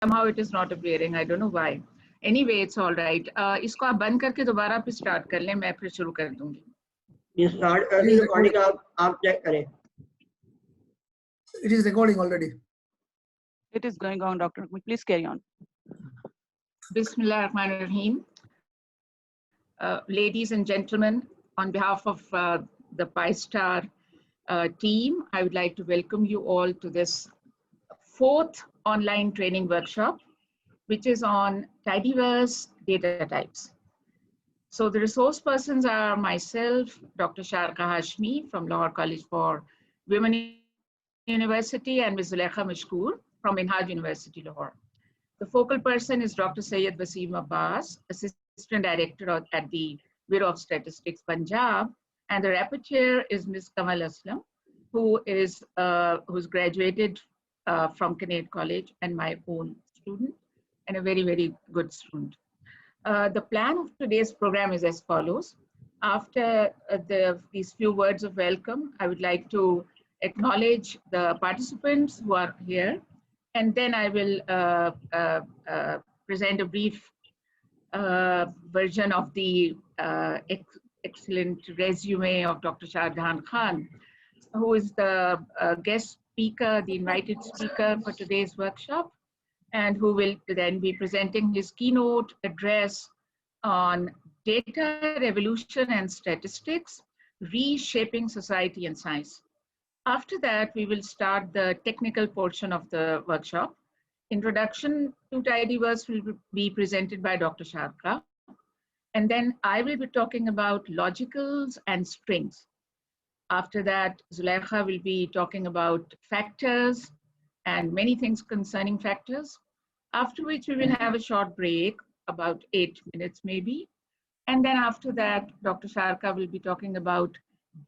Somehow it is not appearing. I don't know why. Anyway, it's all right. इसको आप बंद करके दोबारा पे start कर लें. मैं फिर शुरू कर दूँगी. ये स्टार्ट कर दी रिकॉर्डिंग आप चेक करें. It is recording already. It is going on, Dr. Naghmi. Please carry on. Bismillah ar-Rahman ar-Rahim. Ladies and gentlemen, on behalf of the PISTAR team, I would like to welcome you all to this 4th online training workshop, which is on TIDYVERSE data types. So the resource persons are myself, Dr. Sharqa Hashmi from Lahore College for Women University, and Ms. Zulaikha Mashkoor from Minhaj University, Lahore. The focal person is Dr. Syed Wasim Abbas, Assistant Director at the Bureau of Statistics, Punjab, and the rapporteur is Ms. Kanwal Aslam, who's graduated from Connect College and my own student, and a very, very good student. The plan of today's program is as follows. After these few words of welcome, I would like to acknowledge the participants who are here, and then I will present a brief version of the excellent resume of Dr. Shah Jahan Khan, who is the guest speaker, the invited speaker for today's workshop, and who will then be presenting his keynote address on data revolution and statistics, reshaping society and science. After that, we will start the technical portion of the workshop. Introduction to TIDYVERSE will be presented by Dr. Sharqa. And then I will be talking about logicals and strings. After that, Zulaikha will be talking about factors and many things concerning factors. After which we will have a short break, about 8 minutes maybe. And then after that, Dr. Sharqa will be talking about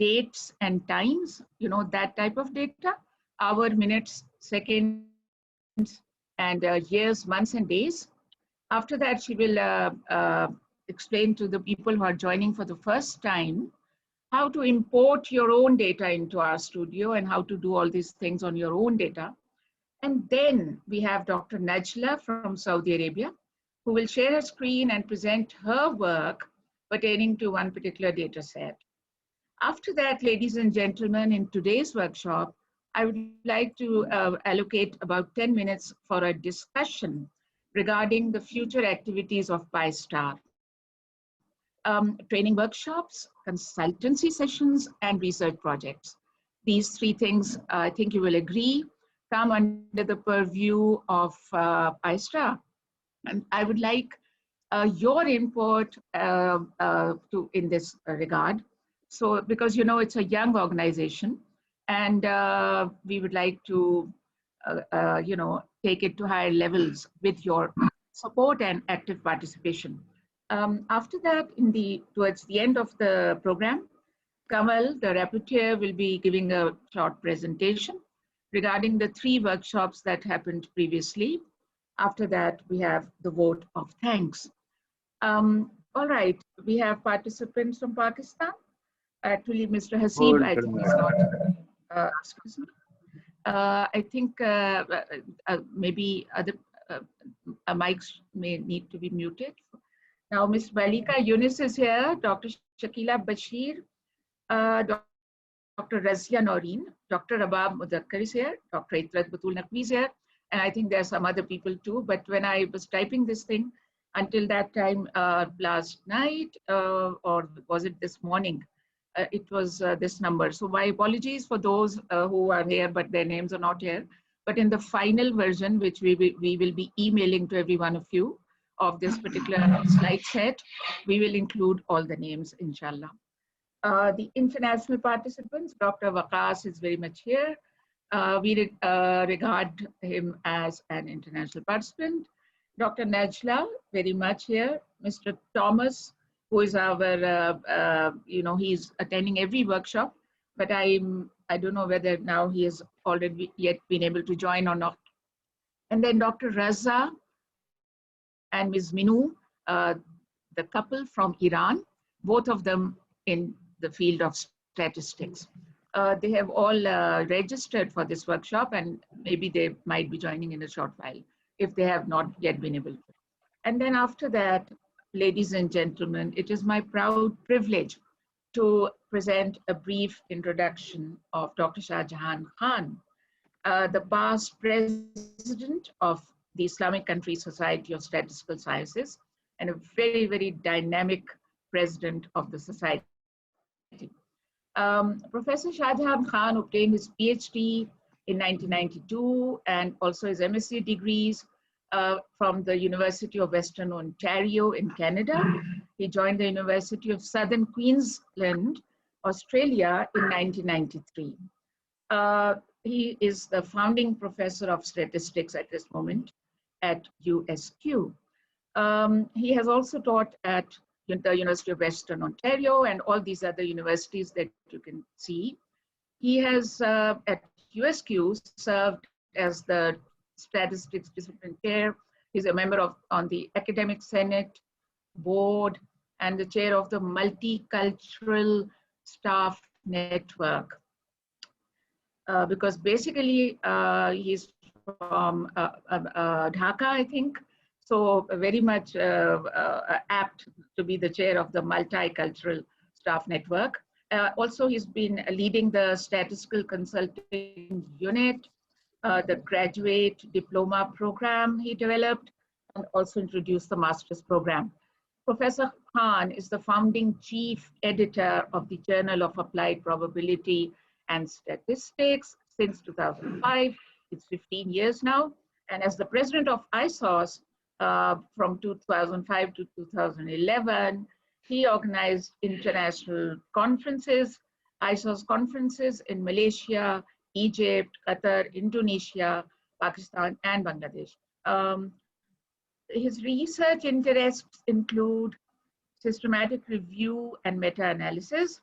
dates and times, you know, that type of data, hour, minutes, seconds, and years, months, and days. After that, she will explain to the people who are joining for the first time how to import your own data into our studio and how to do all these things on your own data. And then we have Dr. Najla from Saudi Arabia, who will share her screen and present her work pertaining to one particular data set. After that, ladies and gentlemen, in today's workshop, I would like to allocate about 10 minutes for a discussion regarding the future activities of PISTAR. Training workshops, consultancy sessions, and research projects. These 3 things, I think you will agree, come under the purview of PISTAR. And I would like your input in this regard. So, because you know, it's a young organization, and we would like to, you know, take it to higher levels with your support and active participation. After that, towards the end of the program, Kanwal, the rapporteur, will be giving a short presentation regarding the 3 workshops that happened previously. After that, we have the vote of thanks. All right, we have participants from Pakistan. Actually, Mr. Haseeb, I think is not, excuse me. I think maybe other mics may need to be muted. Now, Ms. Balika Yunus is here, Dr. Shakila Bashir, Dr. Razia Noreen, Dr. Rabab Mudakkar is here, Dr. Itrat Batul Naghmi is here, and I think there are some other people too. But when I was typing this thing, until that time last night, or was it this morning, it was this number. So my apologies for those who are here, but their names are not here. But in the final version, which we will be emailing to every one of you of this particular slide set, we will include all the names, inshallah. The international participants, Dr. Waqas is very much here. We regard him as an international participant. Dr. Najla, very much here. Mr. Thomas, who is our, you know, he's attending every workshop, but I don't know whether now he has already yet been able to join or not. And then Dr. Raza and Ms. Minu, the couple from Iran, both of them in the field of statistics. They have all registered for this workshop, and maybe they might be joining in a short while. if they have not yet been able to. And then after that, ladies and gentlemen, it is my proud privilege to present a brief introduction of Dr. Shah Jahan Khan, the past president of the Islamic Country Society of Statistical Sciences, and a very, very dynamic president of the society. Professor Shah Jahan Khan obtained his PhD in 1992 and also his MSc degrees from the University of Western Ontario in Canada. He joined the University of Southern Queensland, Australia in 1993. He is the founding professor of statistics at this moment at USQ. He has also taught at the University of Western Ontario and all these other universities that you can see. He has, at USQ, served as the statistics discipline chair. He's a member on the academic senate board and the chair of the multicultural staff network. Because basically he's from Dhaka, I think. So very much apt to be the chair of the multicultural staff network. Also, he's been leading the statistical consulting unit, the graduate diploma program he developed, and also introduced the master's program. Professor Khan is the founding chief editor of the Journal of Applied Probability and Statistics since 2005. It's 15 years now. And as the president of ISOS from 2005 to 2011, he organized international conferences, ISOS conferences in Malaysia, Egypt, Qatar, Indonesia, Pakistan, and Bangladesh. His research interests include systematic review and meta-analysis,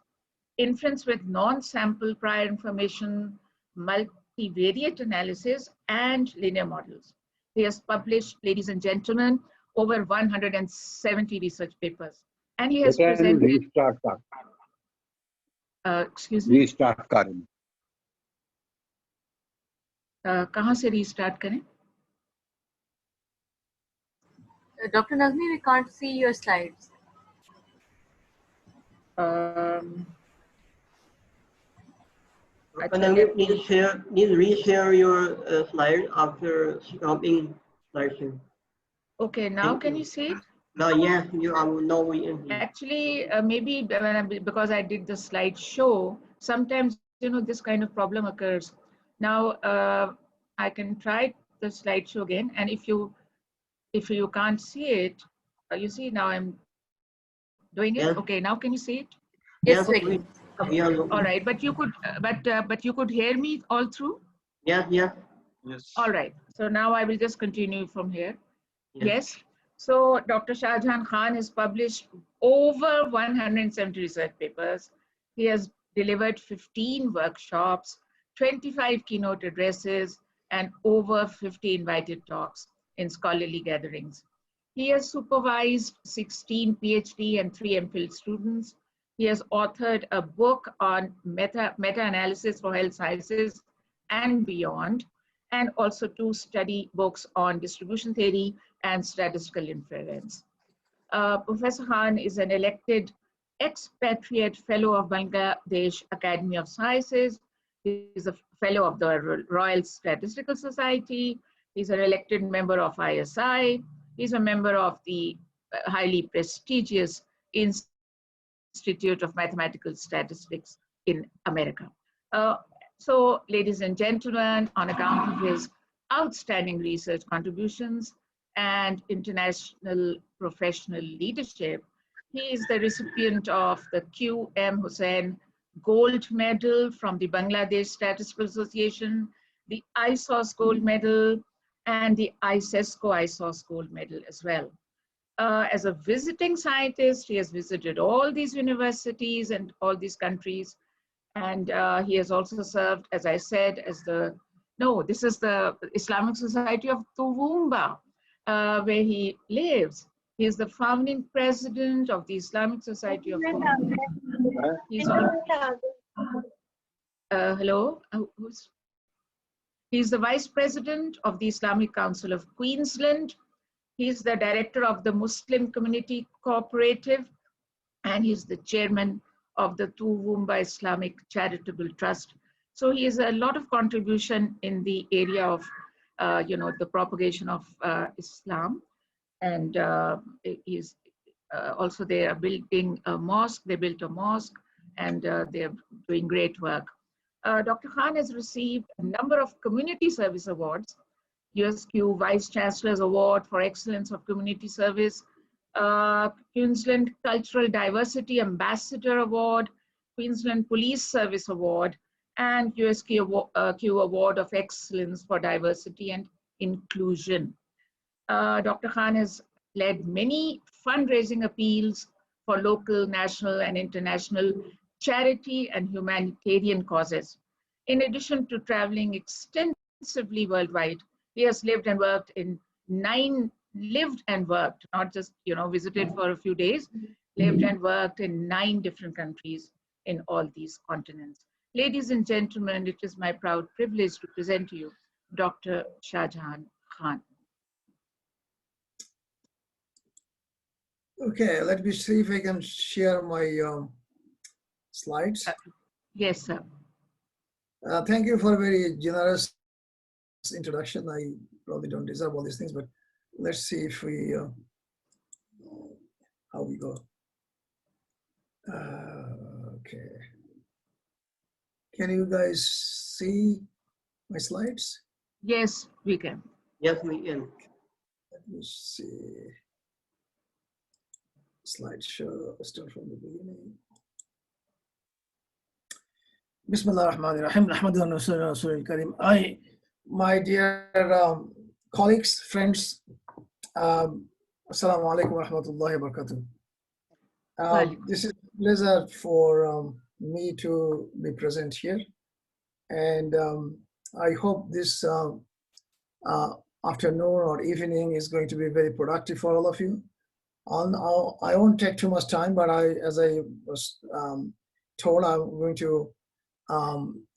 inference with non-sample prior information, multivariate analysis, and linear models. He has published, ladies and gentlemen, over 170 research papers. And he has presented... Restart excuse me? Restart करें. कहाँ से restart करें? Dr. Naghmi, we can't see your slides. Please reshare your slide after stopping slideshow. Okay, now can you see it? Yes, you are now in. Actually, maybe because I did the slideshow, sometimes this kind of problem occurs. Now I can try the slideshow again, and if you can't see it, you see now I'm doing it. Yes. Okay, now can you see it? Yes, we can. All right, but you could, but you could hear me all through. Yes. All right, so now I will just continue from here. Yes. So Dr. Shah Jahan Khan has published over 170 research papers. He has delivered 15 workshops, 25 keynote addresses, and over 50 invited talks in scholarly gatherings. He has supervised 16 PhD and 3 MPhil students. He has authored a book on meta-analysis for health sciences and beyond, and also 2 study books on distribution theory and statistical inference. Professor Khan is an elected expatriate fellow of Bangladesh Academy of Sciences. He is a fellow of the Royal Statistical Society. He's an elected member of ISI. He's a member of the highly prestigious Institute of Mathematical Statistics in America. So, ladies and gentlemen, on account of his outstanding research contributions and international professional leadership, he is the recipient of the QM Hussain Gold Medal from the Bangladesh Statistical Association, the ISOS Gold Medal, and the ISESCO ISOS Gold Medal as well. As a visiting scientist, he has visited all these universities and all these countries. And he has also served, as I said, as this is the Islamic Society of Toowoomba, where he lives. He is the founding president of the Islamic Society of Toowoomba. He's on, hello? He's the Vice President of the Islamic Council of Queensland. He's the Director of the Muslim Community Cooperative, and he's the Chairman of the Toowoomba Islamic Charitable Trust. So he has a lot of contribution in the area of, the propagation of Islam. And he's also, they are building a mosque. They built a mosque, and they're doing great work. Dr. Khan has received a number of community service awards: USQ Vice Chancellor's Award for Excellence of Community Service, Queensland Cultural Diversity Ambassador Award, Queensland Police Service Award, and USQ Award of Excellence for Diversity and Inclusion. Dr. Khan has led many fundraising appeals for local, national, and international charity and humanitarian causes. In addition to traveling extensively worldwide, he has lived and worked, not just, visited for a few days, lived and worked in 9 different countries in all these continents. Ladies and gentlemen, it is my proud privilege to present to you Dr. Shahjahan Khan. Okay, let me see if I can share my slides. Yes, sir. Thank you for a very generous introduction. I probably don't deserve all these things, but let's see if we, how we go. Okay. Can you guys see my slides? Yes, we can. Yes, we can. Let me see. Slideshow, start from the beginning. Bismillah ar-Rahman ar-Rahim. Nahmaduhu wa nusalli ala Rasulil Kareem. My dear colleagues, friends, Assalamu alaikum wa rahmatullahi wa barakatuh. This is a pleasure for me to be present here. And I hope this afternoon or evening is going to be very productive for all of you. I won't take too much time, but as I was told, I'm going to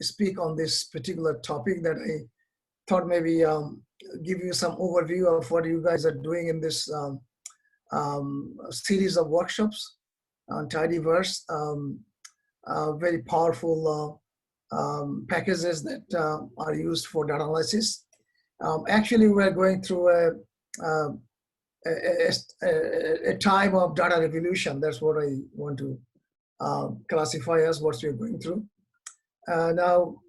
speak on this particular topic that I thought maybe give you some overview of what you guys are doing in this series of workshops on TIDYVERSE, very powerful packages that are used for data analysis. Actually, we're going through a time of data revolution. That's what I want to classify as what we're going through. Now,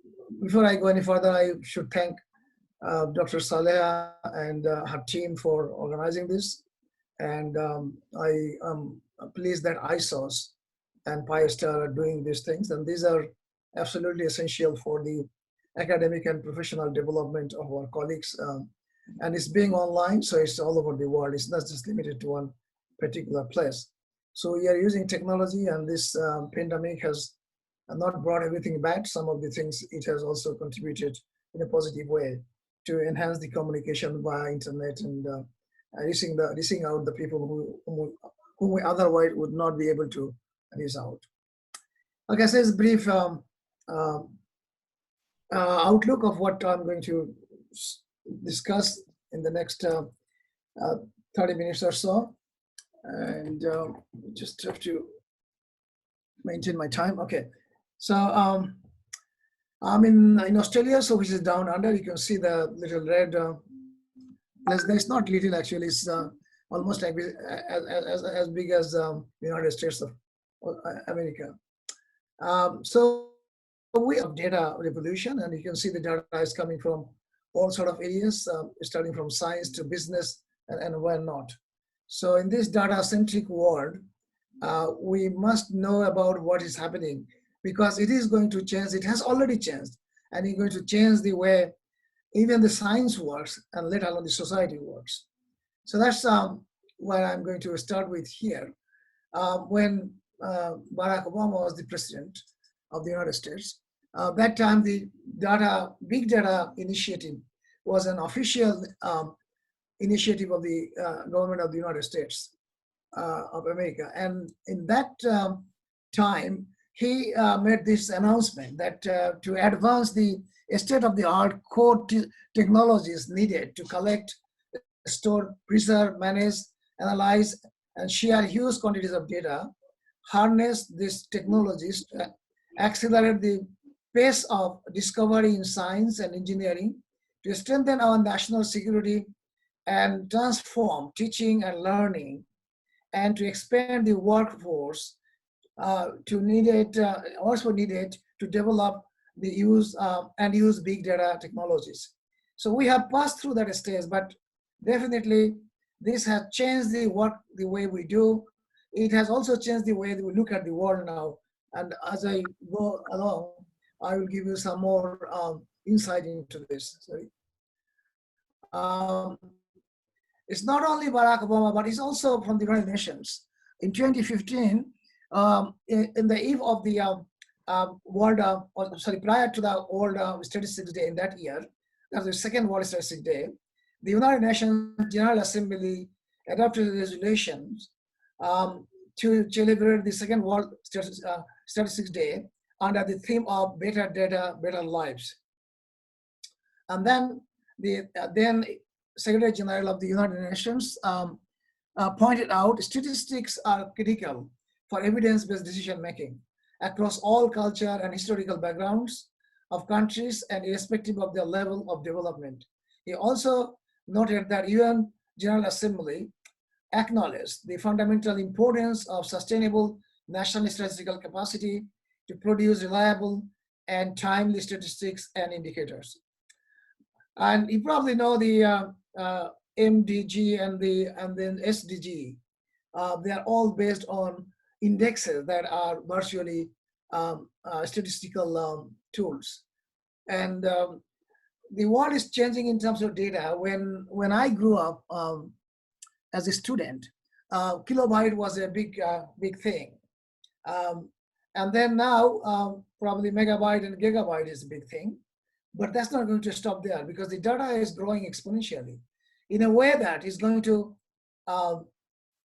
before I go any further, I should thank Dr. Saleha and her team for organizing this. And I am pleased that ISOS and PISTAR are doing these things. And these are absolutely essential for the academic and professional development of our colleagues. And it's being online, so it's all over the world. It's not just limited to one particular place. So we are using technology, and this pandemic has not brought everything back. Some of the things it has also contributed in a positive way to enhance the communication via internet and reaching out the people whom we otherwise would not be able to reach out. Okay, so it's a brief outlook of what I'm going to discuss in the next 30 minutes or so. And just have to maintain my time. Okay, so I'm in Australia, so which is down under. You can see the little red. There's not little actually. It's almost like as big as the United States of America. So we have data revolution, and you can see the data is coming from all sort of areas, starting from science to business and whatnot. So in this data-centric world, we must know about what is happening, because it is going to change. It has already changed, and it's going to change the way even the science works, and let alone the society works. So that's what I'm going to start with here. When Barack Obama was the president of the United States, that time the big data initiative was an official initiative of the government of the United States of America. And in that time, he made this announcement that to advance the state-of-the-art core technologies needed to collect, store, preserve, manage, analyze, and share huge quantities of data, harness these technologies to accelerate the pace of discovery in science and engineering, to strengthen our national security and transform teaching and learning, and to expand the workforce also needed to develop the use and use big data technologies. So we have passed through that stage, but definitely this has changed the way we do. It has also changed the way that we look at the world now. And as I go along, I will give you some more insight into this. Sorry. It's not only Barack Obama, but it's also from the United Nations. In 2015, in the eve of the prior to the World Statistics Day in that year, that's the second World Statistics Day, the United Nations General Assembly adopted resolutions to celebrate the second World Statistics Day under the theme of better data, better lives. And then the Secretary General of the United Nations pointed out statistics are critical for evidence-based decision-making across all culture and historical backgrounds of countries and irrespective of their level of development. He also noted that UN General Assembly acknowledged the fundamental importance of sustainable national statistical capacity to produce reliable and timely statistics and indicators. And you probably know the MDG and then SDG. They are all based on indexes that are virtually statistical tools. And the world is changing in terms of data. When I grew up as a student, kilobyte was a big thing. And then now, probably megabyte and gigabyte is a big thing. But that's not going to stop there because the data is growing exponentially in a way that is going to,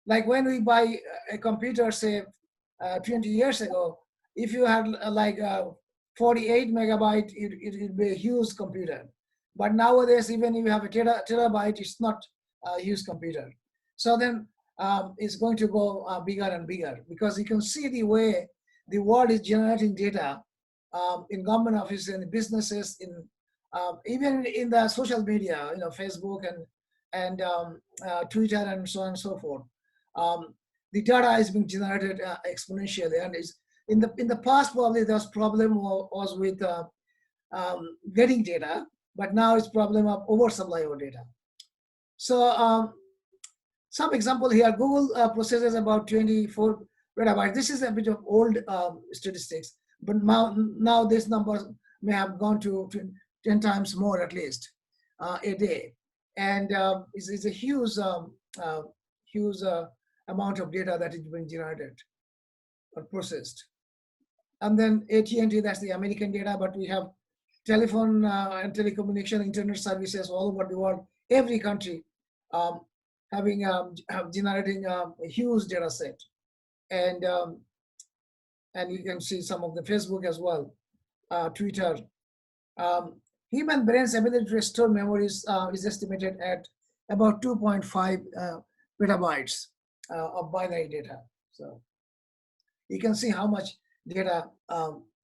like when we buy a computer, say 20 years ago, if you had like 48 megabyte, it would be a huge computer. But nowadays, even if you have a terabyte, it's not a huge computer. So then it's going to go bigger and bigger because you can see the way the world is generating data in government offices, in businesses, in even in the social media, Facebook and Twitter and so on and so forth. The data is being generated exponentially, and is in the past probably there was problem was with getting data, but now it's problem of oversupply of data. So some example here: Google processes about 24 petabytes. This is a bit of old statistics. But now this number may have gone to 10 times more at least a day. And it's a huge, huge amount of data that is being generated or processed. And then AT&T, that's the American data, but we have telephone and telecommunication, internet services all over the world, every country generating a huge data set. And you can see some of the Facebook as well, Twitter. Human brain's ability to restore memories is estimated at about 2.5 petabytes of binary data. So you can see how much data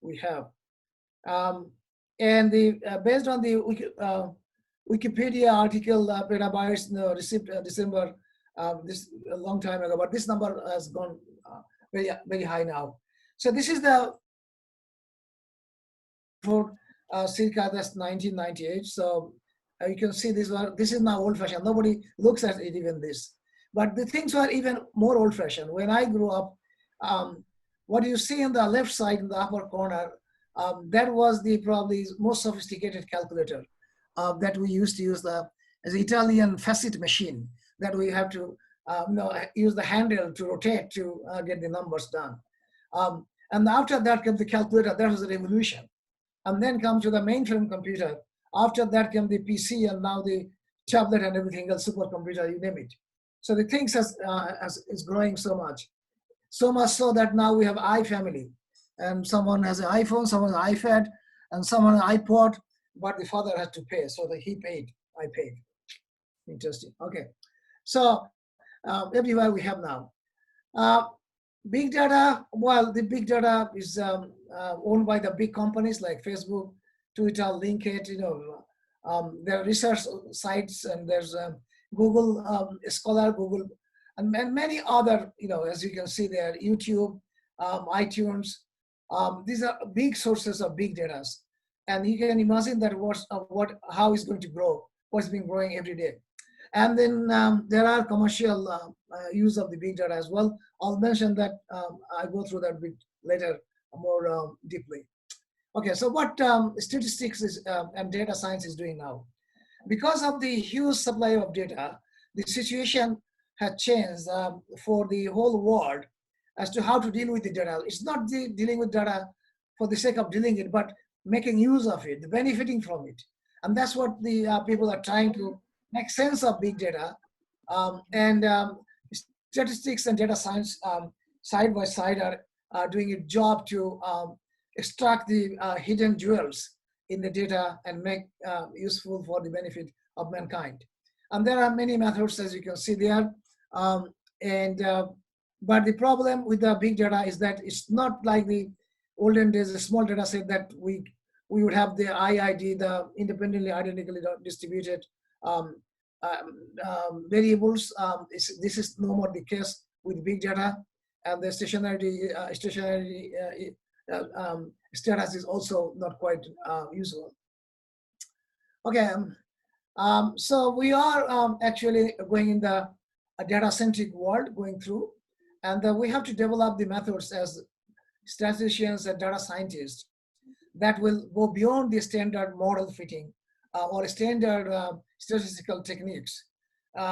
we have. And based on the Wikipedia article, petabytes received December, this a long time ago, but this number has gone very, very high now. So this is the for circa that's 1998. So you can see this is now old-fashioned. Nobody looks at it even this. But the things were even more old-fashioned. When I grew up, what you see in the left side in the upper corner, that was the probably most sophisticated calculator that we used to use as the Italian facet machine that we have to use the handle to rotate to get the numbers done. And after that came the calculator. That was a revolution. And then come to the mainframe computer. After that came the PC, and now the tablet and everything else, supercomputer, you name it. So the things is growing so much so that now we have iFamily, and someone has an iPhone, someone has an iPad, and someone an iPod. but the father had to pay, so that he paid, I paid. Interesting. Okay, so everywhere we have now. Big data, well, the big data is owned by the big companies like Facebook, Twitter, LinkedIn, there are research sites, and there's Google Scholar, Google, and many other, as you can see there, YouTube, iTunes. These are big sources of big data. And you can imagine that how it's going to grow, what's been growing every day. And then there are commercial use of the big data as well. I'll mention that, I'll go through that a bit later more deeply. Okay, so what statistics is, and data science is doing now? Because of the huge supply of data, the situation has changed for the whole world as to how to deal with the data. It's not dealing with data for the sake of dealing it, but making use of it, benefiting from it. And that's what the people are trying to make sense of big data. Statistics and data science side by side are doing a job to extract the hidden jewels in the data and make useful for the benefit of mankind. And there are many methods, as you can see there. But the problem with the big data is that it's not like the olden days, a small data set that we would have the IID, the independently identically distributed variables. This is no more the case with big data, and the stationary status is also not quite useful. Okay, so we are actually going in the data-centric world going through, and we have to develop the methods as statisticians and data scientists that will go beyond the standard model fitting or standard statistical techniques,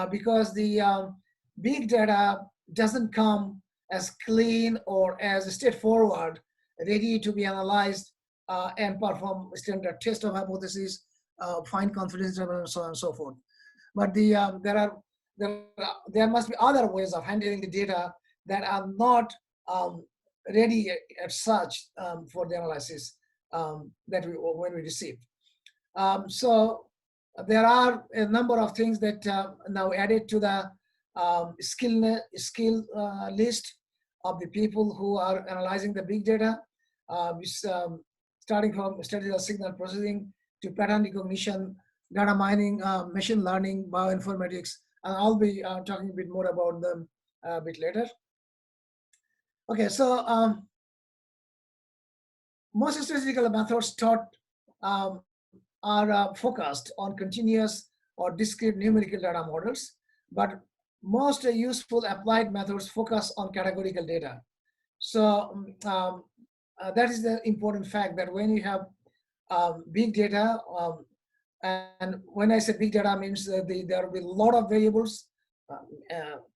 because the big data doesn't come as clean or as straightforward, ready to be analyzed and perform standard test of hypotheses, find confidence interval, and so on and so forth. But there must be other ways of handling the data that are not ready as such for the analysis that when we receive. So there are a number of things that now added to the skill list of the people who are analyzing the big data, starting from statistical signal processing to pattern recognition, data mining, machine learning, bioinformatics, and I'll be talking a bit more about them a bit later. Okay, so most statistical methods taught are focused on continuous or discrete numerical data models, but most useful applied methods focus on categorical data. So that is the important fact, that when you have big data, and when I say big data means that there will be a lot of variables,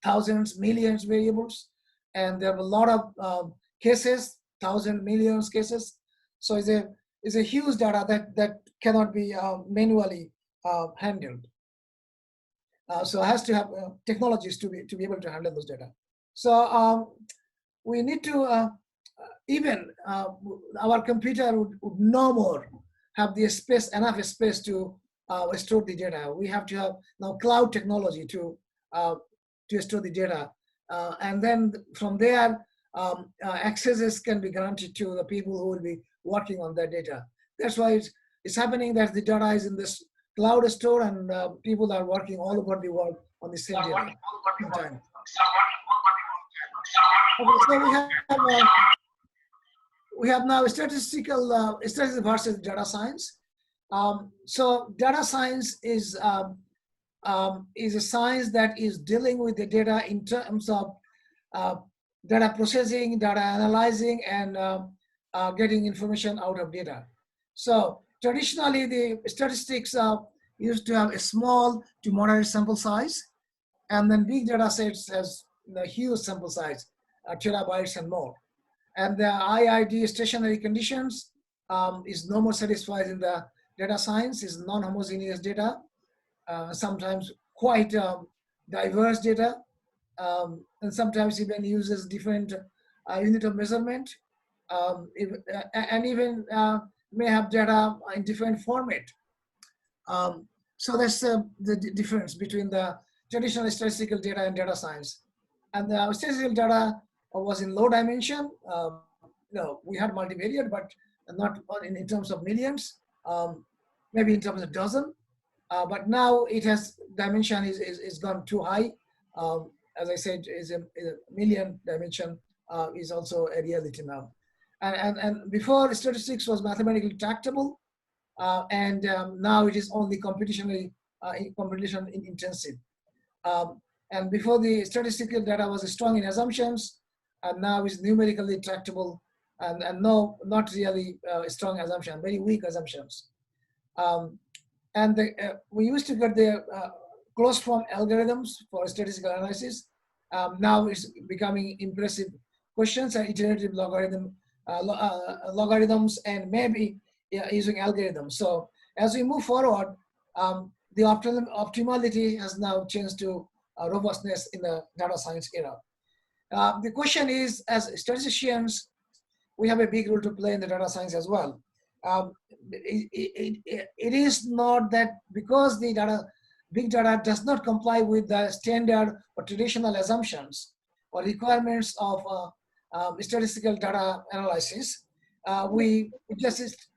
thousands, millions variables, and there are a lot of cases, thousands, millions cases. So it's a huge data that cannot be manually handled. So it has to have technologies to be able to handle those data. So we need to even our computer would no more have the space, enough space to store the data. We have to have now cloud technology to store the data, and then from there accesses can be granted to the people who will be working on that data. That's why it's happening that the data is in this cloud store, and people are working all over the world on the same data in time. Okay, so we have now statistical statistics versus data science. So data science is a science that is dealing with the data in terms of data processing, data analyzing, and getting information out of data. So traditionally, the statistics used to have a small to moderate sample size, and then big data sets has the huge sample size, terabytes and more. And the IID stationary conditions is no more satisfied in the data science, is non-homogeneous data, sometimes quite diverse data, and sometimes even uses different unit of measurement, and even may have data in different format So that's the difference between the traditional statistical data and data science. And the statistical data was in low dimension. We had multivariate, but not in terms of millions, maybe in terms of dozen. But now it has dimension is gone too high. As I said, is a million dimension is also a reality now. And before, statistics was mathematically tractable, and now it is only computationally computation intensive. And before, the statistical data was strong in assumptions, and now is numerically tractable, and no, not really strong assumption, very weak assumptions. And we used to get the closed form algorithms for statistical analysis. Now it's becoming impressive questions and iterative logarithms, and maybe using algorithms. So as we move forward, the optimality has now changed to robustness in the data science era. The question is, as statisticians, we have a big role to play in the data science as well. It is not that because the big data does not comply with the standard or traditional assumptions or requirements of statistical data analysis, we just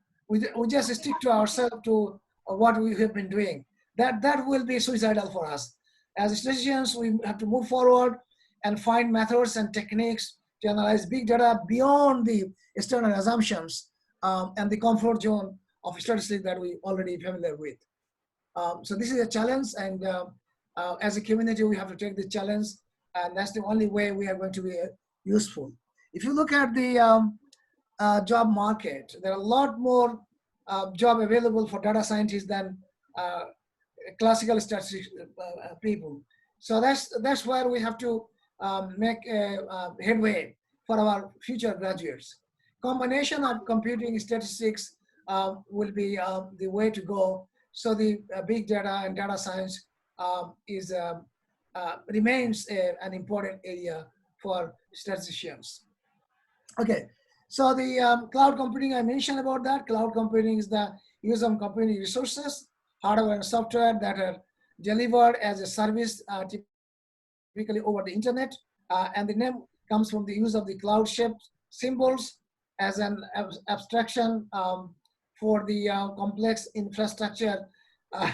stick to ourselves to what we have been doing. That will be suicidal for us. As statisticians, we have to move forward and find methods and techniques to analyze big data beyond the external assumptions and the comfort zone of statistics that we already familiar with. So this is a challenge, and as a community, we have to take the challenge, and that's the only way we are going to be useful. If you look at the job market, there are a lot more job available for data scientists than classical statistics people. So that's where we have to make a headway for our future graduates. Combination of computing statistics will be the way to go. So the big data and data science remains an important area for statisticians. Okay, so the cloud computing, I mentioned about that. Cloud computing is the use of computing resources, hardware and software that are delivered as a service typically over the internet. And the name comes from the use of the cloud-shaped symbols as an abstraction for the complex infrastructure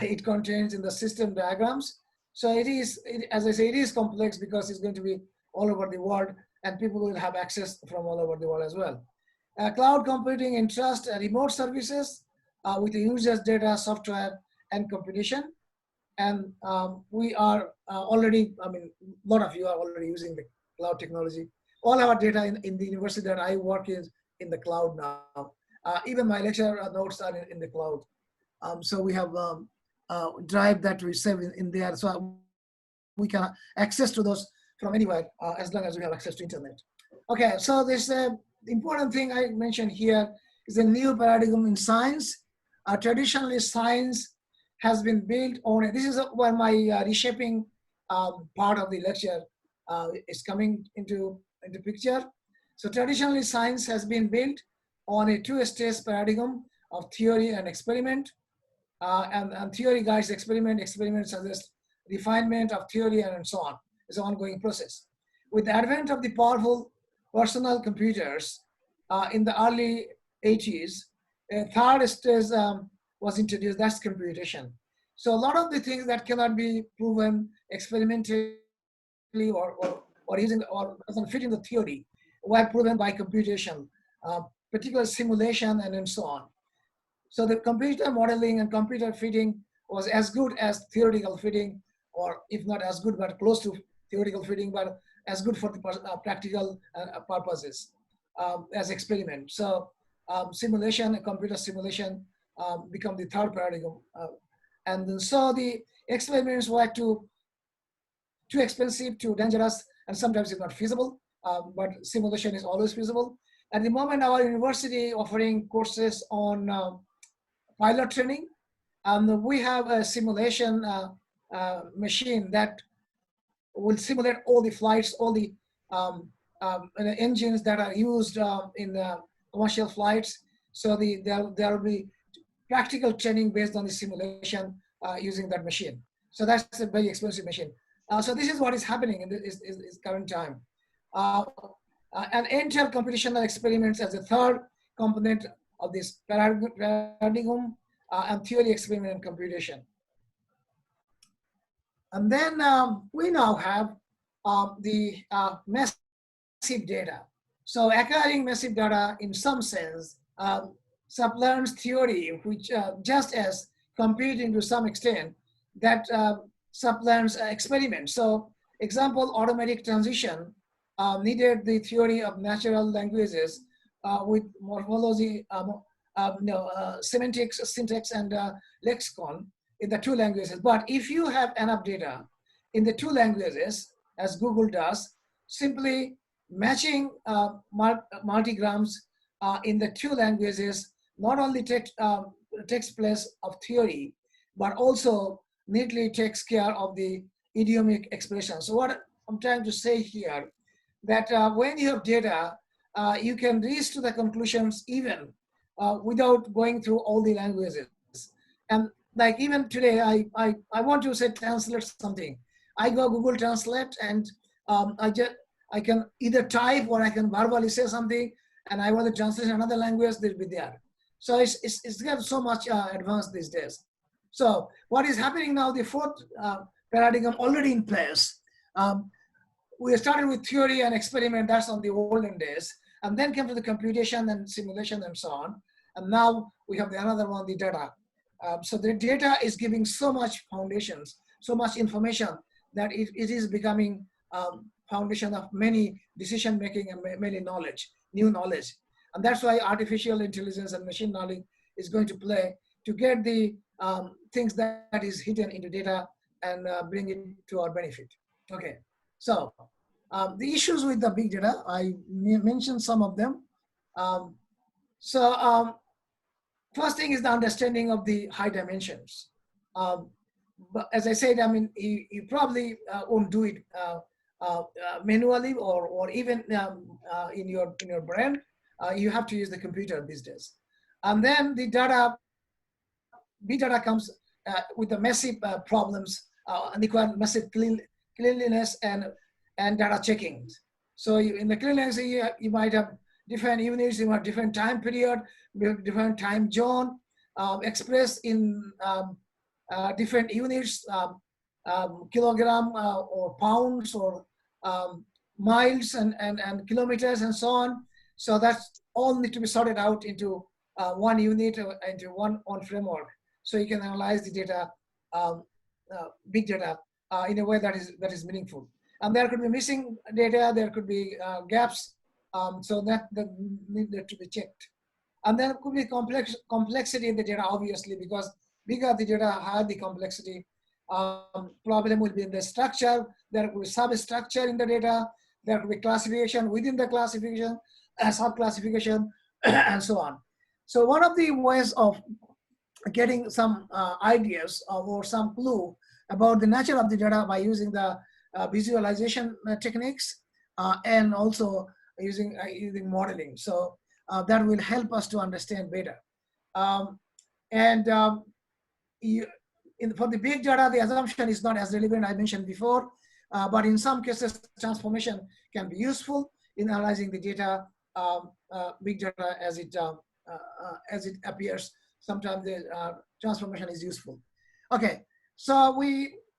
it contains in the system diagrams. So as I say, it is complex because it's going to be all over the world, and people will have access from all over the world as well. Cloud computing entrusts remote services with the user's data, software, and computation. And we are already, a lot of you are already using the cloud technology. All our data in the university that I work in the cloud now. Even my lecture notes are in the cloud. So we have drive that we save in there, so we can access to those from anywhere as long as we have access to internet. Okay, so this important thing I mentioned here is a new paradigm in science. Traditionally, science has been built on, this is where my reshaping part of the lecture is coming into picture. So traditionally, science has been built on a two-stage paradigm of theory and experiment. And theory guides experiment, experiment suggests refinement of theory, and so on. It's an ongoing process. With the advent of the powerful personal computers in the early 80s, a third stage was introduced, that's computation. So a lot of the things that cannot be proven experimentally or using or doesn't fit in the theory were proven by computation, particular simulation and so on. So the computer modeling and computer fitting was as good as theoretical fitting, or if not as good, but close to theoretical fitting, but as good for the practical purposes as experiment. So simulation and computer simulation become the third paradigm. And then so the experiments were too expensive, too dangerous, and sometimes it's not feasible, but simulation is always feasible. At the moment, our university offering courses on pilot training. We have a simulation machine that will simulate all the flights, all the engines that are used in commercial flights. So there will be practical training based on the simulation using that machine. So that's a very expensive machine. So this is what is happening in this current time. And enter computational experiments as a third component of this paradigm and theory, experiment, and computation. And then we now have the massive data. So acquiring massive data in some sense sublearns theory, which just as computing to some extent, that sublearns experiments. So example, automatic transition needed the theory of natural languages with morphology, semantics, syntax, and lexicon in the two languages. But if you have enough data in the two languages, as Google does, simply matching multigrams in the two languages not only takes place of theory, but also neatly takes care of the idiomatic expression. So what I'm trying to say here, that when you have data, you can reach to the conclusions even without going through all the languages. And like even today, I want to say translate something. I go Google Translate and I can either type or I can verbally say something, and I want to translate another language, they'll be there. So it's got so much advanced these days. So what is happening now, the fourth paradigm already in place. We started with theory and experiment, that's on the olden days, and then came to the computation and simulation and so on. And now we have the another one, the data. So the data is giving so much foundations, so much information that it is becoming foundation of many decision making and many knowledge, new knowledge. And that's why artificial intelligence and machine learning is going to play to get the things that is hidden into data and bring it to our benefit. Okay, so the issues with the big data, I mentioned some of them. First thing is the understanding of the high dimensions. But as I said, I mean, you probably won't do it manually or even in your brain. You have to use the computer these days. And then the data, big data comes with the massive problems and require massive cleanliness and data checking. So in the cleanliness, you might have different units, you have different time period, different time zone, expressed in different units, kilogram or pounds or miles and kilometers and so on. So that's all need to be sorted out into one unit, into one framework. So you can analyze the data, big data, in a way that is meaningful. And there could be missing data, there could be gaps, so that need to be checked. And then could be complexity in the data, obviously, because bigger the data, higher the complexity. Problem will be in the structure, there could be substructure in the data, there could be classification within the classification, sub-classification, and so on. So one of the ways of getting some ideas or some clue about the nature of the data by using the visualization techniques and also using modeling. So that will help us to understand better. For the big data, the assumption is not as relevant, I mentioned before, but in some cases, transformation can be useful in analyzing the data, big data as it appears. Sometimes the transformation is useful. Okay, so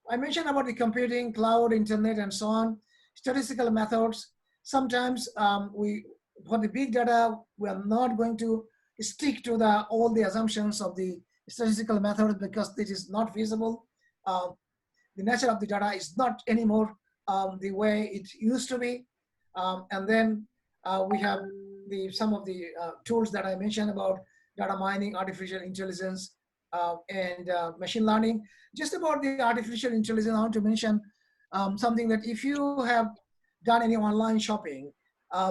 I mentioned about the computing, cloud, internet, and so on, statistical methods. Sometimes for the big data, we are not going to stick to all the assumptions of the statistical methods because it is not feasible. The nature of the data is not anymore the way it used to be. And then we have some of the tools that I mentioned about data mining, artificial intelligence, and machine learning. Just about the artificial intelligence, I want to mention something that if you have done any online shopping,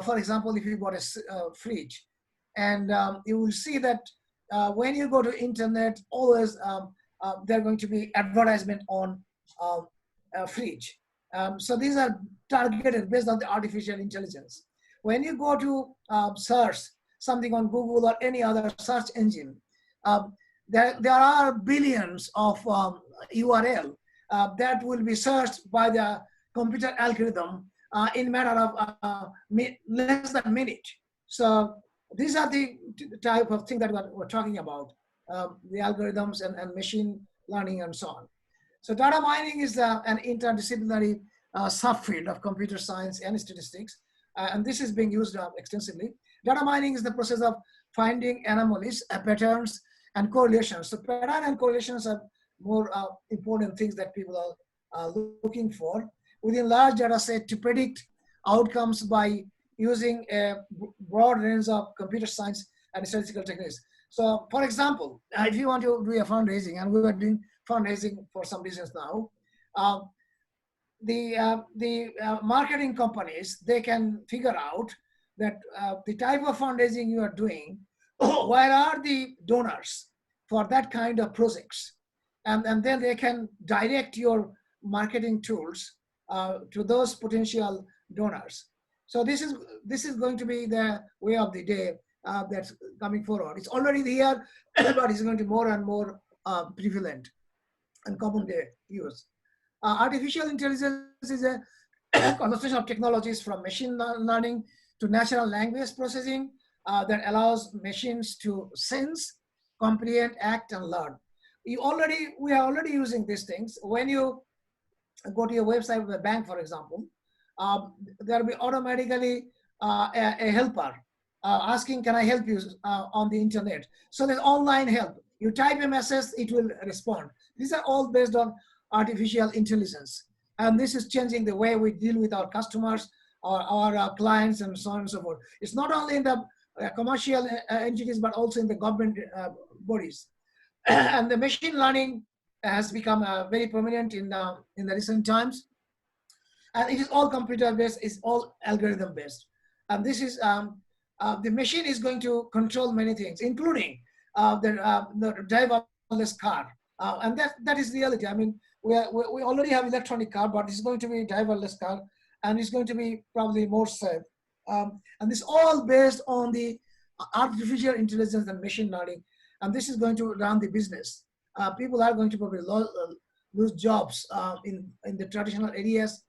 for example, if you bought a fridge, and you will see that when you go to internet, always there are going to be advertisement on fridge. So these are targeted based on the artificial intelligence. When you go to search something on Google or any other search engine, there are billions of URL that will be searched by the computer algorithm in matter of less than a minute. So these are the type of thing that we're talking about, the algorithms and machine learning and so on. So data mining is an interdisciplinary subfield of computer science and statistics, and this is being used extensively. Data mining is the process of finding anomalies, patterns, and correlations. So pattern and correlations are more important things that people are looking for within large data set to predict outcomes by using a broad range of computer science and statistical techniques. So for example, if you want to do a fundraising, and we are doing fundraising for some reasons now, the marketing companies, they can figure out that the type of fundraising you are doing, where are the donors for that kind of projects? And then they can direct your marketing tools to those potential donors. So this is going to be the way of the day that's coming forward. It's already here, but it's going to be more and more prevalent and common day use. Artificial intelligence is a conversation of technologies from machine learning to natural language processing that allows machines to sense, comprehend, act, and learn. We are already using these things. When you go to your website of a bank, for example, there will be automatically a helper asking, can I help you on the internet? So there's online help. You type a message, it will respond. These are all based on artificial intelligence. And this is changing the way we deal with our customers, our clients, and so on and so forth. It's not only in the commercial entities, but also in the government bodies. And the machine learning has become very prominent in the recent times. And it is all computer-based, it's all algorithm-based. And this is, the machine is going to control many things, including the driverless car. And that is reality. I mean, we already have electronic car, but it's going to be driverless car, and it's going to be probably more safe. And this all based on the artificial intelligence and machine learning. And this is going to run the business. People are going to probably lose jobs in the traditional areas,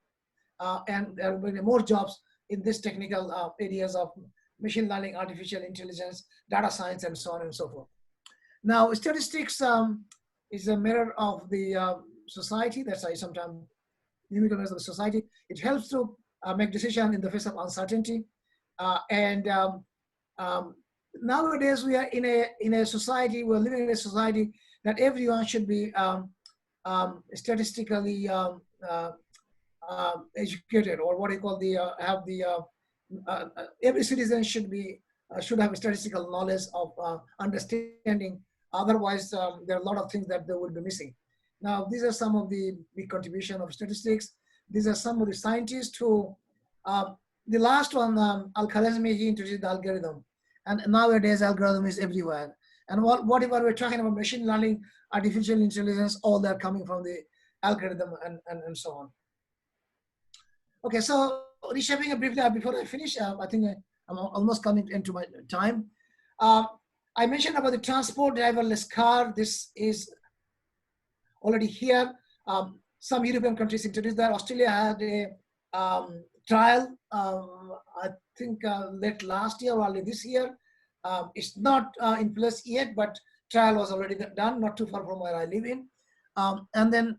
and there will be more jobs in this technical areas of machine learning, artificial intelligence, data science, and so on and so forth. Now, statistics is a mirror of the society. That's why sometimes numerical measures of the society. It helps to make decisions in the face of uncertainty. Nowadays, we are in a society, we're living in a society that everyone should be statistically educated, or what you call every citizen should have a statistical knowledge of understanding. Otherwise, there are a lot of things that they will be missing. Now, these are some of the big contribution of statistics. These are some of the scientists who, the last one, Al-Khwarizmi, he introduced the algorithm. And nowadays, algorithm is everywhere. And whatever we're talking about, machine learning, artificial intelligence, all that coming from the algorithm and so on. Okay, so reshaping it briefly before I finish, I think I'm almost coming into my time. I mentioned about the transport driverless car. This is already here. Some European countries introduced that. Australia had a trial, I think late last year or early this year. It's not in place yet, but trial was already done, not too far from where I live in. And then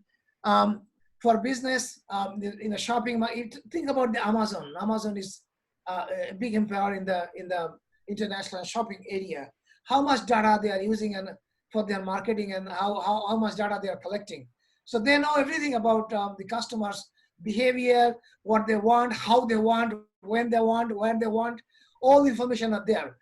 for business, in the shopping market, think about the Amazon. Amazon is a big employer in the international shopping area. How much data they are using and for their marketing, and how much data they are collecting. So they know everything about the customers' behavior, what they want, how they want, when they want, where they want. All the information are there.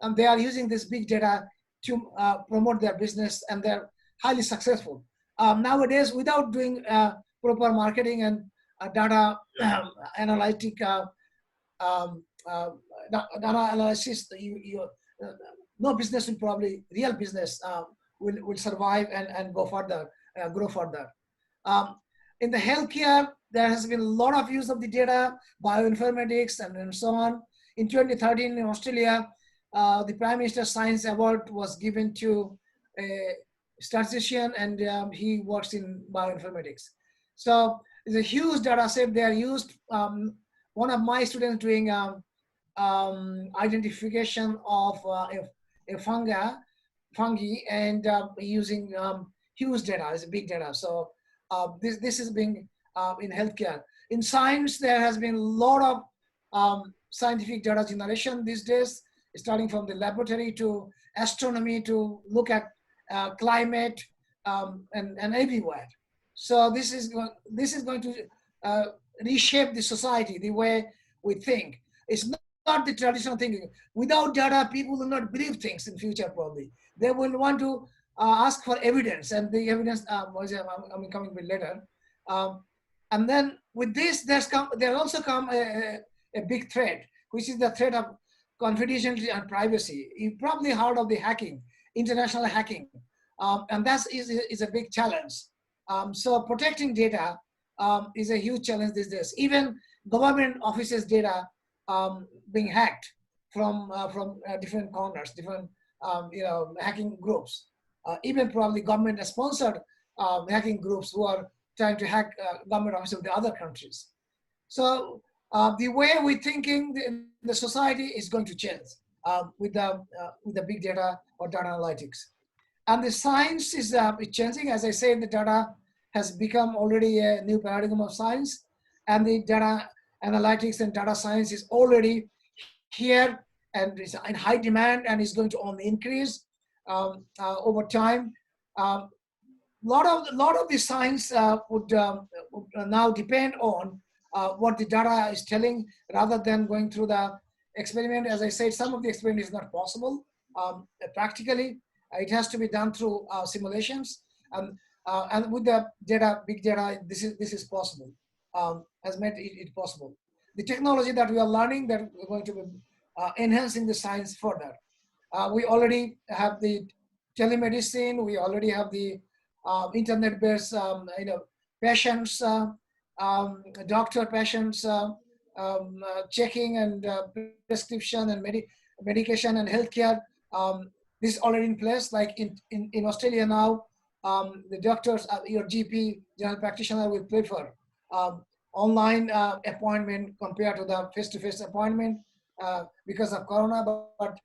And they are using this big data to promote their business, and they're highly successful. Nowadays, without doing proper marketing and data analytic data analysis, no business will probably, real business will survive and go further, grow further. In the healthcare, there has been a lot of use of the data, bioinformatics, and so on. In 2013 in Australia, the Prime Minister's Science Award was given to a statistician, and he works in bioinformatics. So it's a huge data set. They are used. One of my students doing identification of a fungi and using huge data. It's big data. So this is being in healthcare. In science, there has been a lot of scientific data generation these days, starting from the laboratory to astronomy to look at climate and everywhere. So this is going to reshape the society, the way we think. It's not the traditional thinking. Without data, people will not believe things in future probably. They will want to ask for evidence, and the evidence, I'm coming a bit later. And then with this, there also come a big threat, which is the threat of confidentiality and privacy. You probably heard of the hacking, international hacking, and that is a big challenge. So protecting data is a huge challenge these days. Even government offices' data being hacked from different corners, different hacking groups. Even probably government-sponsored hacking groups who are trying to hack government offices of the other countries. So the way we're thinking the society is going to change with the big data or data analytics. And the science is changing. As I said, the data has become already a new paradigm of science, and the data analytics and data science is already here and is in high demand and is going to only increase over time. Lot of the science would now depend on what the data is telling, rather than going through the experiment. As I said, some of the experiment is not possible practically. It has to be done through simulations, and with the data, big data, this is possible. Has made it possible. The technology that we are learning, that we're going to be enhancing the science further. We already have the telemedicine. We already have the internet-based, patients, doctor patients checking and prescription and medication and healthcare. This is already in place. Like in Australia now, the doctors, your GP, general practitioner, will prefer online appointment compared to the face-to-face appointment because of Corona. But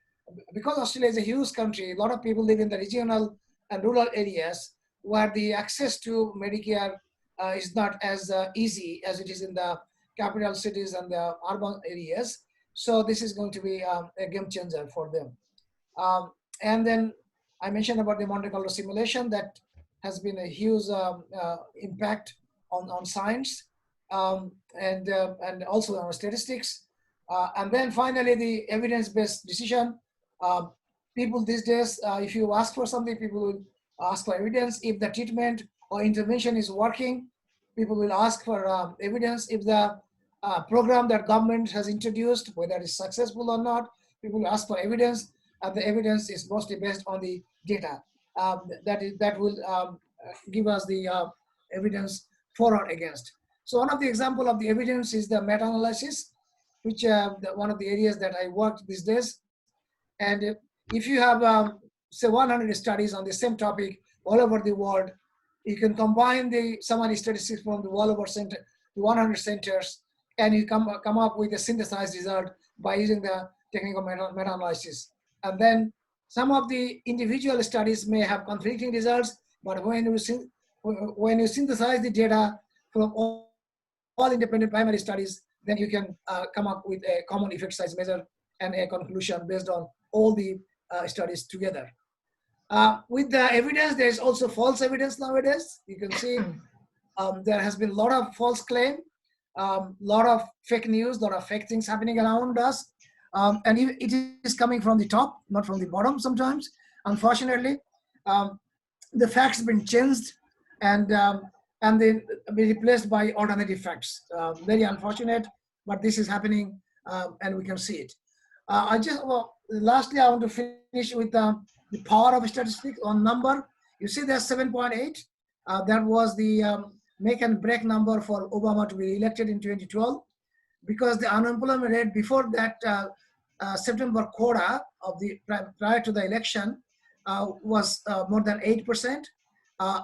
because Australia is a huge country, a lot of people live in the regional and rural areas where the access to Medicare is not as easy as it is in the capital cities and the urban areas. So this is going to be a game changer for them. And then I mentioned about the Monte Carlo simulation that has been a huge impact on science and also on statistics. And then finally, the evidence-based decision. People these days, if you ask for something, people will ask for evidence. If the treatment or intervention is working, people will ask for evidence. If the program that government has introduced, whether it's successful or not, people will ask for evidence. And the evidence is mostly based on the data. That will give us the evidence for or against. So one of the example of the evidence is the meta-analysis, which one of the areas that I work these days. And if you have, say, 100 studies on the same topic all over the world, you can combine the summary statistics from the all over center, the 100 centers, and you come up with a synthesized result by using the technical meta-analysis. And then some of the individual studies may have conflicting results, but when you synthesize the data from all independent primary studies, then you can come up with a common effect size measure and a conclusion based on all the studies together. With the evidence, there is also false evidence nowadays. You can see there has been a lot of false claim, lot of fake news, lot of fake things happening around us. And it is coming from the top, not from the bottom sometimes. Unfortunately, the facts have been changed and then be replaced by alternative facts. Very unfortunate, but this is happening and we can see it. Lastly, I want to finish with the power of statistics on number. You see there's 7.8. That was the make and break number for Obama to be elected in 2012, because the unemployment rate before that September quota of the prior to the election was more than 8%.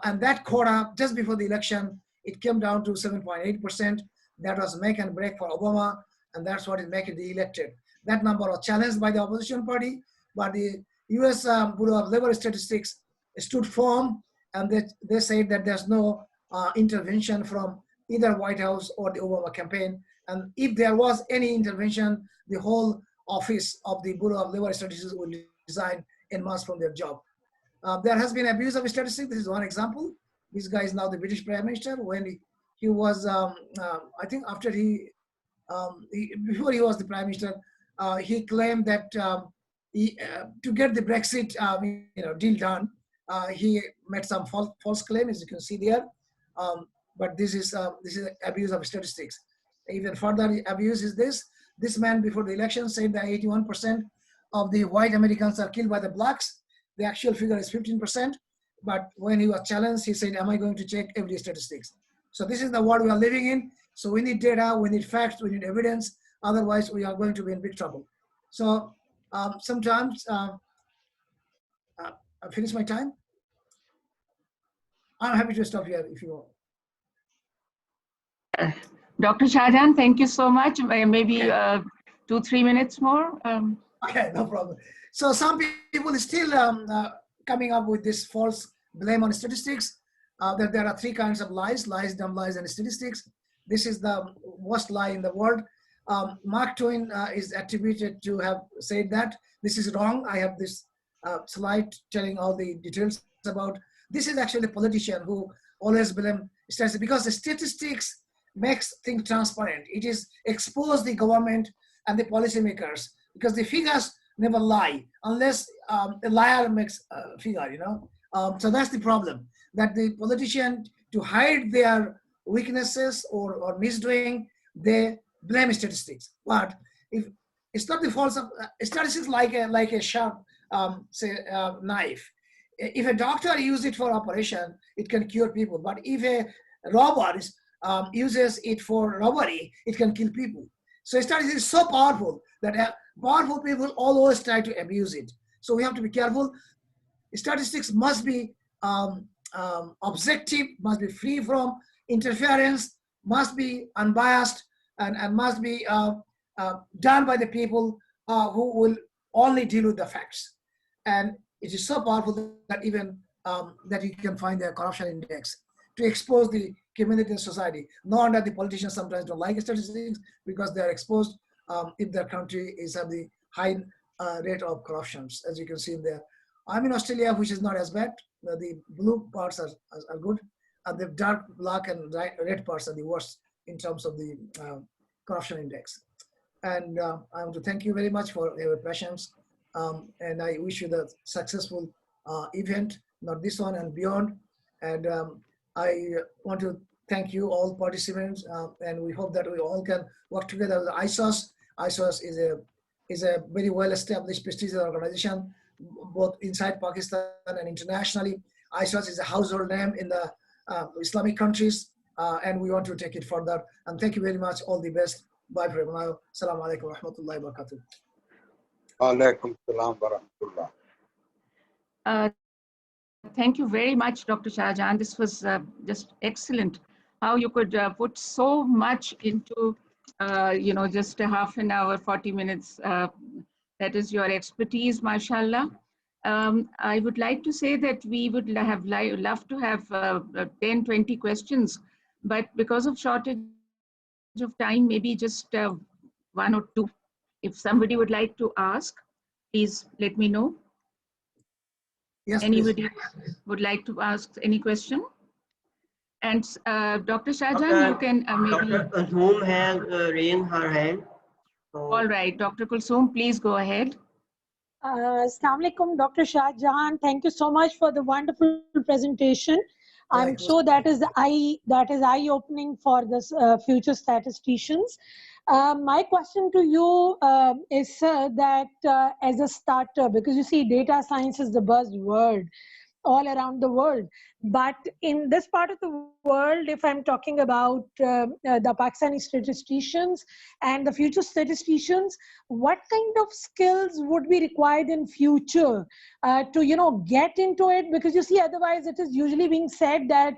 And that quota, just before the election, it came down to 7.8%. That was make and break for Obama, and that's what is making the elected. That number was challenged by the opposition party, but the US Bureau of Labor Statistics stood firm, and they said that there's no intervention from either White House or the Obama campaign. And if there was any intervention, the whole office of the Bureau of Labor Statistics will resign en masse from their job. There has been abuse of statistics. This is one example. This guy is now the British Prime Minister. When he was, I think after before he was the Prime Minister, he claimed that to get the Brexit deal done, he made some false claim, as you can see there. But this is abuse of statistics. Even further abuse is this. This man before the election said that 81% of the white Americans are killed by the blacks. The actual figure is 15%. But when he was challenged, he said, am I going to check every statistics? So this is the world we are living in. So we need data, we need facts, we need evidence. Otherwise, we are going to be in big trouble. So sometimes, I finished my time. I'm happy to stop here if you want. Dr. Shahjahan, thank you so much. Maybe 2-3 minutes more. Okay, no problem. So some people are still coming up with this false blame on statistics, that there are 3 kinds of lies, dumb lies, and statistics. This is the worst lie in the world. Mark Twain is attributed to have said that. This is wrong. I have this slide telling all the details about. This is actually a politician who always blame statistics, because the statistics makes things transparent. It is expose the government and the policymakers, because the figures never lie unless a liar makes a figure, So that's the problem, that the politician, to hide their weaknesses or misdoing, they blame statistics. But if it's not the fault of statistics, like a sharp knife. If a doctor uses it for operation, it can cure people. But if a robber uses it for robbery, it can kill people. So statistics is so powerful that powerful people always try to abuse it. So we have to be careful. Statistics must be objective, must be free from interference, must be unbiased, and must be done by the people who will only deal with the facts. And it is so powerful that even that you can find their corruption index to expose the community and society. No wonder the politicians sometimes don't like statistics, because they are exposed if their country is at the high rate of corruptions, as you can see there. I'm in Australia, which is not as bad. The blue parts are good, and the dark black and red parts are the worst in terms of the corruption index. And I want to thank you very much for your patience. And I wish you the successful event, not this one and beyond. And I want to thank you all participants, and we hope that we all can work together with ISOS. ISOS is a very well-established, prestigious organization, both inside Pakistan and internationally. ISOS is a household name in the Islamic countries, and we want to take it further. And thank you very much. All the best. Bye for now. Assalamu alaikum wa rahmatullahi wa barakatuh. Alaikum salam wa rahmatullah. Thank you very much, Dr. Shahjahan. This was just excellent. How you could put so much into, just a half an hour, 40 minutes. That is your expertise, mashallah. I would like to say that we would have loved to have 10, 20 questions, but because of shortage of time, maybe just 1 or 2. If somebody would like to ask, please let me know. Yes, anybody would like to ask any question? And Dr. Shahjahan, you can maybe. Dr. Kulsoom has raised her hand. So. All right, Dr. Kulsoom, please go ahead. Assalamu alaikum, Dr. Shahjahan. Thank you so much for the wonderful presentation. I'm sure that is eye-opening for the future statisticians. My question to you is, sir, that as a starter, because you see data science is the buzzword, all around the world. But in this part of the world, if I'm talking about the Pakistani statisticians and the future statisticians, what kind of skills would be required in future to get into it? Because you see, otherwise it is usually being said that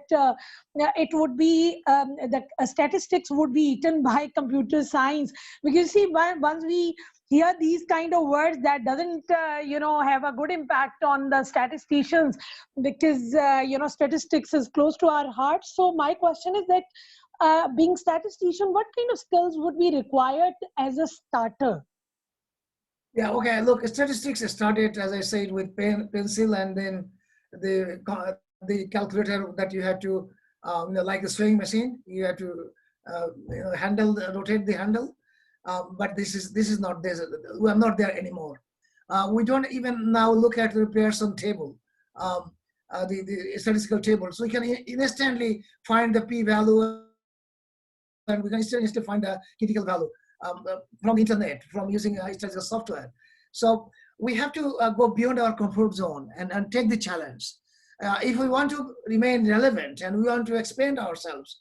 it would be that statistics would be eaten by computer science. Because you see, once we hear these kind of words, that doesn't have a good impact on the statisticians, because statistics is close to our hearts. So my question is that being statistician, what kind of skills would be required as a starter? Yeah, okay, look, statistics started, as I said, with pencil, and then the calculator that you had to, like the sewing machine, you have to rotate the handle. But this is not there. We are not there anymore. We don't even now look at the Pearson table, the statistical table. So we can instantly find the p-value, and we can instantly find the critical value from the internet, from using statistical software. So we have to go beyond our comfort zone and take the challenge. If we want to remain relevant and we want to expand ourselves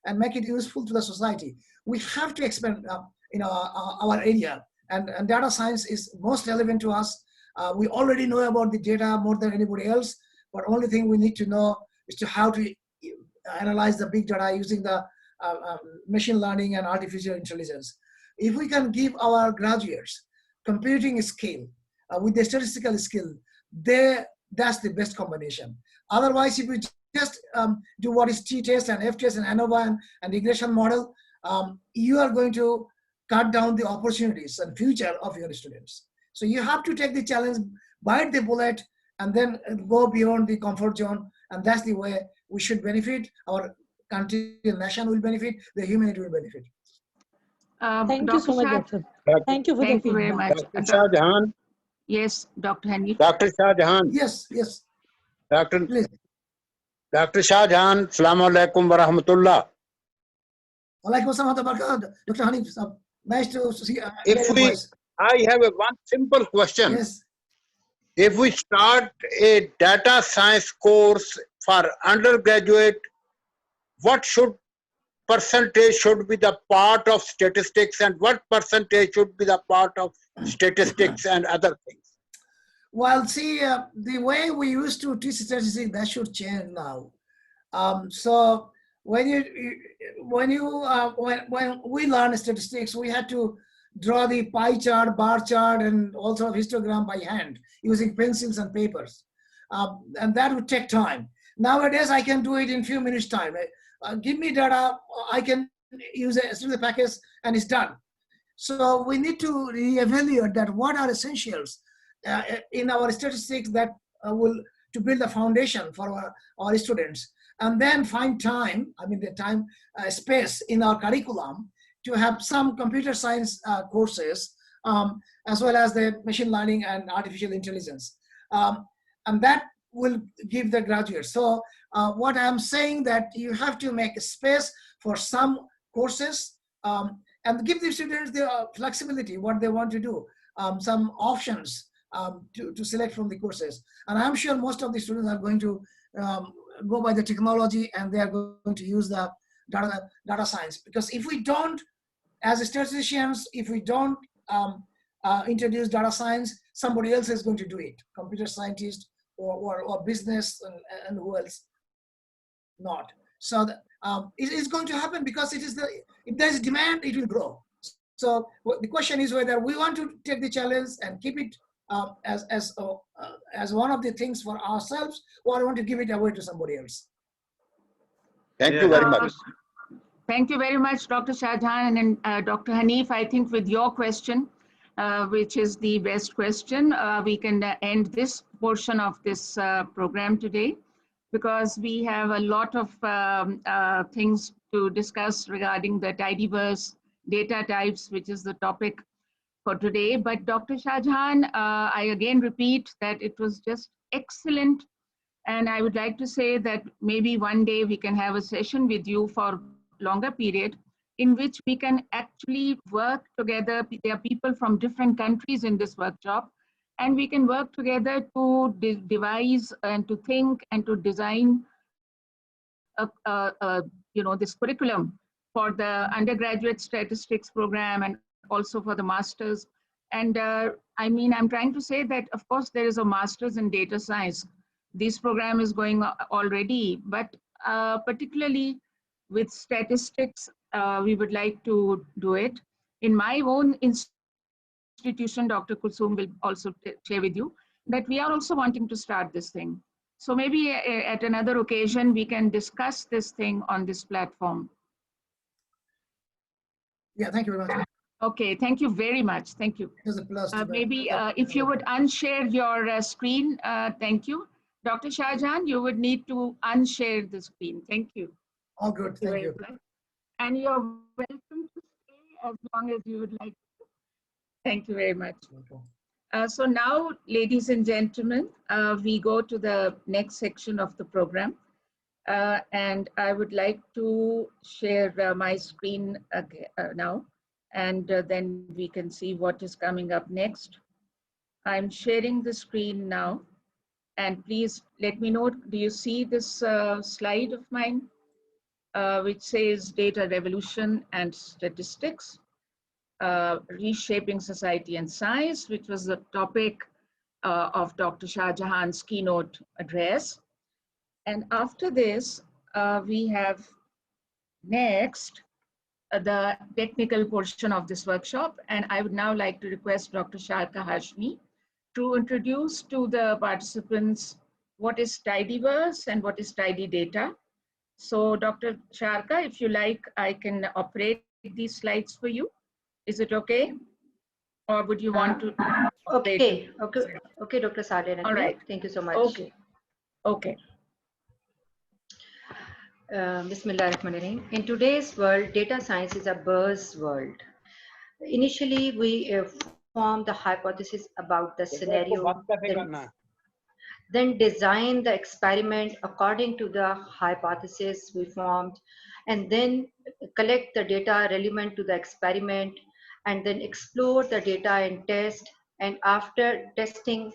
and make it useful to the society, we have to expand our area, and data science is most relevant to us. We already know about the data more than anybody else, but only thing we need to know is to how to analyze the big data using the machine learning and artificial intelligence. If we can give our graduates computing skill with the statistical skill, that's the best combination. Otherwise, if we just do what is t-test and f-test and ANOVA and regression model, you are going to cut down the opportunities and future of your students. So you have to take the challenge, bite the bullet, and then go beyond the comfort zone. And that's the way we should benefit. Our country and nation will benefit. The humanity will benefit. Thank you so much, Doctor. Thank you for Thank the you very feedback. much. Dr. Shah Jahan. Yes, Dr. Hanif. Dr. Shah Jahan. Yes. Dr. Please. Shah Jahan. Assalamu alaikum wa rahmatullah. Walaikum assalam wa barakatuh. Dr. Hanif, nice to see you. I have one simple question. Yes. If we start a data science course for undergraduate, what percentage should be the part of statistics, and what percentage should be the part of statistics and other things? Well, see, the way we used to teach statistics, that should change now. So when we learn statistics, we had to draw the pie chart, bar chart, and also histogram by hand using pencils and papers, and that would take time. Nowadays, I can do it in few minutes time. Give me data, I can use a statistical package, and it's done. So we need to reevaluate that what are essentials in our statistics that will to build a foundation for our students, and then find time, space in our curriculum to have some computer science courses, as well as the machine learning and artificial intelligence. And that will give the graduates. So what I'm saying that you have to make a space for some courses and give the students the flexibility, what they want to do, some options to select from the courses. And I'm sure most of the students are going to go by the technology, and they are going to use the data science. Because if we don't, as statisticians, if we don't introduce data science, somebody else is going to do it, computer scientist or business and who else not. So it is going to happen because if there's demand, it will grow. So the question is whether we want to take the challenge and keep it as one of the things for ourselves, or want to give it away to somebody else. Thank you very much. Thank you very much, Dr. Shah Jahan and Dr. Hanif. I think with your question, which is the best question, we can end this portion of this program today, because we have a lot of things to discuss regarding the TIDYVERSE data types, which is the topic for today. But Dr. Shah Jahan, I again repeat that it was just excellent. And I would like to say that maybe one day we can have a session with you for longer period in which we can actually work together. There are people from different countries in this workshop, and we can work together to devise and to think and to design this curriculum for the undergraduate statistics program and also for the masters. And I mean, I'm trying to say that, of course, there is a master's in data science. This program is going already, but particularly with statistics, we would like to do it. In my own institution, Dr. Kulsum will also share with you that we are also wanting to start this thing. So maybe at another occasion, we can discuss this thing on this platform. Yeah, thank you very much. Okay, thank you very much. Thank you. It was a plus. Maybe if you would unshare your screen, thank you. Dr. Shahjahan, you would need to unshare the screen. Thank you. All good, thank you. And you're welcome to stay as long as you would like to. Thank you very much. So now, ladies and gentlemen, we go to the next section of the program. And I would like to share my screen now, and then we can see what is coming up next. I'm sharing the screen now, and please let me know, do you see this slide of mine, which says Data Revolution and Statistics, Reshaping Society and Science, which was the topic of Dr. Shahjahan's keynote address. And after this, we have next the technical portion of this workshop. And I would now like to request Dr. Sharqa Hashmi to introduce to the participants what is TIDYVERSE and what is tidy data. So Dr. Sharqa, if you like, I can operate these slides for you. Is it okay? Or would you want to? Okay, Dr. Saleha. All right. Thank you so much. Okay. Bismillahirrahmanirrahim. In today's world, data science is a buzzword. Initially, we formed the hypothesis about the scenario, then design the experiment according to the hypothesis we formed, and then collect the data relevant to the experiment, and then explore the data and test. And after testing,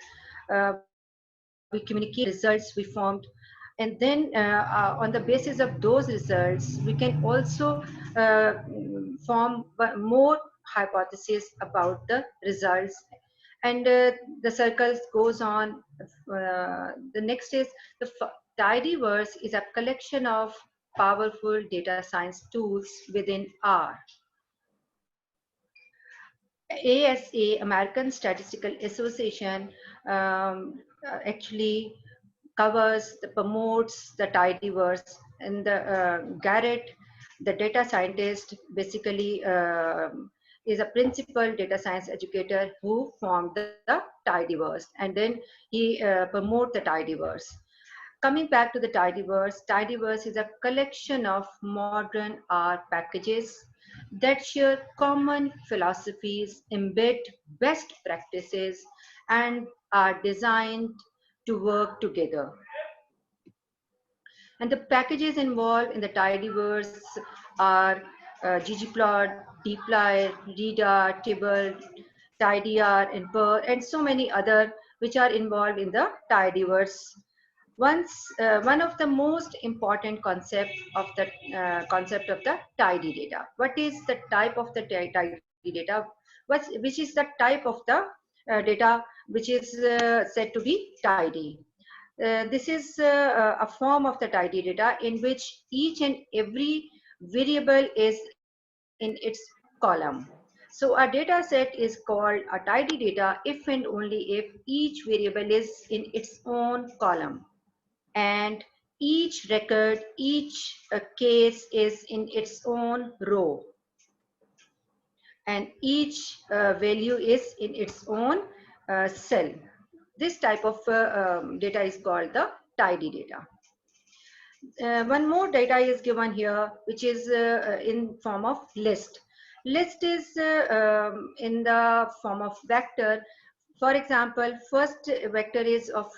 we communicate results we formed. And then on the basis of those results, we can also form more hypotheses about the results. And the circle goes on. The next is the TIDYVERSE is a collection of powerful data science tools within R. ASA, American Statistical Association, actually promotes the TIDYVERSE, and the Garrett, the data scientist, basically is a principal data science educator who formed the TIDYVERSE, and then he promote the TIDYVERSE. Coming back to the TIDYVERSE, TIDYVERSE is a collection of modern R packages that share common philosophies, embed best practices, and are designed to work together. And the packages involved in the TIDYVERSE are ggplot, dplyr, reda, tibble, tidyr, and purr, and so many other which are involved in the TIDYVERSE. One of the most important concept of the tidy data. What is the type of the tidy data? Which is the type of the data which is said to be tidy? This is a form of the tidy data in which each and every variable is in its column. So a data set is called a tidy data if and only if each variable is in its own column, and each record, each case is in its own row, and each value is in its own cell. This type of data is called the tidy data. One more data is given here, which is in form of list. List is in the form of vector. For example, first vector is of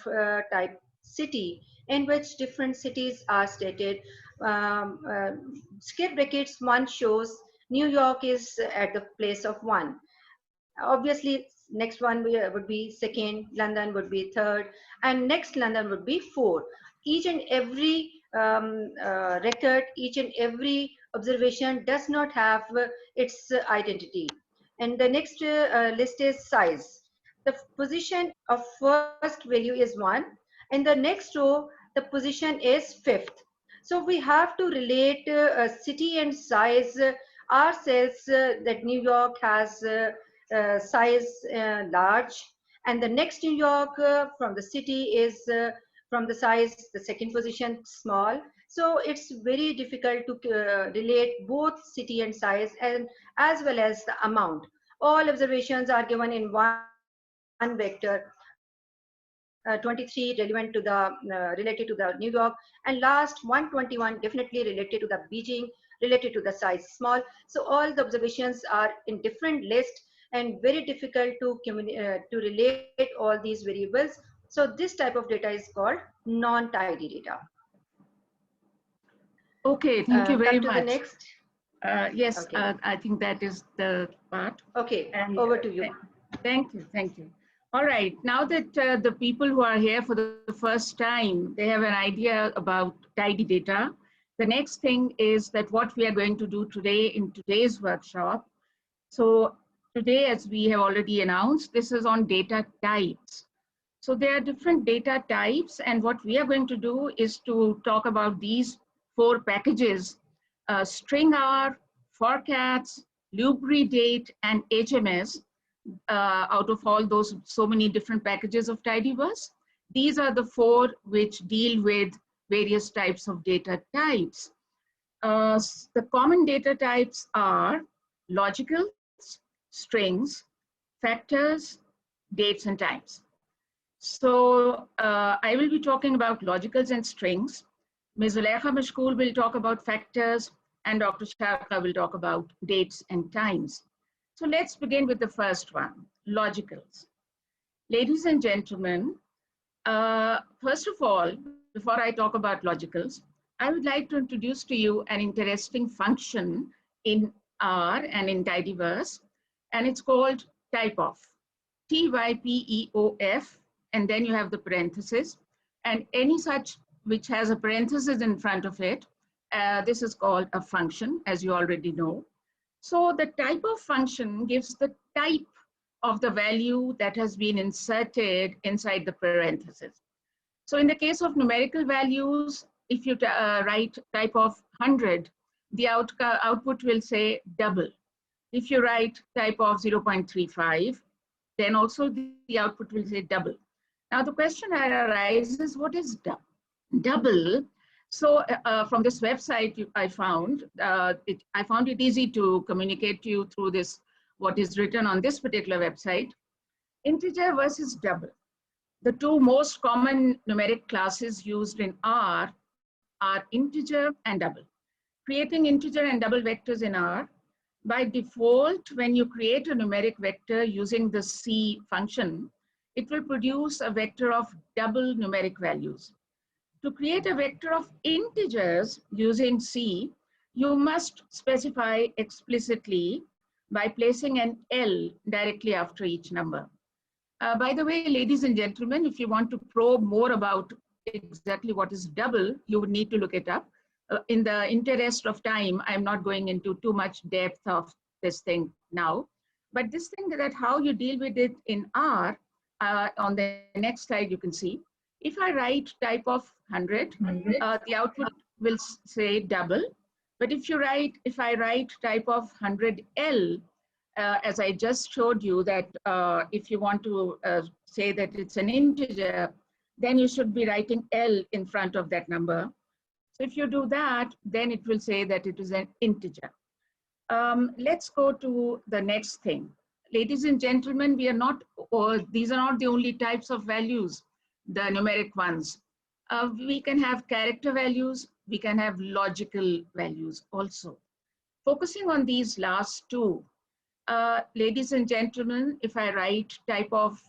type city, in which different cities are stated. Skip brackets 1 shows New York is at the place of 1. Obviously, next one would be second, London would be third, and next London would be fourth. Each and every record, each and every observation does not have its identity. And the next list is size. The position of first value is 1, and the next row, the position is 5th. So we have to relate city and size ourselves, that New York has size large, and the next New York from the city is from the size, the second position, small. So it's very difficult to relate both city and size, and as well as the amount. All observations are given in one vector, 23 relevant to the related to the New York, and last 121 definitely related to the Beijing, related to the size small. So all the observations are in different lists and very difficult to relate all these variables. So this type of data is called non-tidy data. Okay, thank you very Come to much. the next. Yes, Okay. I think that is the part. Okay, And over to you. Thank you, thank you. All right, now that the people who are here for the first time, they have an idea about tidy data. The next thing is that what we are going to do today in today's workshop. So today, as we have already announced, this is on data types. So there are different data types, and what we are going to do is to talk about these 4 packages: string R, forcats, lubridate, and HMS. Out of all those so many different packages of tidyverse, these are the 4 which deal with various types of data types. The common data types are logicals, strings, factors, dates, and times. So I will be talking about logicals and strings. Ms. Zulaikha Mashkoor will talk about factors, and Dr. Sharqa will talk about dates and times. So let's begin with the first one, logicals. Ladies and gentlemen, first of all, before I talk about logicals, I would like to introduce to you an interesting function in R and in tidyverse, and it's called typeof. TYPEOF, and then you have the parenthesis, and any such which has a parenthesis in front of it, this is called a function, as you already know. So the typeof function gives the type of the value that has been inserted inside the parenthesis. So in the case of numerical values, if you write typeof 100, the output will say double. If you write typeof 0.35, then also the output will say double. Now the question arises, what is double? So from this website I found it easy to communicate to you through this, what is written on this particular website. Integer versus double. The 2 most common numeric classes used in R are integer and double. Creating integer and double vectors in R, by default, when you create a numeric vector using the C function, it will produce a vector of double numeric values. To create a vector of integers using C, you must specify explicitly by placing an L directly after each number. By the way, ladies and gentlemen, if you want to probe more about exactly what is double, you would need to look it up. In the interest of time, I'm not going into too much depth of this thing now. But this thing that how you deal with it in R, on the next slide you can see. If I write typeof 100, the output will say double. But if I write typeof 100L, as I just showed you that if you want to say that it's an integer, then you should be writing L in front of that number. So if you do that, then it will say that it is an integer. Let's go to the next thing. Ladies and gentlemen, these are not the only types of values, the numeric ones. We can have character values, we can have logical values also. Focusing on these last 2, ladies and gentlemen, if I write typeof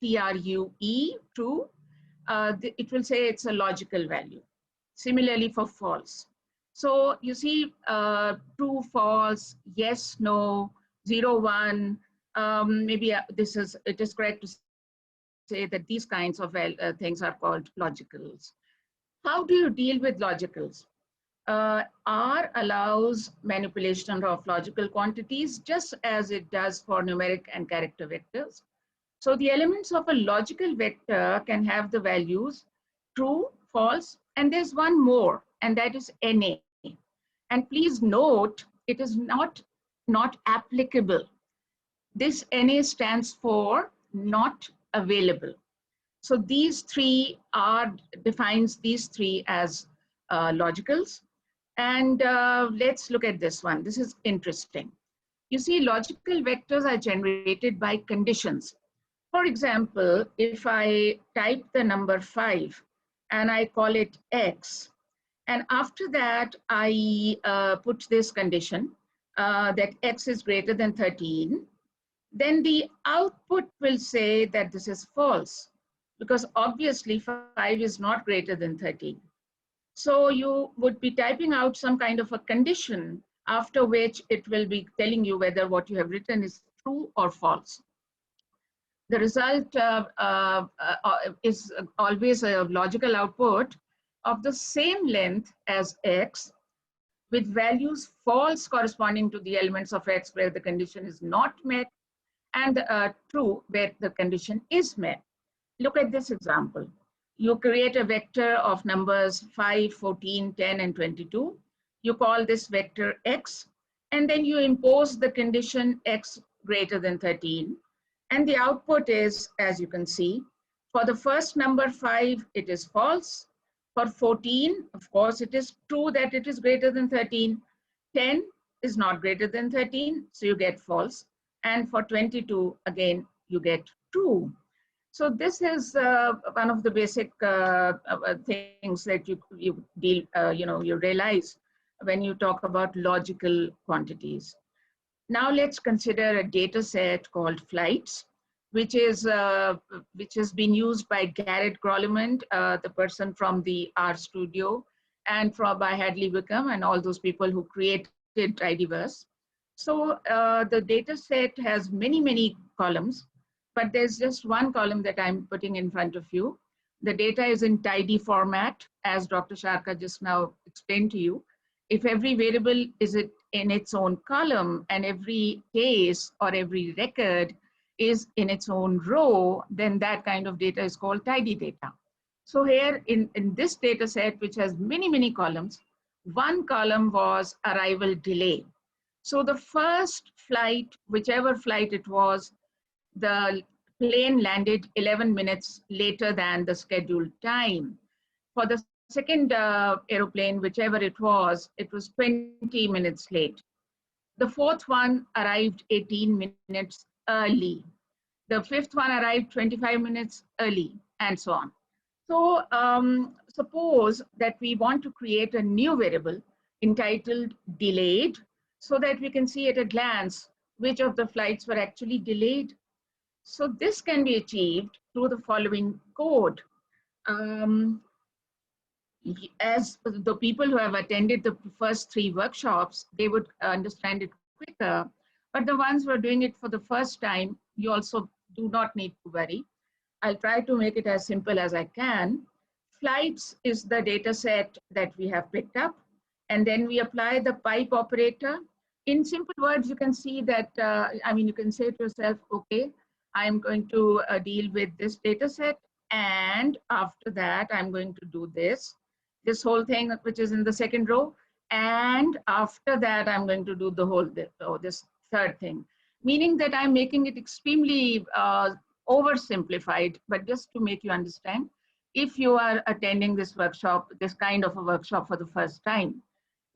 TRUE, true, it will say it's a logical value. Similarly for false. So you see true, false, yes, no, 0, 1, maybe it is correct to say that these kinds of things are called logicals. How do you deal with logicals? R allows manipulation of logical quantities just as it does for numeric and character vectors. So the elements of a logical vector can have the values true, false, and there's one more, and that is NA. And please note, it is not applicable. This NA stands for not available. So these three defines these three as logicals. And let's look at this one. This is interesting. You see, logical vectors are generated by conditions. For example, if I type the number 5 and I call it X, and after that I put this condition that X is greater than 13, then the output will say that this is false, because obviously 5 is not greater than 13. So you would be typing out some kind of a condition after which it will be telling you whether what you have written is true or false. The result is always a logical output of the same length as X, with values false corresponding to the elements of X where the condition is not met, and true where the condition is met. Look at this example. You create a vector of numbers 5, 14, 10, and 22. You call this vector X, and then you impose the condition X greater than 13. And the output is, as you can see, for the first number 5, it is false. For 14, of course, it is true that it is greater than 13. 10 is not greater than 13, so you get false. And for 22, again, you get true. So this is one of the basic things that you realize when you talk about logical quantities. Now let's consider a data set called flights, which has been used by Garrett Grollement, the person from the R Studio, and by Hadley Wickham and all those people who created TIDYVERSE. So the data set has many, many columns, but there's just one column that I'm putting in front of you. The data is in tidy format, as Dr. Sharqa just now explained to you. If every variable is in its own column and every case or every record is in its own row, then that kind of data is called tidy data. So here in this data set, which has many, many columns, one column was arrival delay. So the first flight, whichever flight it was, the plane landed 11 minutes later than the scheduled time. For the second aeroplane, whichever it was 20 minutes late. The fourth one arrived 18 minutes early. The fifth one arrived 25 minutes early, and so on. So suppose that we want to create a new variable entitled delayed, so that we can see at a glance which of the flights were actually delayed. So this can be achieved through the following code. As the people who have attended the first 3 workshops, they would understand it quicker. But the ones who are doing it for the first time, you also do not need to worry. I'll try to make it as simple as I can. Flights is the data set that we have picked up. And then we apply the pipe operator. In simple words, you can see that, you can say to yourself, okay, I'm going to deal with this data set. And after that, I'm going to do this whole thing, which is in the second row. And after that, I'm going to do the whole, this third thing, meaning that I'm making it extremely oversimplified, but just to make you understand, if you are attending this workshop, this kind of a workshop for the first time.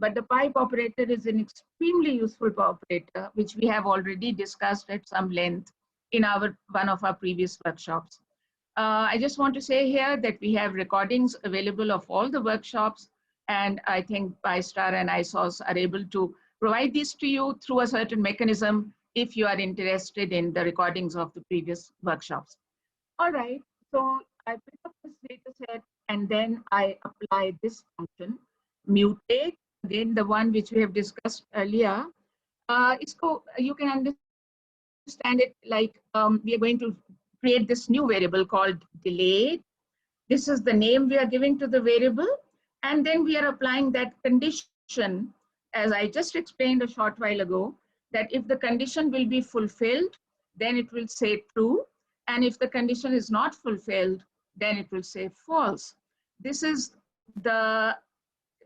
But the pipe operator is an extremely useful operator, which we have already discussed at some length in one of our previous workshops. I just want to say here that we have recordings available of all the workshops, and I think PISTAR and ISOS are able to provide these to you through a certain mechanism if you are interested in the recordings of the previous workshops. All right, so I pick up this data set and then I apply this function, mutate, again the one which we have discussed earlier. You can understand understand it like we are going to create this new variable called delayed. This is the name we are giving to the variable. And then we are applying that condition, as I just explained a short while ago, that if the condition will be fulfilled, then it will say true. And if the condition is not fulfilled, then it will say false. This is the,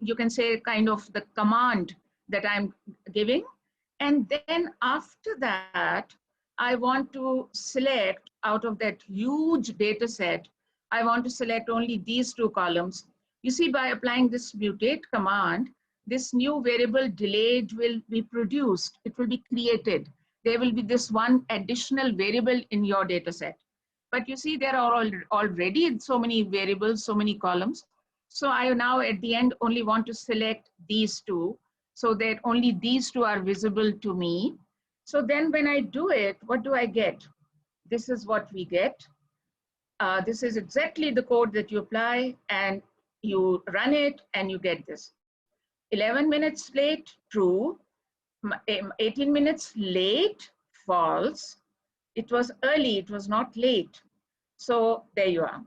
you can say, kind of the command that I'm giving. And then after that, I want to select out of that huge data set, I want to select only these two columns. You see, by applying this mutate command, this new variable delayed will be produced. It will be created. There will be this one additional variable in your data set. But you see, there are already so many variables, so many columns. So I now at the end only want to select these two so that only these two are visible to me. So then when I do it, what do I get? This is what we get. This is exactly the code that you apply, and you run it and you get this. 11 minutes late, true. 18 minutes late, false. It was early, it was not late. So there you are.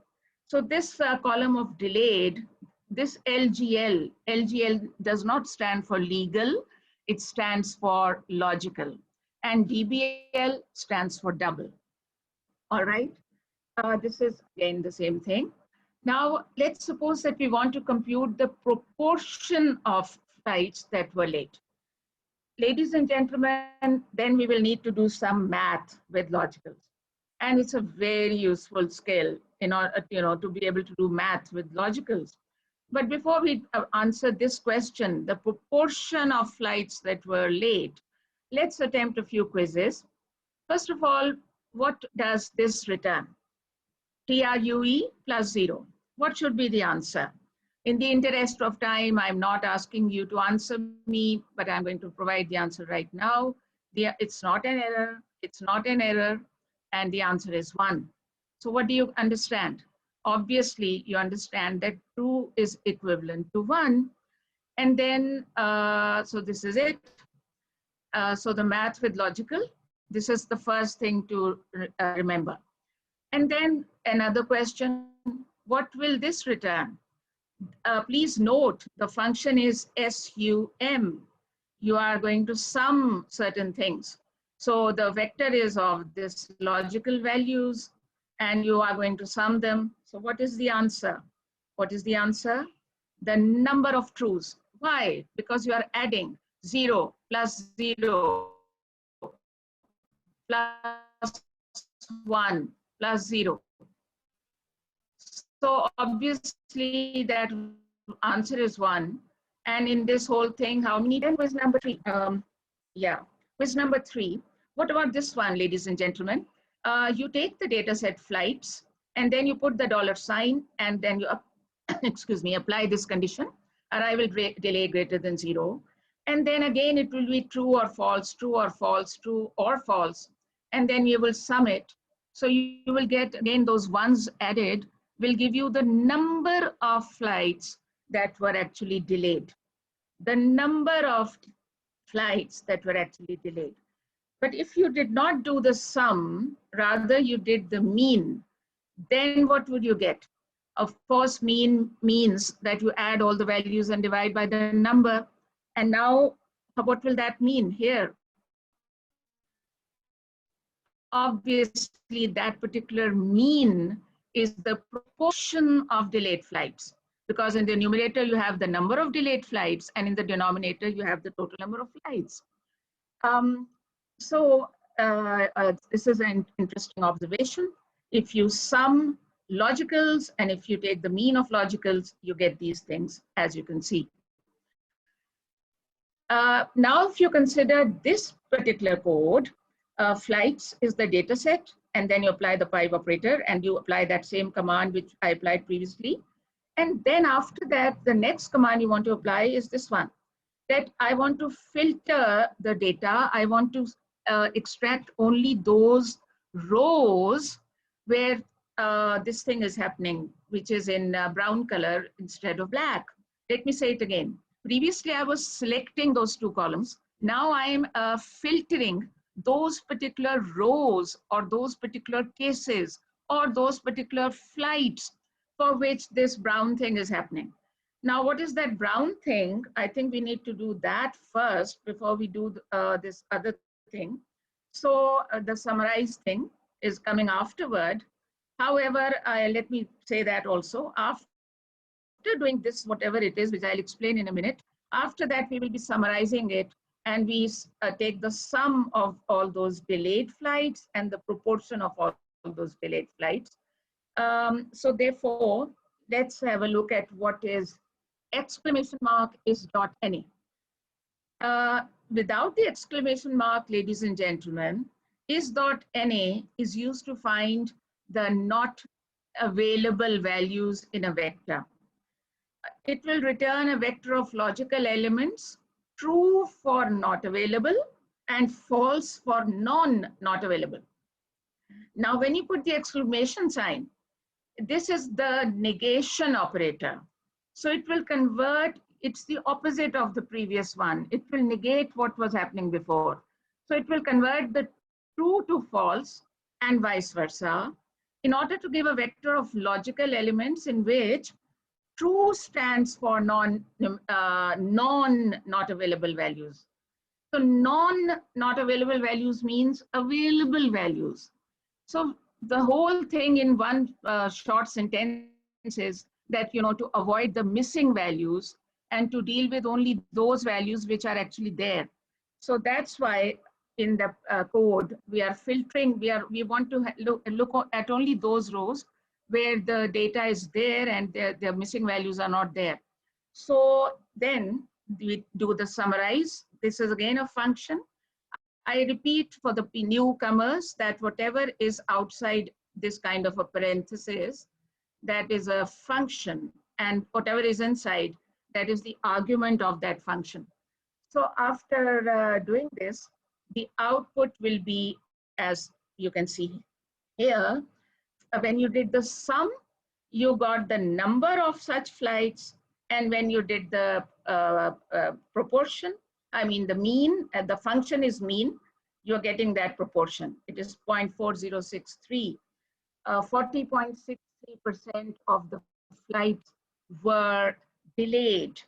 So this column of delayed, this LGL does not stand for legal, it stands for logical. And DBL stands for double. All right, this is again the same thing. Now, let's suppose that we want to compute the proportion of flights that were late. Ladies and gentlemen, then we will need to do some math with logicals. And it's a very useful skill in order, to be able to do math with logicals. But before we answer this question, the proportion of flights that were late, let's attempt a few quizzes. First of all, what does this return? TRUE plus 0. What should be the answer? In the interest of time, I'm not asking you to answer me, but I'm going to provide the answer right now. It's not an error, it's not an error, and the answer is 1. So what do you understand? Obviously, you understand that 2 is equivalent to 1. And then, so this is it. So the math with logical, this is the first thing to remember. And then another question, what will this return? Please note, the function is SUM. You are going to sum certain things. So the vector is of this logical values, and you are going to sum them. So what is the answer? What is the answer? The number of truths. Why? Because you are adding 0 plus 0 plus 1 plus 0. So obviously that answer is 1. And in this whole thing, how many? Then quiz number 3. Yeah, quiz number 3. What about this one, ladies and gentlemen? You take the data set flights, and then you put the $, and then you, excuse me, apply this condition, arrival delay greater than 0. And then again, it will be true or false, true or false, true or false. And then you will sum it. So you will get, again, those ones added will give you the number of flights that were actually delayed. The number of flights that were actually delayed. But if you did not do the sum, rather you did the mean, then what would you get? Of course, mean means that you add all the values and divide by the number. And now, what will that mean here? Obviously, that particular mean is the proportion of delayed flights, because in the numerator you have the number of delayed flights, and in the denominator you have the total number of flights. This is an interesting observation. If you sum logicals and if you take the mean of logicals, you get these things, as you can see. Now, if you consider this particular code, flights is the data set, and then you apply the pipe operator and you apply that same command which I applied previously. And then after that, the next command you want to apply is this one, that I want to filter the data. I want to extract only those rows where this thing is happening, which is in brown color instead of black. Let me say it again. Previously, I was selecting those two columns. Now I am filtering those particular rows or those particular cases or those particular flights for which this brown thing is happening. Now, what is that brown thing? I think we need to do that first before we do this other thing. So the summarized thing is coming afterward. However, let me say that also, after doing this, whatever it is, which I'll explain in a minute, after that we will be summarizing it, and we take the sum of all those delayed flights and the proportion of all those delayed flights. So therefore, let's have a look at what is exclamation mark is dot any. Without the exclamation mark, ladies and gentlemen, is dot NA is used to find the not available values in a vector. It will return a vector of logical elements, true for not available and false for not available. Now, when you put the exclamation sign, this is the negation operator. So it will convert, it's the opposite of the previous one. It will negate what was happening before. So it will convert the true to false and vice versa in order to give a vector of logical elements in which true stands for not available values. So not available values means available values. So the whole thing in one short sentence is that, you know, to avoid the missing values and to deal with only those values which are actually there. So that's why in the code we are filtering, we want to look at only those rows where the data is there and the missing values are not there. So then we do the summarize. This is again a function. I repeat for the newcomers that whatever is outside this kind of a parenthesis, that is a function, and whatever is inside, that is the argument of that function. So after doing this, the output will be, as you can see here, when you did the sum, you got the number of such flights, and when you did the proportion, I mean the mean, the function is mean, you're getting that proportion. It is 0.4063. 40.63% of the flights were delayed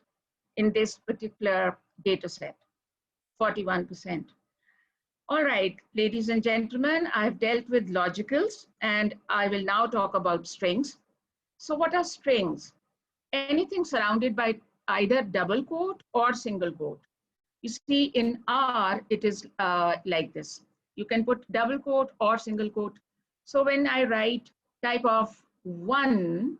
in this particular data set, 41%. All right, ladies and gentlemen, I've dealt with logicals and I will now talk about strings. So what are strings? Anything surrounded by either double quote or single quote. You see in R, it is like this. You can put double quote or single quote. So when I write type of 1,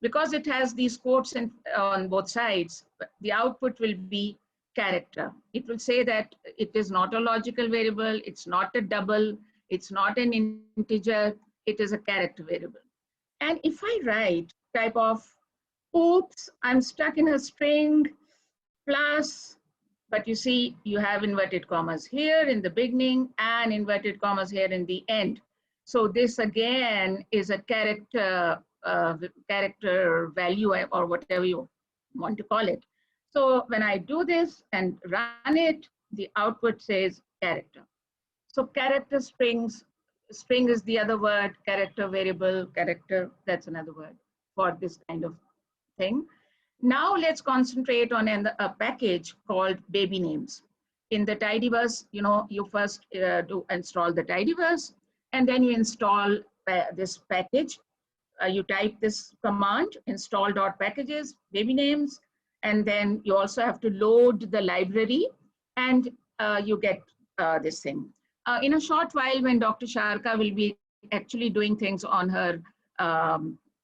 because it has these quotes on both sides, the output will be character. It will say that it is not a logical variable, it's not a double, it's not an integer, it is a character variable. And if I write type of, oops, I'm stuck in a string, plus, but you see, you have inverted commas here in the beginning and inverted commas here in the end. So this again is a character value or whatever you want to call it. So when I do this and run it, the output says character. So character strings, string is the other word, character variable, character, that's another word for this kind of thing. Now let's concentrate on a package called baby names. In the TIDYVERSE, you know, you first do install the TIDYVERSE, and then you install this package. You type this command, install.packages, baby names, and then you also have to load the library, and you get this thing. In a short while, when Dr. Sharqa will be actually doing things on her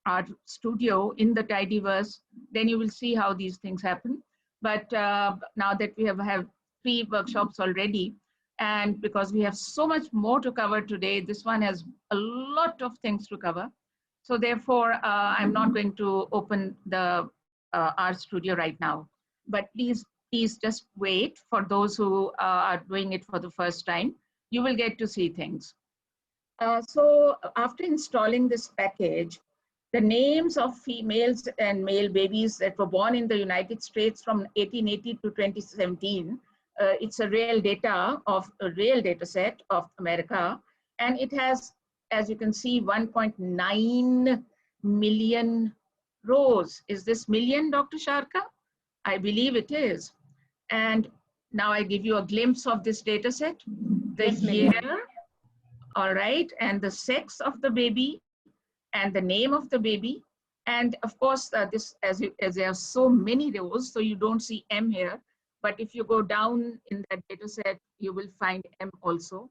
art studio in the TIDYVERSE, then you will see how these things happen. But now that we have 3 workshops already, and because we have so much more to cover today, this one has a lot of things to cover. So therefore, I'm not going to open the art studio right now. But please just wait for those who are doing it for the first time. You will get to see things. So after installing this package, the names of females and male babies that were born in the United States from 1880 to 2017 it's a real data set of America, and it has, as you can see, 1.9 million rows. Is this million, Dr. Sharqa? I believe it is. And now I give you a glimpse of this data set. The year, all right, and the sex of the baby, and the name of the baby. And of course, this, as there are so many rows, so you don't see M here. But if you go down in that data set, you will find M also.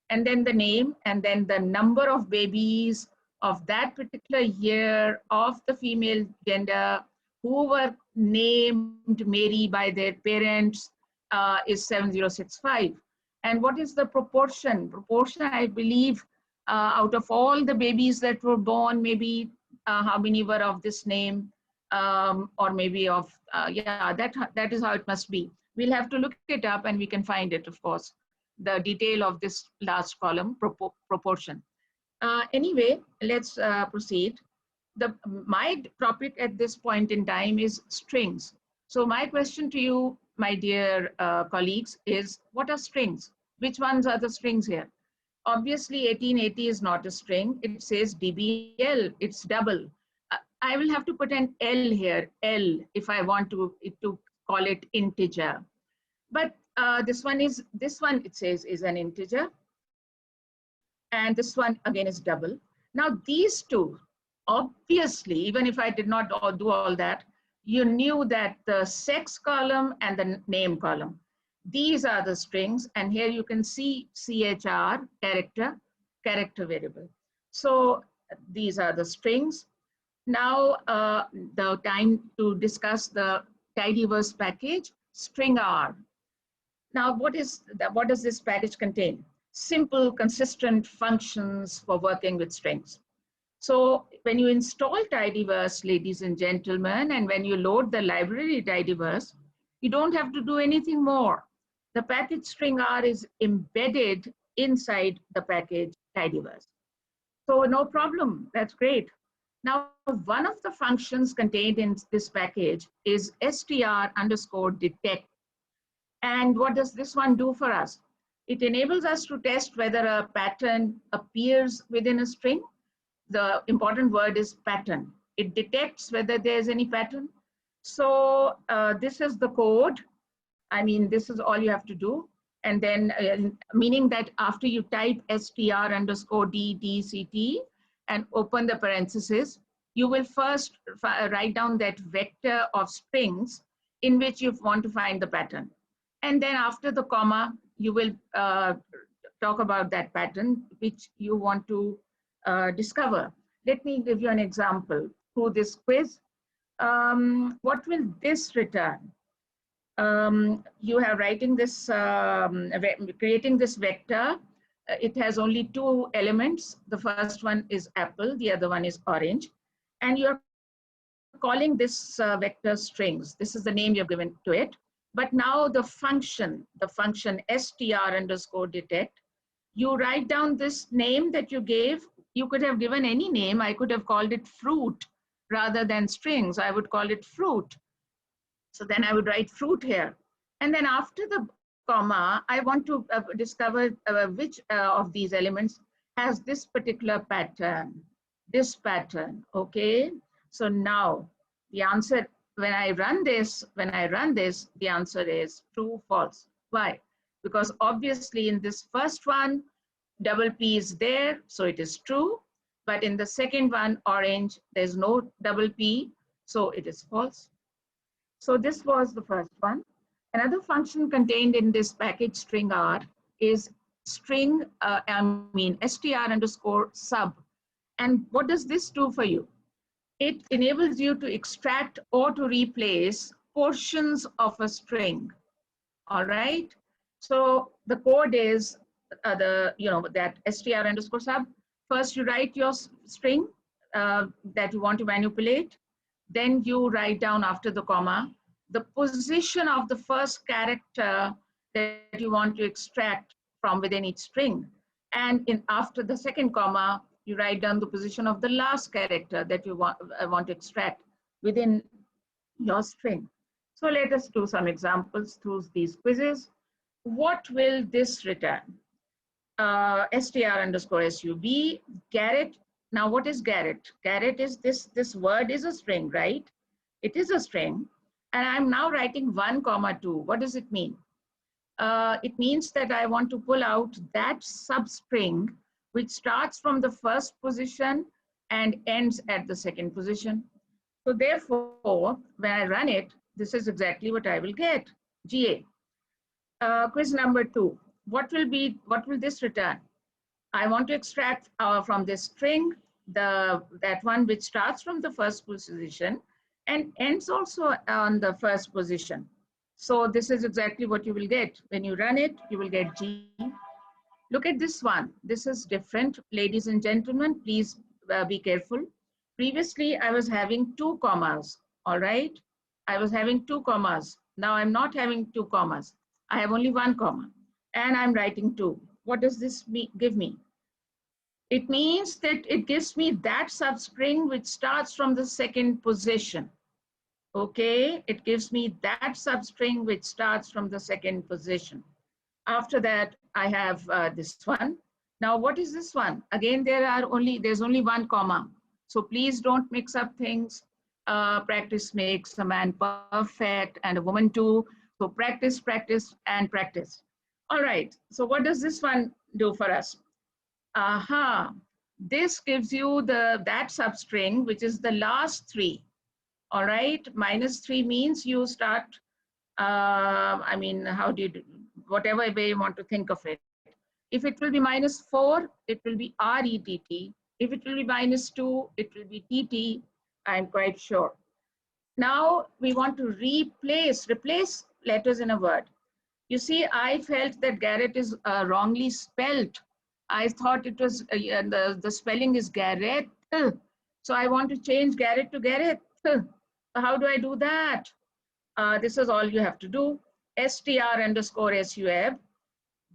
And then the name, and then the number of babies of that particular year of the female gender who were named Mary by their parents is 7065. And what is the proportion? Proportion, I believe, out of all the babies that were born, maybe how many were of this name, or maybe of, yeah, that is how it must be. We'll have to look it up and we can find it, of course, the detail of this last column, proportion. Anyway, let's proceed. My topic at this point in time is strings. So my question to you, my dear colleagues, is what are strings? Which ones are the strings here? Obviously, 1880 is not a string. It says DBL, it's double. I will have to put an L here, L, if I want to call it integer. But this one, it says, is an integer. And this one, again, is double. Now, these two, obviously, even if I did not do all that, you knew that the sex column and the name column, these are the strings. And here you can see CHR, character variable. So these are the strings. Now, the time to discuss the tidyverse package, string R. Now, what does this package contain? Simple, consistent functions for working with strings. So when you install tidyverse, ladies and gentlemen, and when you load the library tidyverse, you don't have to do anything more. The package string R is embedded inside the package tidyverse. So no problem, that's great. Now, one of the functions contained in this package is str_detect. And what does this one do for us? It enables us to test whether a pattern appears within a string. The important word is pattern. It detects whether there's any pattern. So this is the code. I mean, this is all you have to do. And then, meaning that after you type str_DDCT and open the parentheses, you will first write down that vector of strings in which you want to find the pattern. And then after the comma, you will talk about that pattern which you want to discover. Let me give you an example through this quiz. What will this return? You are writing this, creating this vector. It has only two elements. The first one is apple, the other one is orange. And you're calling this vector strings. This is the name you've given to it. But now the function str_detect, you write down this name that you gave. You could have given any name. I could have called it fruit rather than strings. I would call it fruit. So then I would write fruit here. And then after the comma, I want to discover which of these elements has this particular pattern, okay? So now the answer, when I run this, the answer is true, false. Why? Because obviously in this first one, double P is there, so it is true. But in the second one, orange, there's no double P, so it is false. So this was the first one. Another function contained in this package string R is string, str_sub. And what does this do for you? It enables you to extract or to replace portions of a string. All right. So the code is that str_sub. First, you write your string that you want to manipulate. Then you write down after the comma the position of the first character that you want to extract from within each string. And after the second comma, you write down the position of the last character that you want to extract within your string. So let us do some examples through these quizzes. what will this return? str_sub, Garrett. Now what is Garrett? Garrett is this word is a string, right? It is a string. And I'm now writing 1, 2. What does it mean? It means that I want to pull out that substring which starts from the first position and ends at the second position. So therefore, when I run it, this is exactly what I will get, GA. Quiz number 2. What will this return? I want to extract from this string, that one which starts from the first position and ends also on the first position. So this is exactly what you will get. When you run it, you will get G. Look at this one. This is different. Ladies and gentlemen, please be careful. Previously, I was having 2 commas, all right? I was having 2 commas. Now I'm not having 2 commas. I have only 1 comma and I'm writing 2. What does this give me? It means that it gives me that substring which starts from the second position. Okay, it gives me that substring which starts from the second position. After that, I have this one. Now, what is this one? Again, there's only 1 comma. So please don't mix up things. Practice makes a man perfect and a woman too. So practice, practice, and practice. All right, so what does this one do for us? This gives you that substring, which is the last 3. All right, -3 means you start, I mean, how do you do, whatever way you want to think of it. If it will be -4, it will be RETT. If it will be -2, it will be TT, I'm quite sure. Now we want to replace letters in a word. You see, I felt that Garrett is wrongly spelled. I thought it was, the spelling is Garrett. So I want to change Garrett to Garrett. How do I do that? This is all you have to do. str_sub.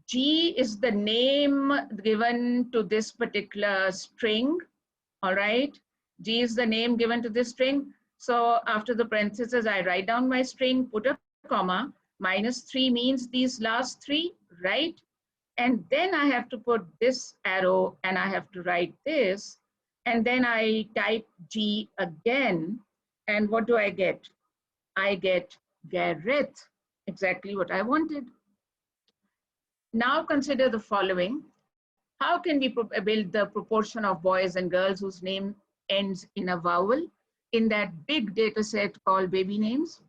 G is the name given to this particular string. All right. G is the name given to this string. So after the parentheses, I write down my string, put a comma. -3 means these last 3, right? And then I have to put this arrow and I have to write this. And then I type G again. And what do I get? I get Gareth, exactly what I wanted. Now consider the following. How can we build the proportion of boys and girls whose name ends in a vowel in that big data set called baby names?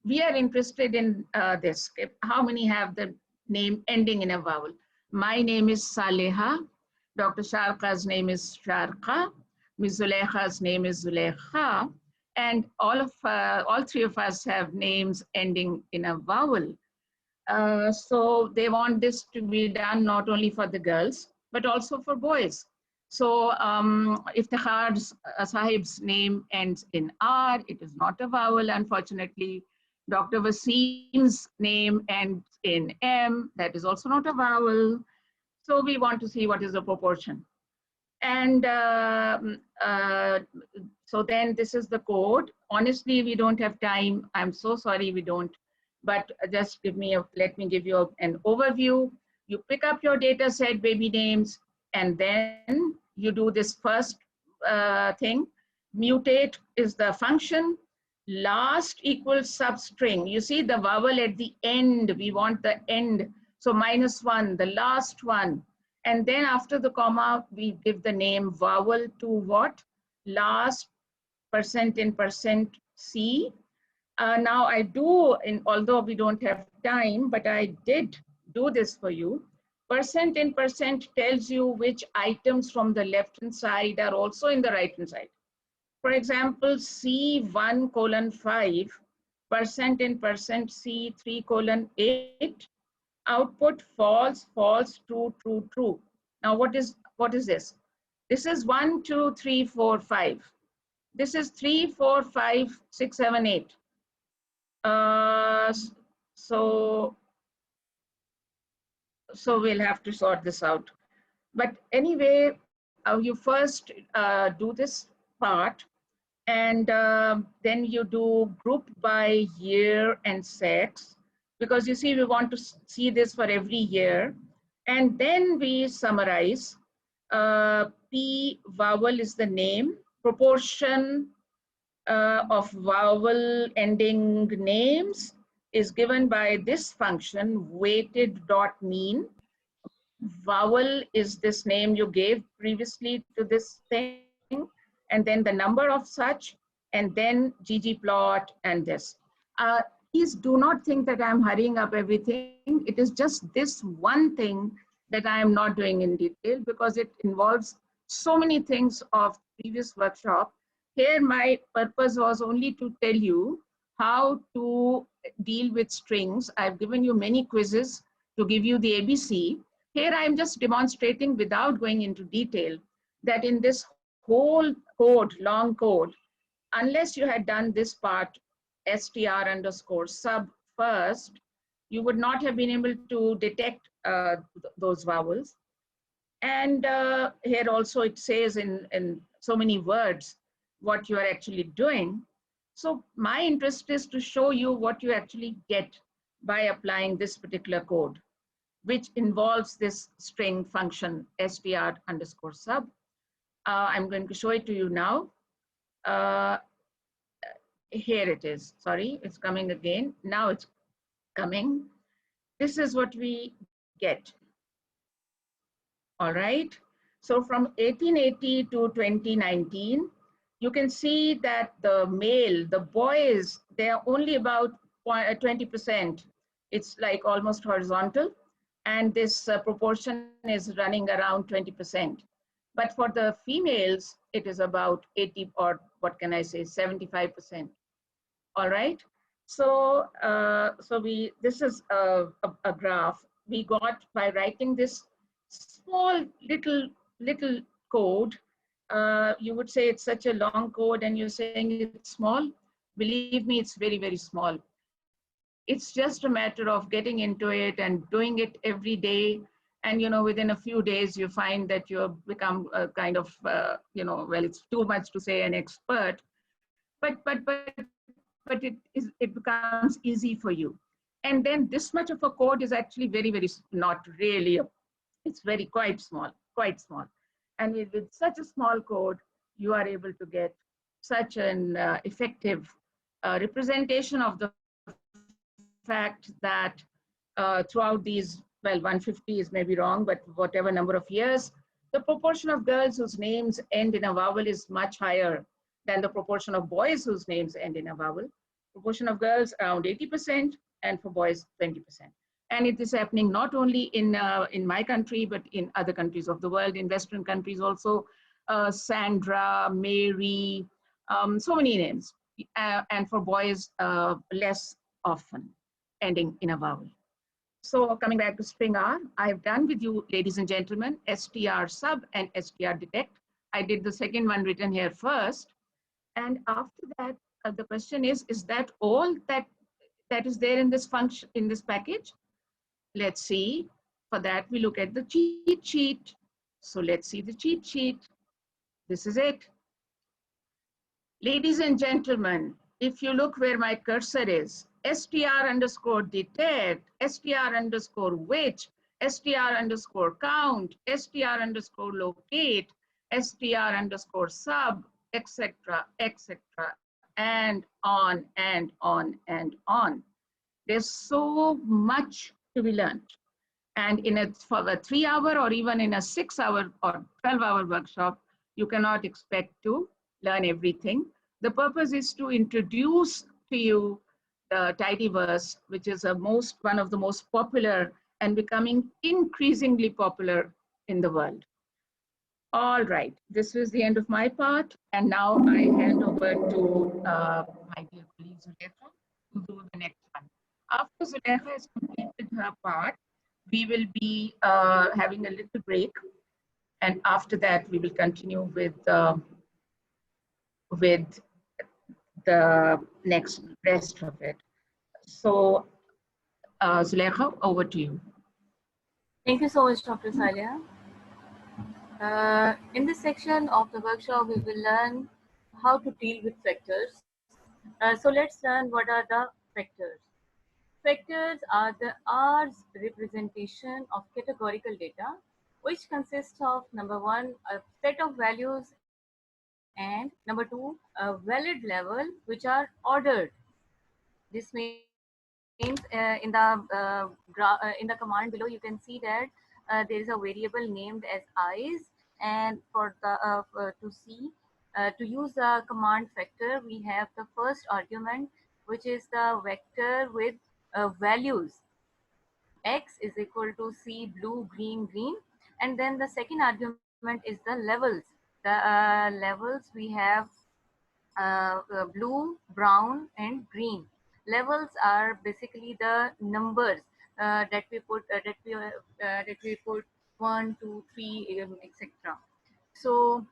We are interested in this. How many have the name ending in a vowel? My name is Saleha. Dr. Sharqa's name is Sharqa. Ms. Zulaikha's name is Zulaikha. And all 3 of us have names ending in a vowel. So they want this to be done not only for the girls, but also for boys. So Iftikhar's Sahib's name ends in R. It is not a vowel, unfortunately. Dr. Wasim's name ends in M. That is also not a vowel. So we want to see what is the proportion. And so then this is the code. Honestly, we don't have time. I'm so sorry we don't. But just let me give you an overview. You pick up your data set, baby names, and then you do this first thing. Mutate is the function. Last equals substring. You see the vowel at the end. We want the end. So -1, the last one. And then after the comma, we give the name vowel to what? Last %(C). Now I do, although we don't have time, but I did do this for you. %(% tells you which items from the left-hand side are also in the right-hand side. For example, C1:5, %(% C3:8, output false, false, true, true, true. Now what is this? This is 1, 2, 3, 4, 5. This is 3, 4, 5, 6, 7, 8. So we'll have to sort this out. But anyway, you first do this part, and then you do group by year and sex, because you see, we want to see this for every year. And then we summarize. P vowel is the name, proportion of vowel ending names is given by this function, weighted dot mean. Vowel is this name you gave previously to this thing, and then the number of such, and then ggplot and this. Please do not think that I'm hurrying up everything. It is just this one thing that I am not doing in detail because it involves so many things of previous workshop. Here, my purpose was only to tell you how to deal with strings. I've given you many quizzes to give you the ABC. Here, I'm just demonstrating without going into detail that in this whole code, long code, unless you had done this part, str_sub first, you would not have been able to detect those vowels. And here also it says in so many words what you are actually doing. So my interest is to show you what you actually get by applying this particular code, which involves this string function str_sub. I'm going to show it to you now. Here it is. Sorry, it's coming again. Now it's coming. This is what we get. All right. So from 1880 to 2019, you can see that the male, the boys, they're only about 20%. It's like almost horizontal. And this proportion is running around 20%. But for the females, it is about 80 or what can I say, 75%. All right. So, this is a graph we got by writing this small little code. You would say it's such a long code and you're saying it's small. Believe me, it's very, very small. It's just a matter of getting into it and doing it every day. And, you know, within a few days, you find that you have become a kind of, you know, well, it's too much to say an expert, but it becomes easy for you. And then this much of a code is actually very, very, not really, it's very quite small. And with such a small code, you are able to get such an effective representation of the fact that throughout these, well, 150 is maybe wrong, but whatever number of years, the proportion of girls whose names end in a vowel is much higher than the proportion of boys whose names end in a vowel. Proportion of girls around 80% and for boys 20%. And it is happening not only in my country, but in other countries of the world, in Western countries also, Sandra, Mary, so many names. And for boys, less often ending in a vowel. So coming back to string R, I've done with you, ladies and gentlemen, str sub and str detect. I did the second one written here first. And after that, the question is that all that is there in this function, in this package? Let's see. For that, we look at the cheat sheet. So let's see the cheat sheet. This is it. Ladies and gentlemen, if you look where my cursor is, str_detect, str_which, str_count, str_locate, str_sub, etc., and on and on and on. There's so much to be learned. And for a 3-hour or even in a 6-hour or 12-hour workshop, you cannot expect to learn everything. The purpose is to introduce to you the TIDYVERSE, which is one of the most popular and becoming increasingly popular in the world. All right, this was the end of my part. And now I hand over to my dear colleague Zulaikha to do the next one. After Zulaikha has completed her part, we will be having a little break. And after that, we will continue with the rest of it. So, Zulaikha, over to you. Thank you so much, Dr. Saleha. In this section of the workshop, we will learn how to deal with vectors. So let's learn what are the vectors. Factors are the R's representation of categorical data, which consists of number one, a set of values, and number two, a valid level, which are ordered. This means in the command below, you can see that there is a variable named as eyes, and for the to use the command factor, we have the first argument, which is the vector with values. X is equal to C, blue, green, green, and then the second argument is the levels. The levels we have blue, brown, and green. Levels are basically the numbers that we put 1, 2, 3, etc. So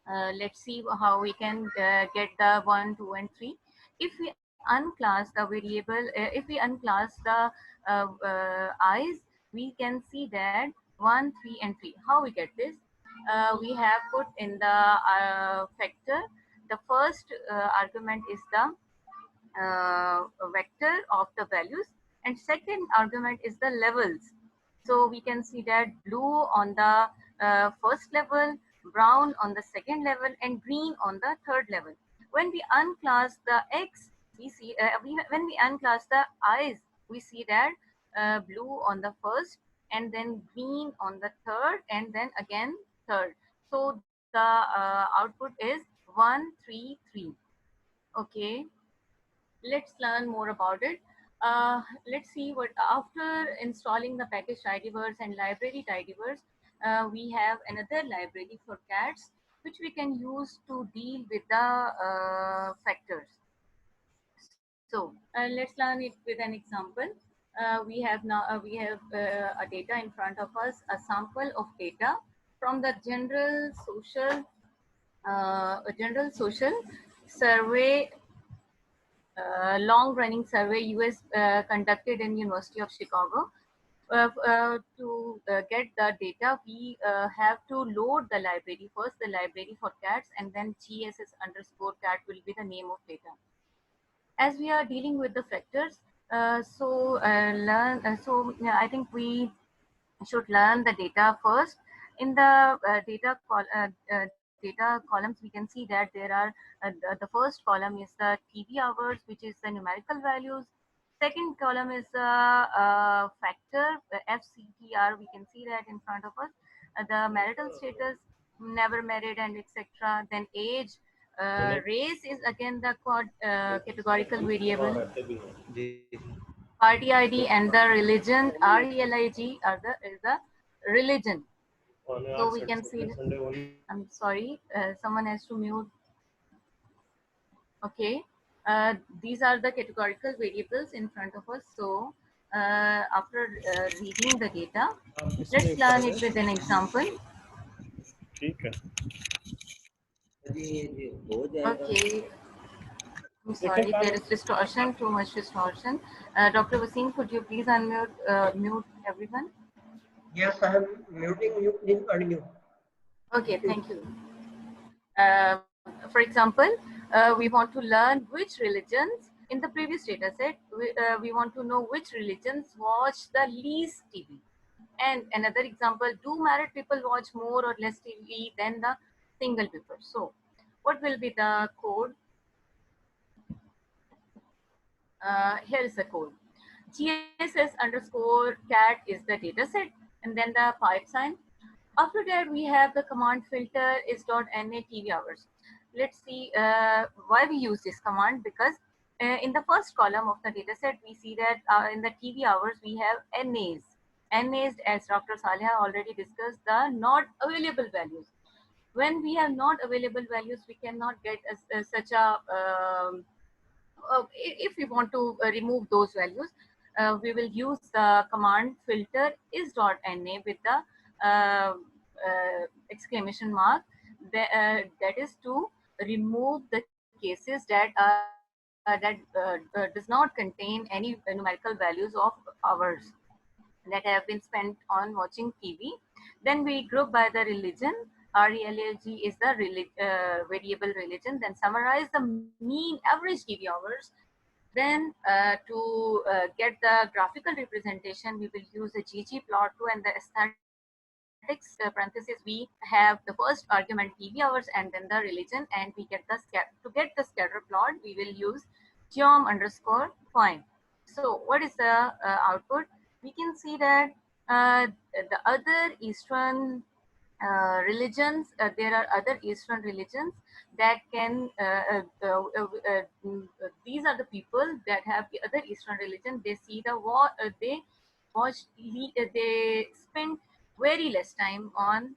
let's see how we can get the 1, 2, and 3. If we unclass the variable, if we unclass the i's, we can see that 1, 3, and 3. How we get this? We have put in the factor. The first argument is the vector of the values, and second argument is the levels. So we can see that blue on the first level, brown on the second level, and green on the third level. When we unclass the x, we see when we unclass the i's, we see that blue on the first, and then green on the third, and then again third. So the output is 1, 3, 3. Okay, let's learn more about it. Let's see what after installing the package TIDYVERSE and library TIDYVERSE, we have another library for cats which we can use to deal with the factors. So let's learn it with an example. We have a data in front of us, a sample of data from the general social survey, long-running survey US conducted in University of Chicago. To get the data, we have to load the library first, the library for cats, and then GSS_cat will be the name of data. As we are dealing with the factors, I think we should learn the data first. In the data columns, we can see that there are the first column is the TV hours, which is the numerical values. Second column is the factor, FCTR. We can see that in front of us. The marital status, never married, and etc. Then age, race is again the categorical variable. Party ID and the religion, RELIG, is the religion. So we can see, I'm sorry, someone has to mute. Okay, these are the categorical variables in front of us. So after reading the data, let's learn it with an example. Okay, I'm sorry, there is distortion, too much distortion. Dr. Wasim, could you please unmute, mute everyone? Yes, I am muting you. Please unmute. Okay, thank you. For example, we want to learn which religions in the previous data set, we want to know which religions watch the least TV. And another example, do married people watch more or less TV than the single people? So what will be the code? Here is the code. GSS_cat is the data set, and then the pipe sign. After that, we have the command filter is .na TV hours. Let's see why we use this command, because in the first column of the data set, we see that in the TV hours, we have NAs. NAs, as Dr. Saleha already discussed, the not available values. When we have not available values, we cannot get such a, if we want to remove those values, we will use the command filter is .na with the exclamation mark. That is to remove the cases that does not contain any numerical values of hours that have been spent on watching TV. Then we group by the religion. RELG is the variable religion. Then summarize the mean average TV hours Then to get the graphical representation, we will use a ggplot too, and the aesthetics parenthesis, we have the first argument TV hours and then the religion, and we get the to get the scatter plot, we will use geom_find. So what is the output? We can see that the other Eastern religions, there are other Eastern religions that can, these are the people that have the other Eastern religion. They see the war, they watch, they spend very less time on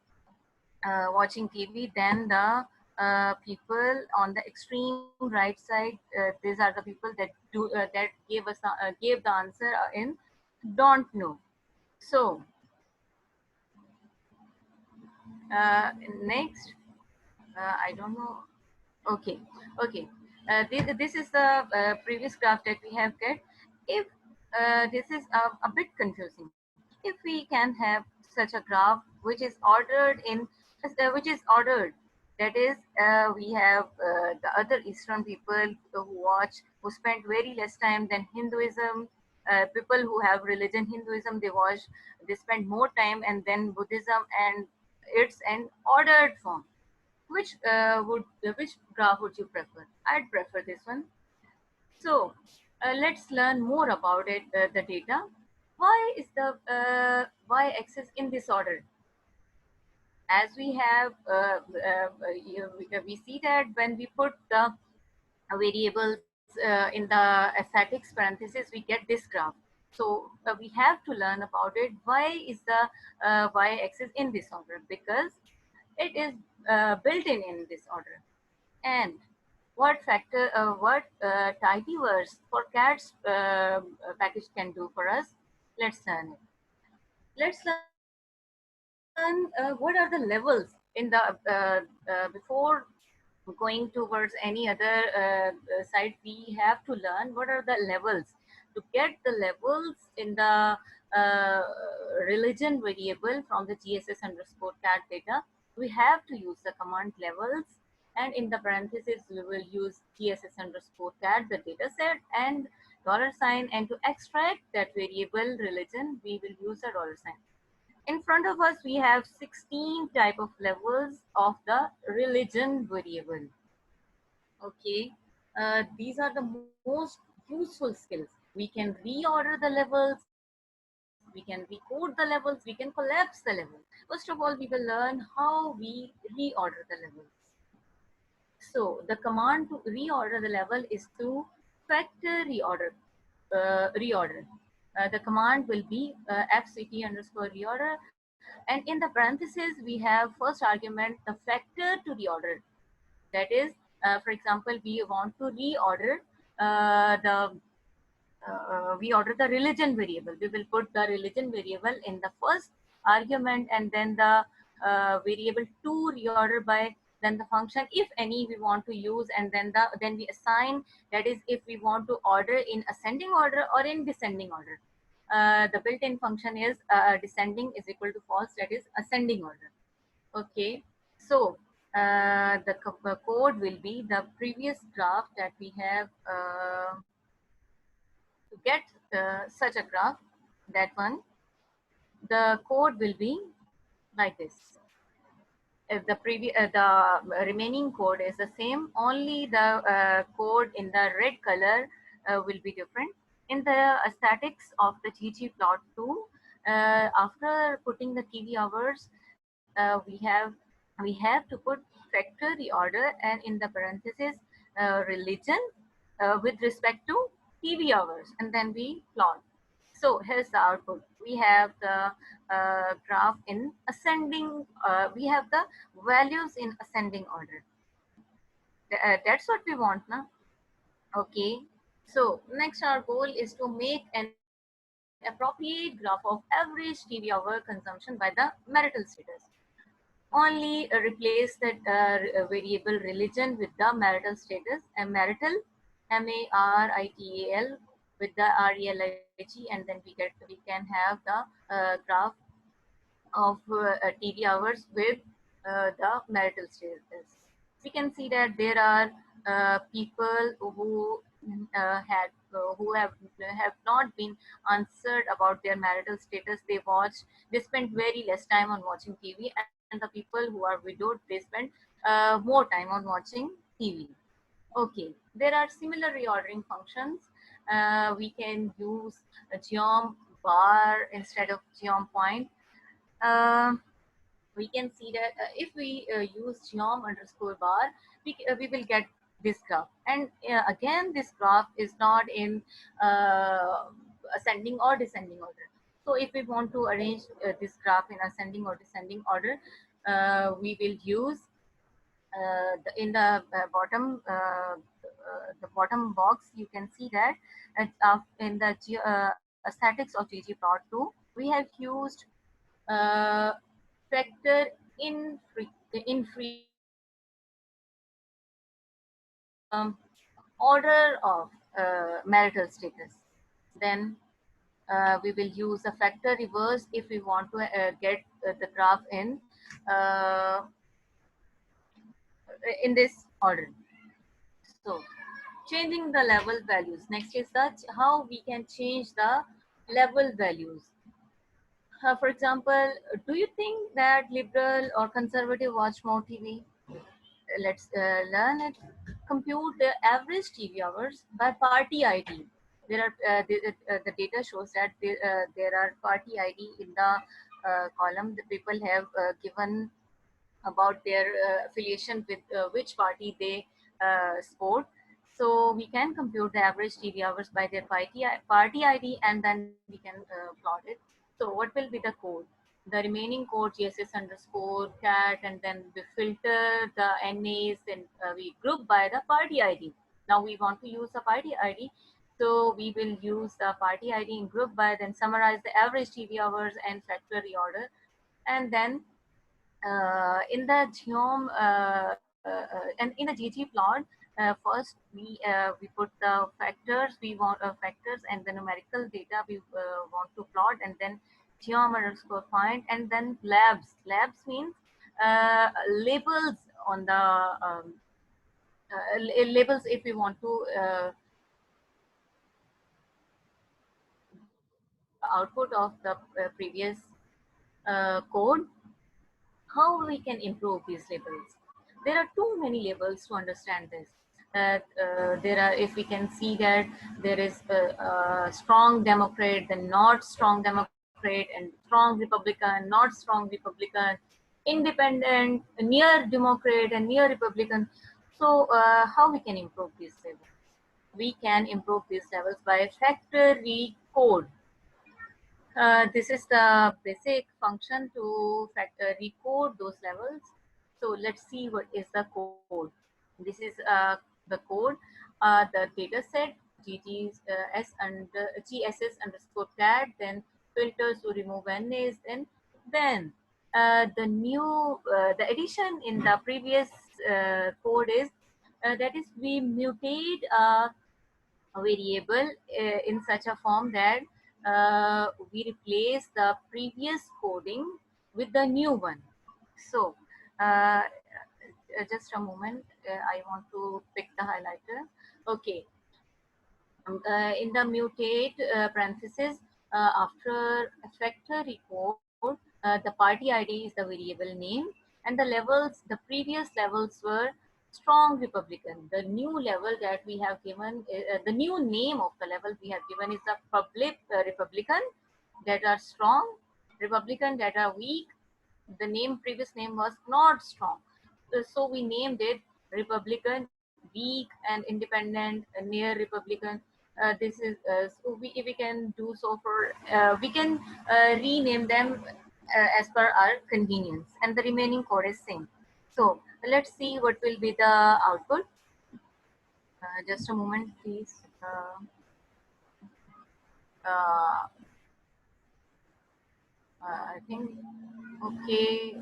watching TV than the people on the extreme right side. These are the people that do that gave us gave the answer in don't know. So next, I don't know. Okay, okay. This is the previous graph that we have get. If this is a bit confusing, if we can have such a graph which is ordered in, that is, we have the other Eastern people who watch, who spend very less time than Hinduism. People who have religion Hinduism, they spend more time, and then Buddhism, and it's an ordered form. Which graph would you prefer? I'd prefer this one. So let's learn more about it. The data. Why is the y-axis in this order? As we have, we see that when we put the variables in the aesthetics parenthesis, we get this graph. So we have to learn about it. Why is the y-axis in this order? Because it is built in this order. And what factor, what Tidyverse for cats package can do for us? Let's learn it. Let's learn what are the levels in the before going towards any other site. We have to learn what are the levels. To get the levels in the religion variable from the GSS_cat data, we have to use the command levels, and in the parentheses we will use GSS_cat, the data set, and $sign, and to extract that variable religion we will use a $sign. In front of us we have 16 type of levels of the religion variable. Okay, these are the most useful skills. We can reorder the levels, we can recode the levels, we can collapse the levels. First of all, we will learn how we reorder the levels. So the command to reorder the level is to factor reorder. The command will be fct_reorder, and in the parentheses we have first argument the factor to reorder. That is, for example, we want to reorder the religion variable. We will put the religion variable in the first argument, and then the variable to reorder by then the function, if any, we want to use, and then we assign, that is, if we want to order in ascending order or in descending order. The built-in function is descending is equal to false, that is ascending order. Okay, so the code will be the previous graph that we have. To get such a graph, that one, the code will be like this. The remaining code is the same, only the code in the red color will be different. In the aesthetics of the ggplot2, after putting the TV hours, we have to put factor reorder, and in the parenthesis religion with respect to TV hours, and then we plot. So here's the output. We have the graph in ascending, we have the values in ascending order. That's what we want now. Okay, so next our goal is to make an appropriate graph of average TV hour consumption by the marital status. Only replace that variable religion with the marital status, and marital, MARITAL, with the RELIG, and then we can have the graph of TV hours with the marital status. We can see that there are people who who have not been answered about their marital status, they spend very less time on watching TV, and the people who are widowed, they spend more time on watching TV. Okay, there are similar reordering functions. We can use a geom bar instead of geom point. We can see that if we use geom underscore bar, we will get this graph. And again, this graph is not in ascending or descending order. So if we want to arrange this graph in ascending or descending order, we will use in the bottom box, you can see that in the statics of ggplot2, we have used factor order of marital status. Then we will use a factor reverse if we want to get the graph in this order. So changing the level values. Next is how we can change the level values. For example, do you think that liberal or conservative watch more TV? Let's learn it. Compute the average TV hours by party ID. There are the data shows that there are party ID in the column. The people have given about their affiliation with which party they support. So we can compute the average TV hours by their party ID, and then we can plot it. So what will be the code? The remaining code GSS underscore cat, and then we filter the NAs, and we group by the party ID. Now we want to use the party ID. So we will use the party ID in group by, then summarize the average TV hours and factor reorder. And then in the geom and in a GG plot, first we put the factors we want, factors and the numerical data we want to plot, and then geom underscore find, and then labs means labels on the labels if we want to output of the previous code. How we can improve these labels? There are too many labels to understand this. There are, if we can see that there is a strong Democrat, then not strong Democrat, and strong Republican, not strong Republican, independent, near Democrat, and near Republican. So how we can improve these labels? We can improve these levels by factor recode. This is the basic function to recode those levels. So let's see what is the code. This is the code. The data set GSS underscore cat, then filters to remove NAs, then the new the addition in the previous code is that is we mutate a variable in such a form that we replace the previous coding with the new one. So just a moment, I want to pick the highlighter. Okay. In the mutate parenthesis, after factor recode, the party ID is the variable name, and the levels, the previous levels were strong Republican. The new level that we have given, the new name of the level we have given is the public Republican that are strong, Republican that are weak. The previous name was not strong. So we named it Republican, weak, and independent, near Republican. This is so we can do so for we can rename them as per our convenience, and the remaining code is same. So let's see what will be the output. Just a moment, please. I think okay.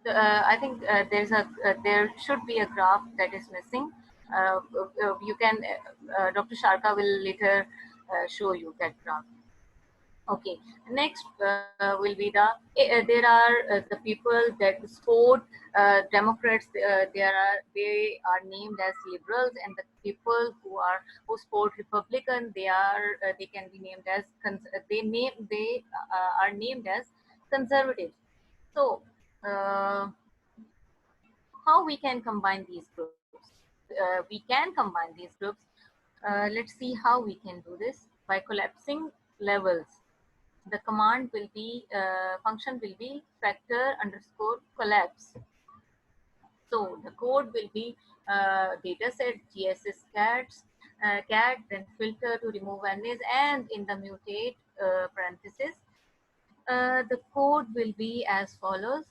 I think there should be a graph that is missing. You can Dr. Sharqa will later show you that graph. Okay, next will be the there are the people that support Democrats. They are named as liberals, and the people who support Republican, they can be named as they are named as conservatives. So how we can combine these groups? We can combine these groups. Let's see how we can do this by collapsing levels. The command will be function will be factor underscore collapse. So the code will be dataset gss cat, then filter to remove NAs, and in the mutate parenthesis. The code will be as follows: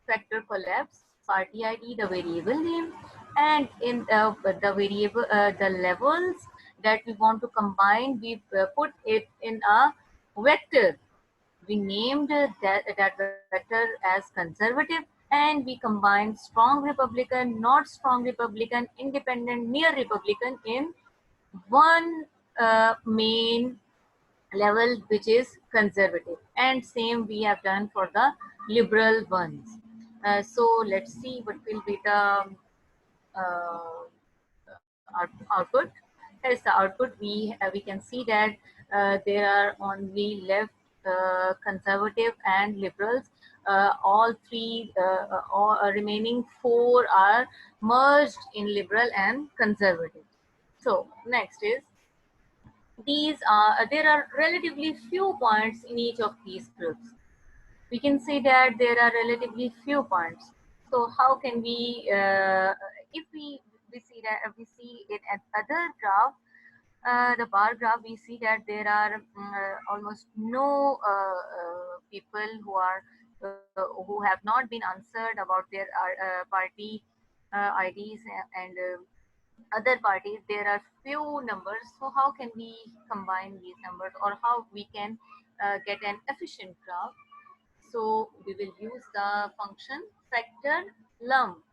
factor collapse, party ID, the variable name, and in the variable the levels that we want to combine, we put it in a vector. We named that vector as conservative, and we combined strong Republican, not strong Republican, independent, near Republican in one main level, which is conservative. And same we have done for the liberal ones. So let's see what will be the output. Here's the output. We can see that there are only left conservative and liberals. All three, all remaining four are merged in liberal and conservative. So next is there are relatively few points in each of these groups. We can say that there are relatively few points. So how can we, if we see that we see it at other graph, the bar graph, we see that there are almost no people who have not been answered about their party IDs and other parties. There are few numbers. So how can we combine these numbers, or how we can get an efficient graph? So we will use the function factor lump.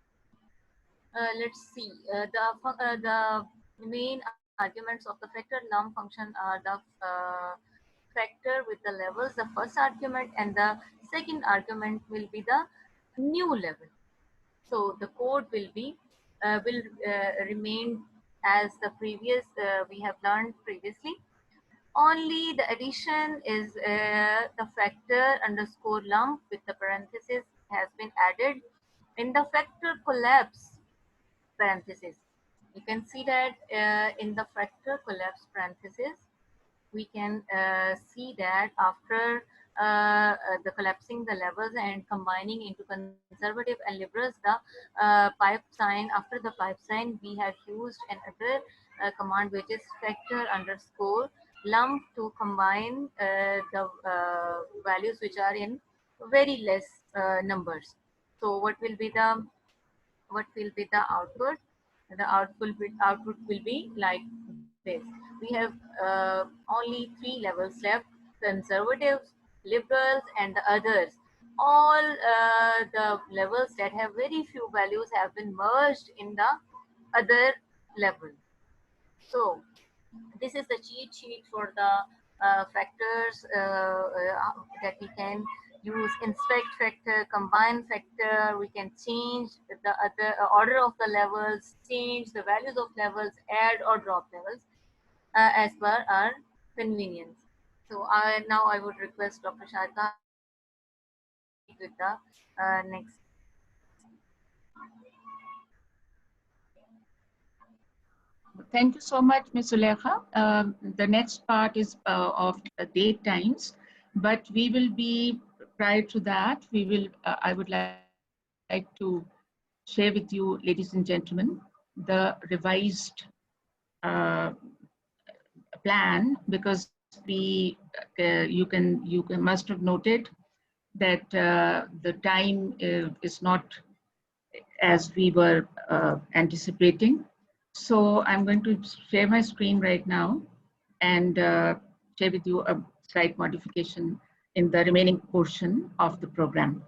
Let's see, the main arguments of the factor lump function are the factor with the levels, the first argument, and the second argument will be the new level. So the code will be remain as the previous we have learned previously. Only the addition is the factor underscore lump with the parenthesis has been added in the factor collapse parenthesis. You can see that in the factor collapse parenthesis, we can see that after the collapsing the levels and combining into conservative and liberals, the pipe sign, after the pipe sign, we have used another command, which is factor underscore lump, to combine the values which are in very less numbers. So what will be the output? The output will be like this. We have only three levels left: conservatives, liberals, and the others. All the levels that have very few values have been merged in the other level. So this is the cheat sheet for the factors that we can use: inspect factor, combine factor. We can change the other order of the levels, change the values of levels, add or drop levels as per our convenience. So now I would request Dr. Sharqa with the next. Thank you so much, Ms. Zulaikha. The next part is of date times, but we will be, prior to that, we will, I would like to share with you, ladies and gentlemen, the revised plan, because we, you must have noted that the time is not as we were anticipating. So I'm going to share my screen right now and share with you a slight modification in the remaining portion of the program.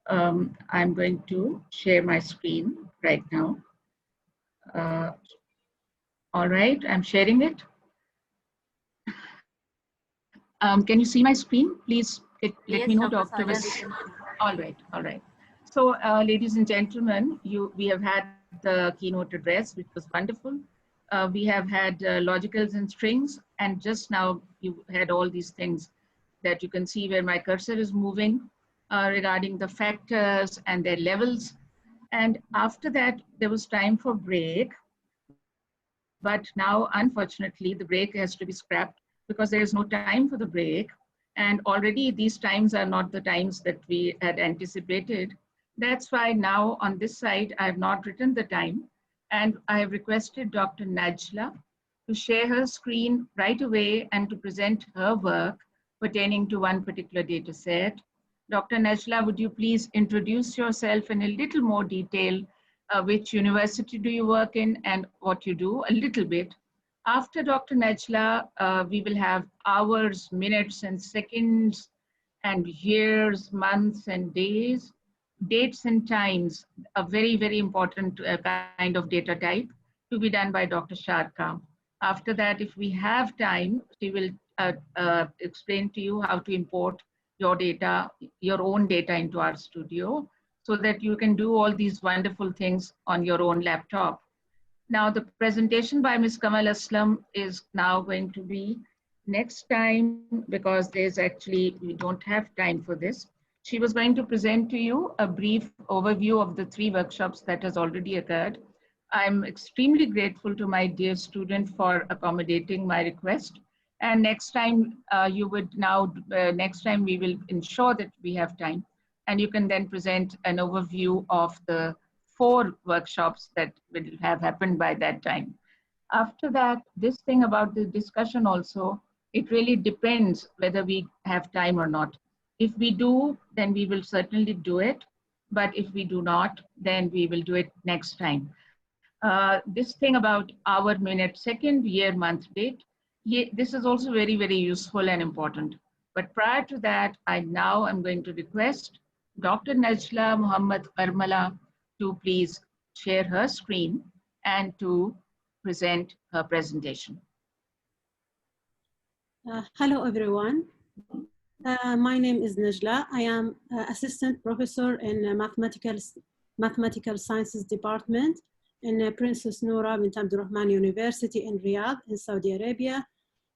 I'm going to share my screen right now. All right, I'm sharing it. Can you see my screen? Please let Yes, me know, Dr. Dr. Saleha, we Wasim. can see. All right, all right. So, ladies and gentlemen, we have had the keynote address, which was wonderful. We have had logicals and strings, and just now you had all these things that you can see where my cursor is moving regarding the factors and their levels. And after that, there was time for break. But now, unfortunately, the break has to be scrapped because there is no time for the break. And already these times are not the times that we had anticipated. That's why now on this side, I have not written the time. And I have requested Dr. Najla to share her screen right away and to present her work pertaining to one particular data set. Dr. Najla, would you please introduce yourself in a little more detail? Which university do you work in and what you do, a little bit. After Dr. Najla, we will have hours, minutes, and seconds, and years, months, and days, dates and times, a very, very important kind of data type to be done by Dr. Sharqa. After that, if we have time, she will explain to you how to import your data, your own data into our studio, so that you can do all these wonderful things on your own laptop. Now, the presentation by Ms. Kamal Aslam is now going to be next time because we don't have time for this. She was going to present to you a brief overview of the 3 workshops that has already occurred. I'm extremely grateful to my dear student for accommodating my request. And next time next time we will ensure that we have time. And you can then present an overview of the 4 workshops that will have happened by that time. After that, this thing about the discussion also, it really depends whether we have time or not. If we do, then we will certainly do it. But if we do not, then we will do it next time. This thing about hour, minute, second, year, month, date, this is also very, very useful and important. But prior to that, I now am going to request Dr. Najla Muhammad Karmala to please share her screen and to present her presentation. Hello, everyone. My name is Najla. I am assistant professor in mathematical sciences department in Princess Noura bint Abdurrahman University in Riyadh in Saudi Arabia.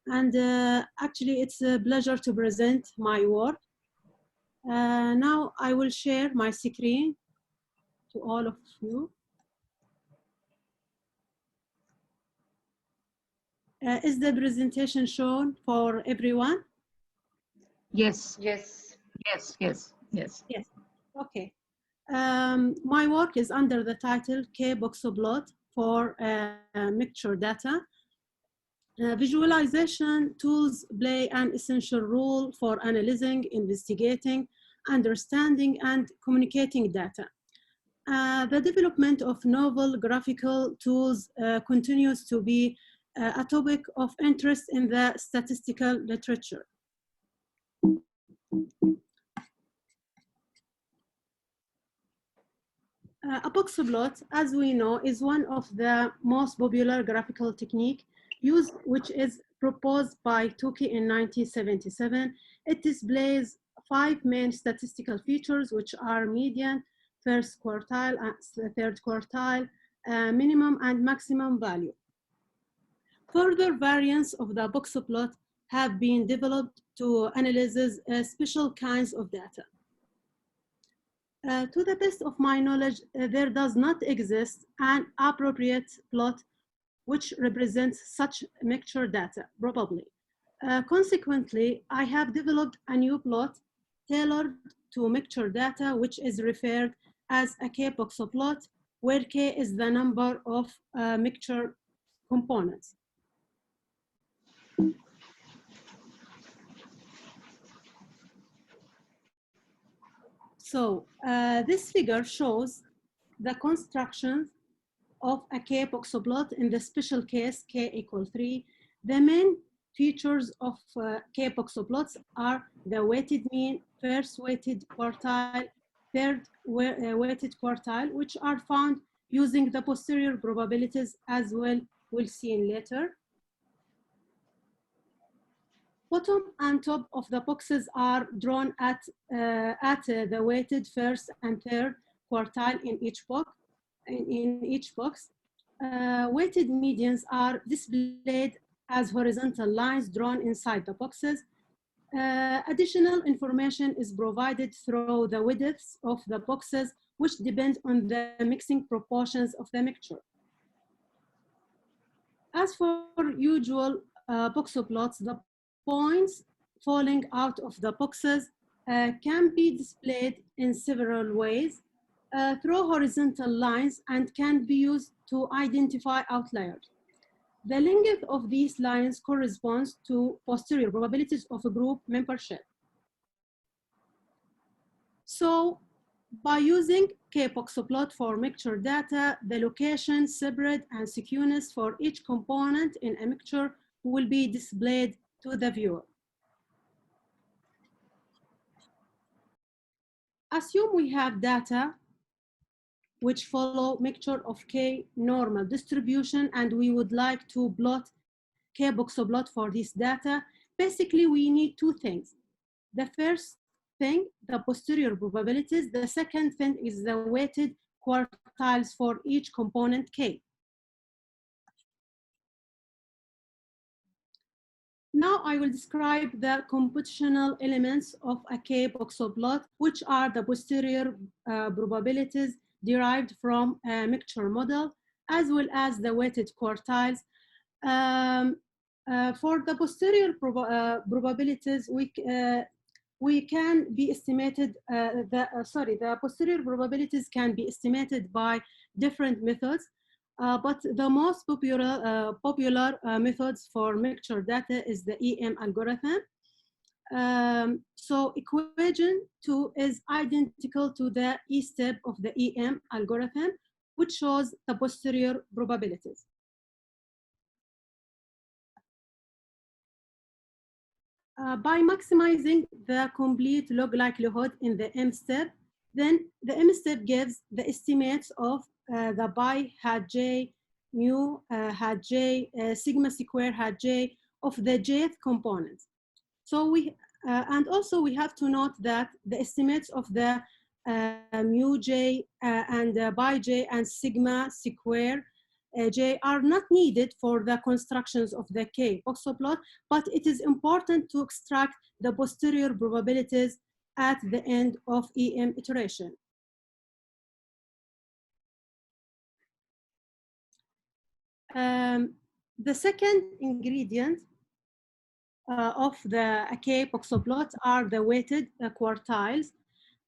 And actually, it's a pleasure to present my work. Now I will share my screen to all of you. Is the presentation shown for everyone? Yes. Yes. Yes, yes, yes. Yes, okay. My work is under the title K-Boxoplot for mixture data. Visualization tools play an essential role for analyzing, investigating, understanding, and communicating data. The development of novel graphical tools continues to be a topic of interest in the statistical literature. A boxplot, as we know, is one of the most popular graphical techniques used, which is proposed by Tukey in 1977. It displays 5 main statistical features, which are median, first quartile, third quartile, minimum and maximum value. Further variants of the boxplot have been developed to analyze special kinds of data. To the best of my knowledge, there does not exist an appropriate plot which represents such mixture data, probably. Consequently, I have developed a new plot tailored to mixture data, which is referred as a K-boxoplot, where K is the number of mixture components. So this figure shows the construction of a K-boxoplot in the special case K equal 3. The main features of K-boxoplots are the weighted mean, first weighted quartile, third weighted quartile, which are found using the posterior probabilities as well, we'll see in later. Bottom and top of the boxes are drawn at the weighted first and third quartile in each box. Weighted medians are displayed as horizontal lines drawn inside the boxes. Additional information is provided through the widths of the boxes, which depend on the mixing proportions of the mixture. As for usual boxoplots, the points falling out of the boxes can be displayed in several ways through horizontal lines and can be used to identify outliers. The length of these lines corresponds to posterior probabilities of a group membership. So by using K-boxoplot for mixture data, the location, spread, and skewness for each component in a mixture will be displayed to the viewer. Assume we have data which follow mixture of K normal distribution, and we would like to plot K-boxoplot for this data. Basically, we need two things. The first thing, the posterior probabilities. The second thing is the weighted quartiles for each component K. Now I will describe the computational elements of a K-boxoplot, which are the posterior probabilities derived from a mixture model, as well as the weighted quartiles. For the posterior probabilities, we can be estimated, the posterior probabilities can be estimated by different methods, but the most popular methods for mixture data is the EM algorithm. So equation 2 is identical to the E step of the EM algorithm, which shows the posterior probabilities. By maximizing the complete log likelihood in the M step, then the M step gives the estimates of the pi hat j, mu hat j, sigma square hat j of the jth component. So and also we have to note that the estimates of the mu j and pi j and sigma square j are not needed for the constructions of the K-boxoplot, but it is important to extract the posterior probabilities at the end of EM iteration. The second ingredient of the K-boxoplot are the weighted quartiles.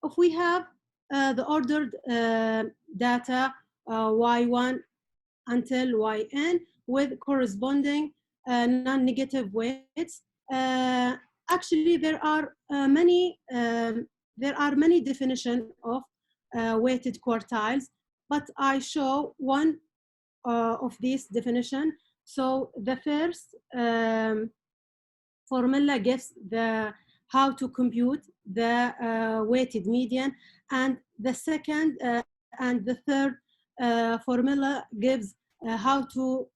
If we have the ordered data Y1 until Yn with corresponding non-negative weights. Actually, there are many definitions of weighted quartiles, but I show one of these definitions. So the first formula gives how to compute the weighted median, and the second and the third formula gives how to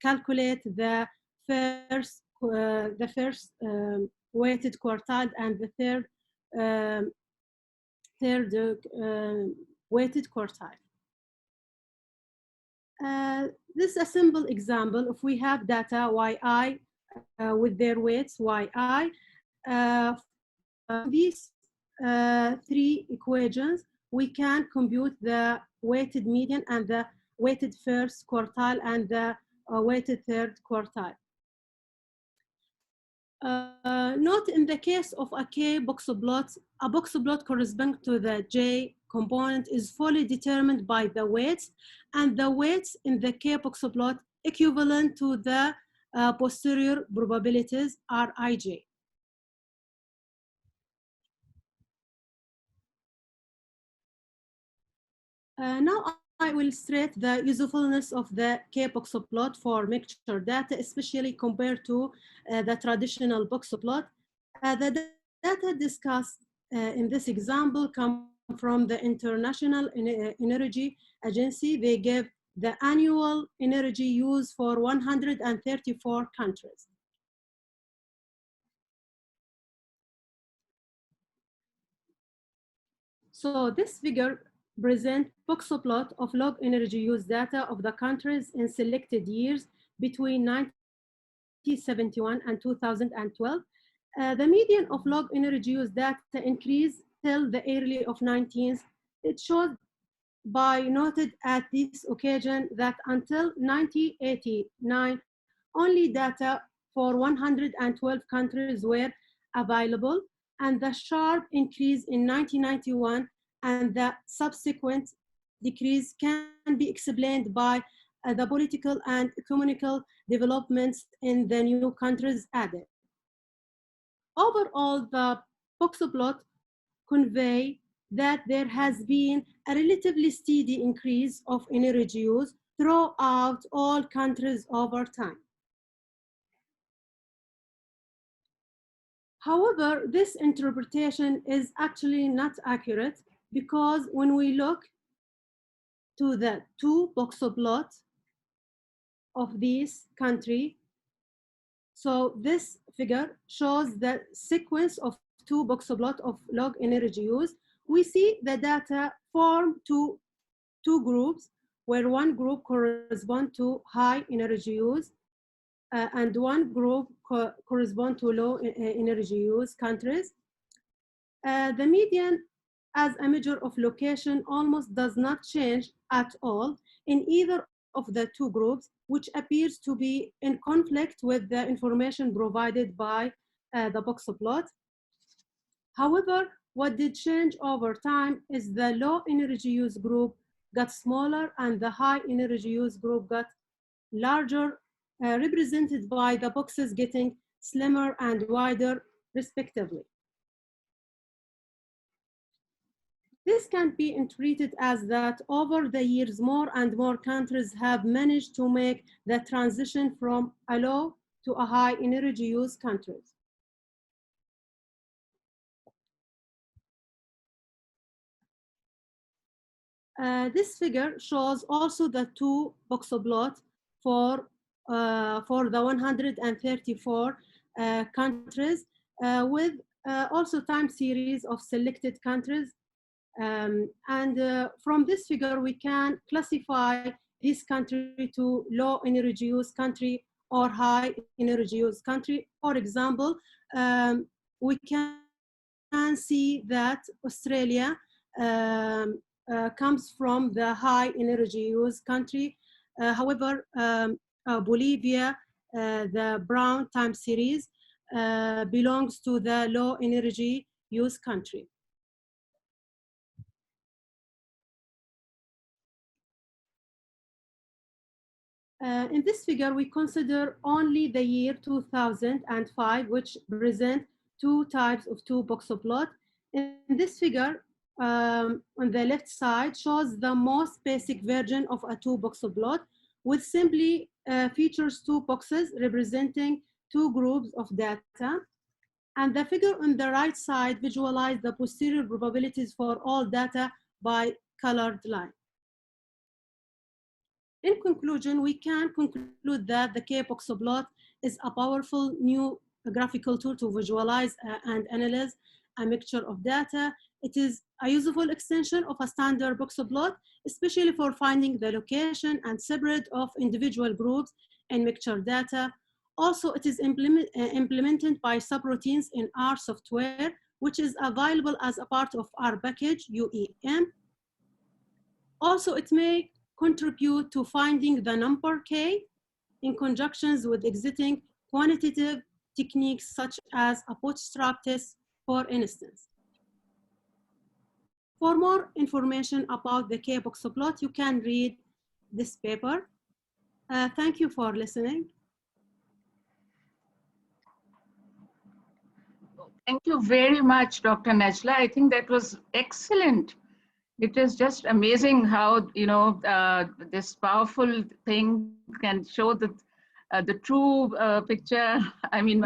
calculate the first weighted quartile and the third weighted quartile. This is a simple example. If we have data yi with their weights yi, these three equations, we can compute the weighted median and the weighted first quartile and the weighted third quartile. Note in the case of a K-boxoplot, a boxoplot corresponding to the J component is fully determined by the weights, and the weights in the K-boxoplot equivalent to the posterior probabilities are Ij. Now I will illustrate the usefulness of the K-boxoplot for mixture data, especially compared to the traditional boxoplot. The data discussed in this example come from the International Energy Agency. They give the annual energy use for 134 countries. So this figure presents boxplot of log energy use data of the countries in selected years between 1971 and 2012. The median of log energy use data increased till the early of 19th. It shows by noted at this occasion that until 1989, only data for 112 countries were available, and the sharp increase in 1991 and the subsequent decrease can be explained by the political and economical developments in the new countries added. Overall, the boxplot convey that there has been a relatively steady increase of energy use throughout all countries over time. However, this interpretation is actually not accurate because when we look to the two boxplots of this country, so this figure shows the sequence of two boxplots of log energy use. We see the data form two groups, where one group corresponds to high energy use and one group corresponds to low energy use countries. The median as a measure of location almost does not change at all in either of the two groups, which appears to be in conflict with the information provided by the boxplot. However, what did change over time is the low energy use group got smaller and the high energy use group got larger, represented by the boxes getting slimmer and wider respectively. This can be interpreted as that over the years, more and more countries have managed to make the transition from a low to a high energy use countries. This figure shows also the two boxplots for the 134 countries with also time series of selected countries. From this figure, we can classify this country to low energy use country or high energy use country. For example, we can see that Australia comes from the high energy use country. However, Bolivia, the brown time series, belongs to the low energy use country. In this figure, we consider only the year 2005, which present two types of two boxplot. In this figure, on the left side, shows the most basic version of a two boxplot, which simply features two boxes representing two groups of data. And the figure on the right side visualizes the posterior probabilities for all data by colored line. In conclusion, we can conclude that the K-boxplot is a powerful new graphical tool to visualize and analyze a mixture of data. It is a useful extension of a standard boxplot, especially for finding the location and separate of individual groups in mixture data. Also, it is implemented by subroutines in our software, which is available as a part of our package, UEM. Also, it may contribute to finding the number K in conjunctions with existing quantitative techniques such as a bootstrap test, for instance. For more information about the K-boxplot, you can read this paper. Thank you for listening. Thank you very much, Dr. Najla. I think that was excellent. It is just amazing how, you know, this powerful thing can show the true picture. I mean,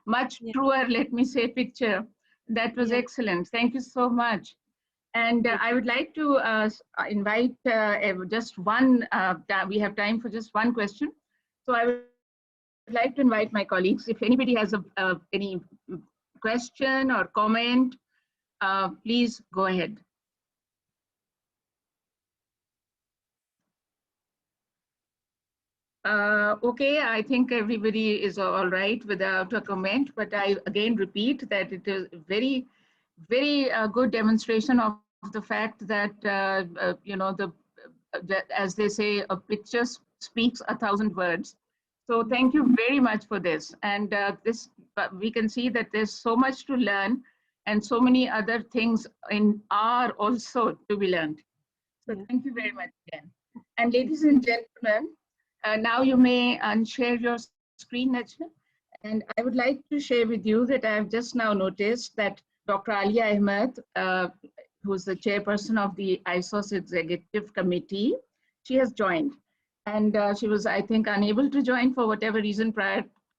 much truer, let me say, picture. That was excellent. Thank you so much. And I would like to invite just one, we have time for just one question. So I would like to invite my colleagues, if anybody has any question or comment, please go ahead. Okay, I think everybody is all right without a comment, but I again repeat that it is very, very good demonstration of the fact that, you know, as they say, a picture speaks 1,000 words. So thank you very much for this. And we can see that there's so much to learn and so many other things are also to be learned. So thank you very much again. And ladies and gentlemen, now you may unshare your screen, Naghmi. And I would like to share with you that I have just now noticed that Dr. Alia Ahmed, who's the chairperson of the ISOS Executive Committee, she has joined. And she was, I think, unable to join for whatever reason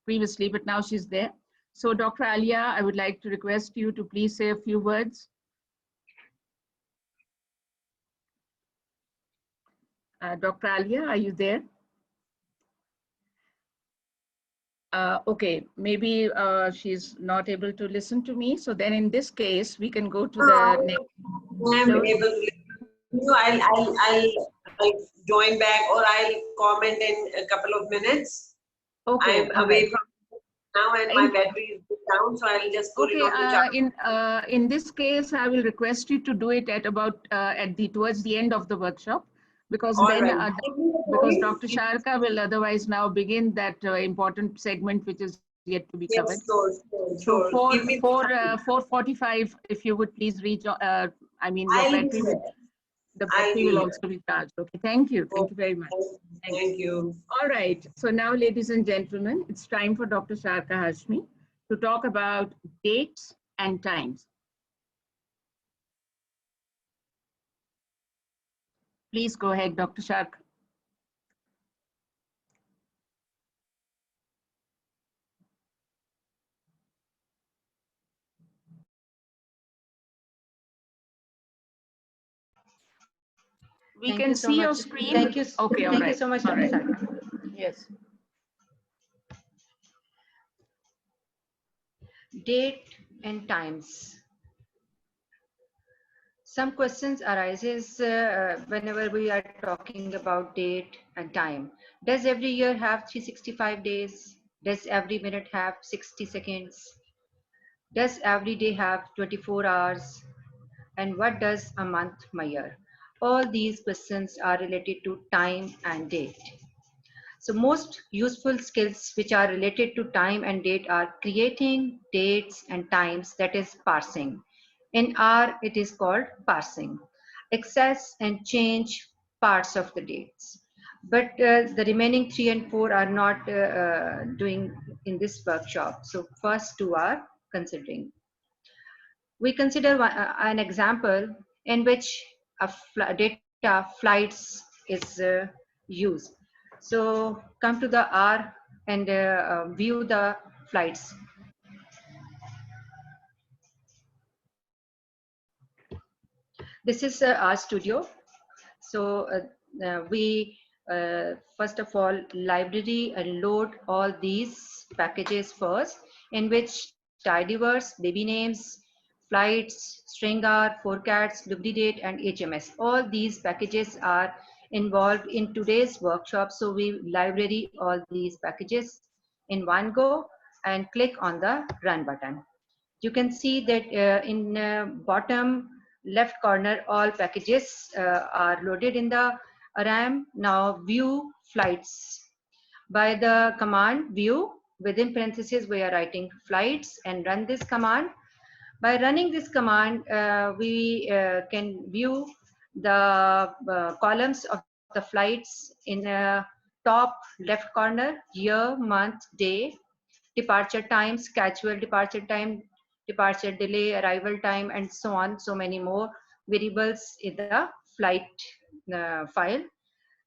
previously, but now she's there. So Dr. Alia, I would like to request you to please say a few words. Dr. Alia, are you there? Okay, maybe she's not able to listen to me. So then in this case, we can go to the next. I'm able to listen to you. I'll join back or I'll comment in a couple of minutes. Okay. I'm away from now and my battery is down, so I'll just put it on the charger. In this case, I will request you to do it at about towards the end of the workshop, because All then right. because Dr. Sharqa will otherwise now begin that important segment which is yet to be covered. Yes, So sure. 4:45, if you would please reach. I mean, the battery will also be charged. Okay, thank you very much. Thank you. All right, so now, ladies and gentlemen, it's time for Dr. Sharqa Hashmi to talk about dates and times. Please go ahead, Dr. Sharqa. We can see your screen. Thank you. Okay, all Thank right. you so much, All Dr. right. Sharqa. Yes. Date and times. Some questions arises whenever we are talking about date and time. Does every year have 365 days? Does every minute have 60 seconds? Does every day have 24 hours? And what does a month measure? All these questions are related to time and date. So most useful skills which are related to time and date are creating dates and times, that is parsing. In R, it is called parsing. Access and change parts of the dates. But the remaining 3 and 4 are not doing in this workshop. So first two are considering. We consider an example in which data flights is used. So come to the R and view the flights. This is our studio. So we first of all library and load all these packages first, in which TIDYVERSE, baby names, flights, stringar, forecasts, delivery date, and HMS. All these packages are involved in today's workshop. So we library all these packages in one go and click on the run button. You can see that in bottom left corner, all packages are loaded in the RAM. Now view flights. By the command view, within parentheses, we are writing flights and run this command. By running this command, we can view the columns of the flights in top left corner, year, month, day, departure time, schedule departure time, departure delay, arrival time, and so on, so many more variables in the flight file.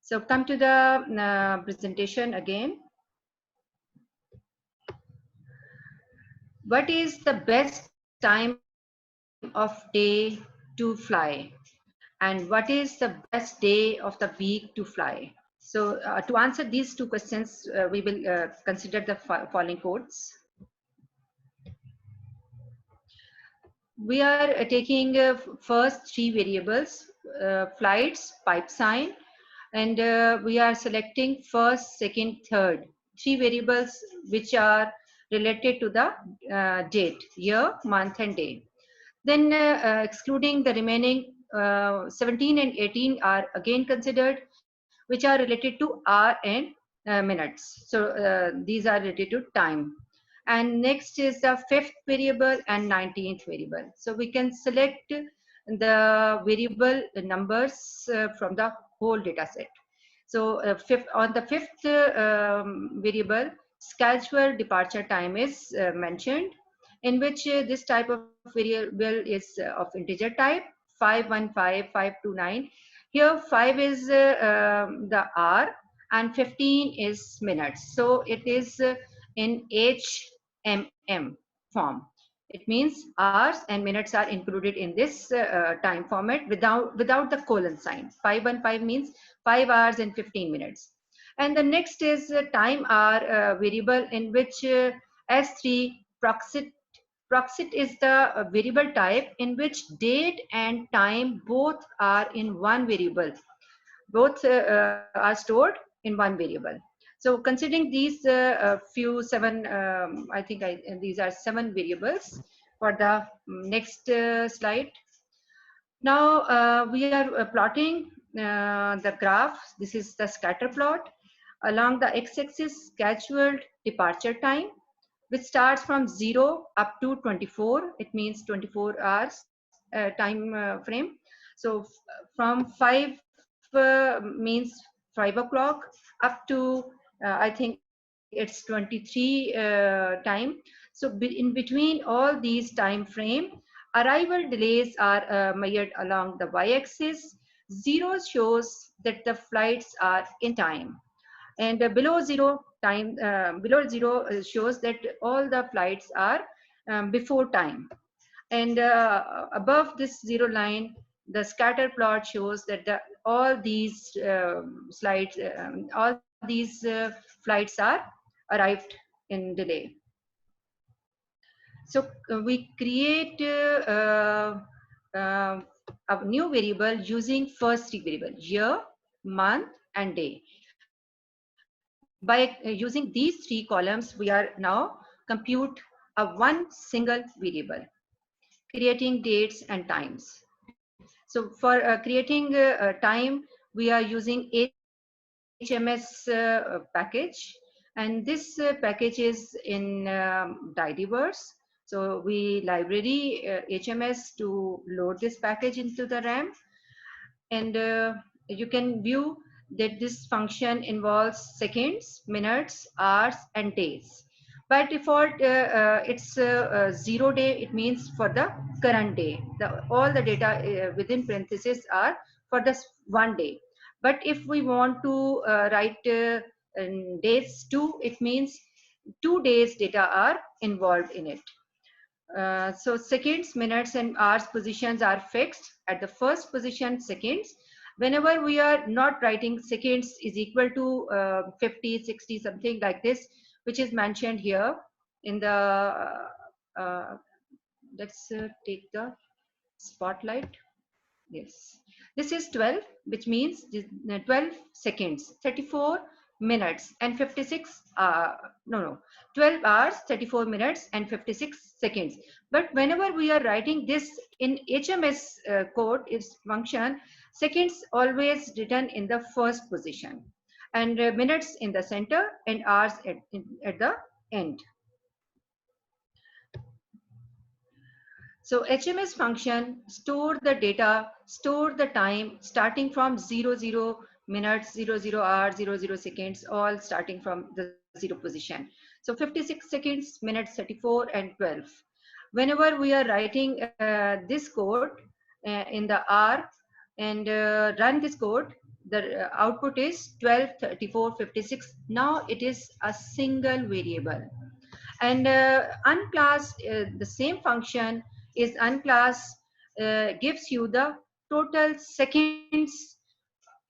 So come to the presentation again. What is the best time of day to fly? And what is the best day of the week to fly? So to answer these two questions, we will consider the following codes. We are taking first three variables, flights, pipe sign, And we are selecting first, second, third, 3 variables which are related to the date, year, month, and day. Then excluding the remaining 17 and 18 are again considered, which are related to hour and minutes. So these are related to time. And next is the 5th variable and 19th variable. So we can select the variable numbers from the whole data set. So on the 5th variable, scheduled departure time is mentioned, in which this type of variable is of integer type, 515, 529. Here 5 is the hour and 15 is minutes. So it is in HMM form. It means hours and minutes are included in this time format without the colon sign. 515 means 5 hours and 15 minutes. And the next is time hour variable, in which S3 proxit is the variable type in which date and time both are in one variable. Both are stored in one variable. So considering these few 7, I think these are 7 variables for the next slide. Now we are plotting the graph. This is the scatter plot. Along the x-axis, scheduled departure time, which starts from 0 up to 24. It means 24 hours time frame. So from 5 means 5 o'clock up to I think it's 23 time. So in between all these time frame, arrival delays are measured along the y-axis. 0 shows that the flights are in time, and below 0 time, below 0 shows that all the flights are before time. And above this 0 line, the scatter plot shows that all these flights are arrived in delay. So we create a new variable using first 3 variables, year, month, and day. By using these 3 columns, we are now compute a one single variable, creating dates and times. So for creating time, we are using HMS package, and this package is in TIDYVERSE. So we library HMS to load this package into the RAM, and you can view that this function involves seconds, minutes, hours, and days. By default, it's 0 day. It means for the current day. All the data within parentheses are for this one day. But if we want to write days too, it means 2 days data are involved in it. So seconds, minutes, and hours positions are fixed. At the first position, seconds. Whenever we are not writing seconds is equal to 50, 60, something like this, which is mentioned here in the, let's take the spotlight. Yes, this is 12, which means 12 seconds, 34 minutes and 56, 12 hours, 34 minutes and 56 seconds. But whenever we are writing this in HMS code, its function, seconds always written in the first position, and minutes in the center, and hours at the end. So HMS function store the data, store the time starting from 00 minutes, 00 hours, 00 seconds, all starting from the 0 position. So 56 seconds, minutes, 34, and 12. Whenever we are writing this code in the R and run this code, the output is 12, 34, 56. Now it is a single variable. And unclass, the same function is unclass, gives you the total seconds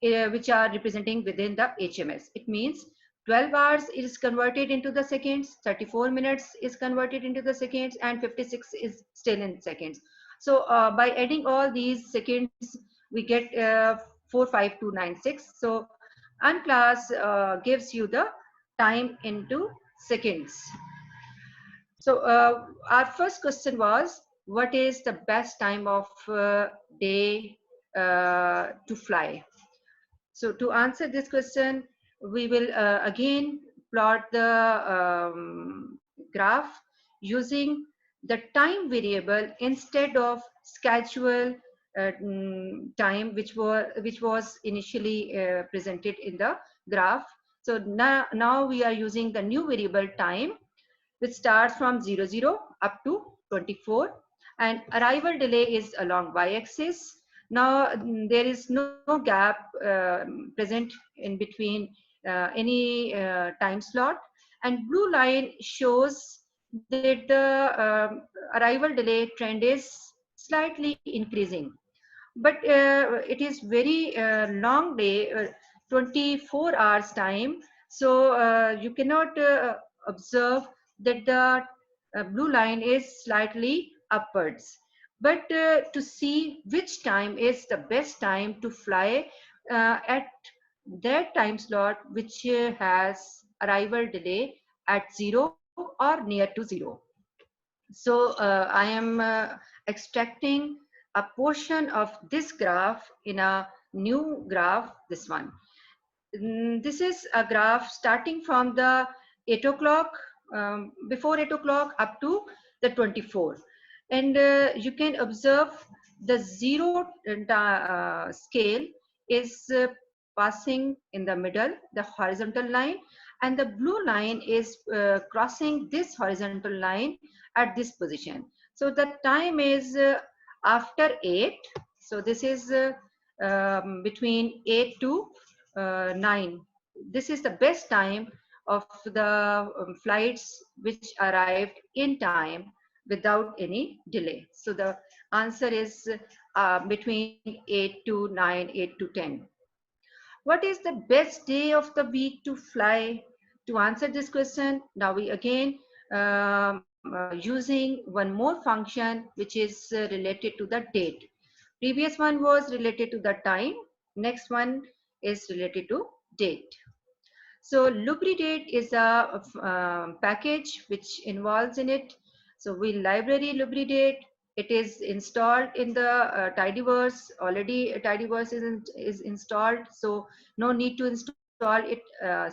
which are representing within the HMS. It means 12 hours is converted into the seconds, 34 minutes is converted into the seconds, and 56 is still in seconds. So by adding all these seconds, we get 45296. So Unclass gives you the time into seconds. So our first question was, what is the best time of day to fly? So to answer this question, we will again plot the graph using the time variable instead of schedule time, which was initially presented in the graph. So now we are using the new variable time, which starts from 00 up to 24, and arrival delay is along y-axis. Now there is no gap present in between any time slot, and blue line shows that the arrival delay trend is slightly increasing, but it is very long day, 24 hours time. So you cannot observe that the blue line is slightly upwards. But to see which time is the best time to fly at that time slot, which has arrival delay at 0 or near to 0. So I am extracting a portion of this graph in a new graph, this one. This is a graph starting from the 8 o'clock, before 8 o'clock up to the 24. And you can observe the 0 scale is passing in the middle, the horizontal line, and the blue line is crossing this horizontal line at this position. So the time is after 8. So this is between 8 to 9. This is the best time of the flights which arrived in time without any delay. So the answer is between 8 to 9, 8 to 10. What is the best day of the week to fly? To answer this question, now we again using one more function which is related to the date. Previous one was related to the time. Next one is related to date. So Lubridate is a package which involves in it. So we library Lubridate. It is installed in the TIDYVERSE. Already TIDYVERSE is installed. So no need to install it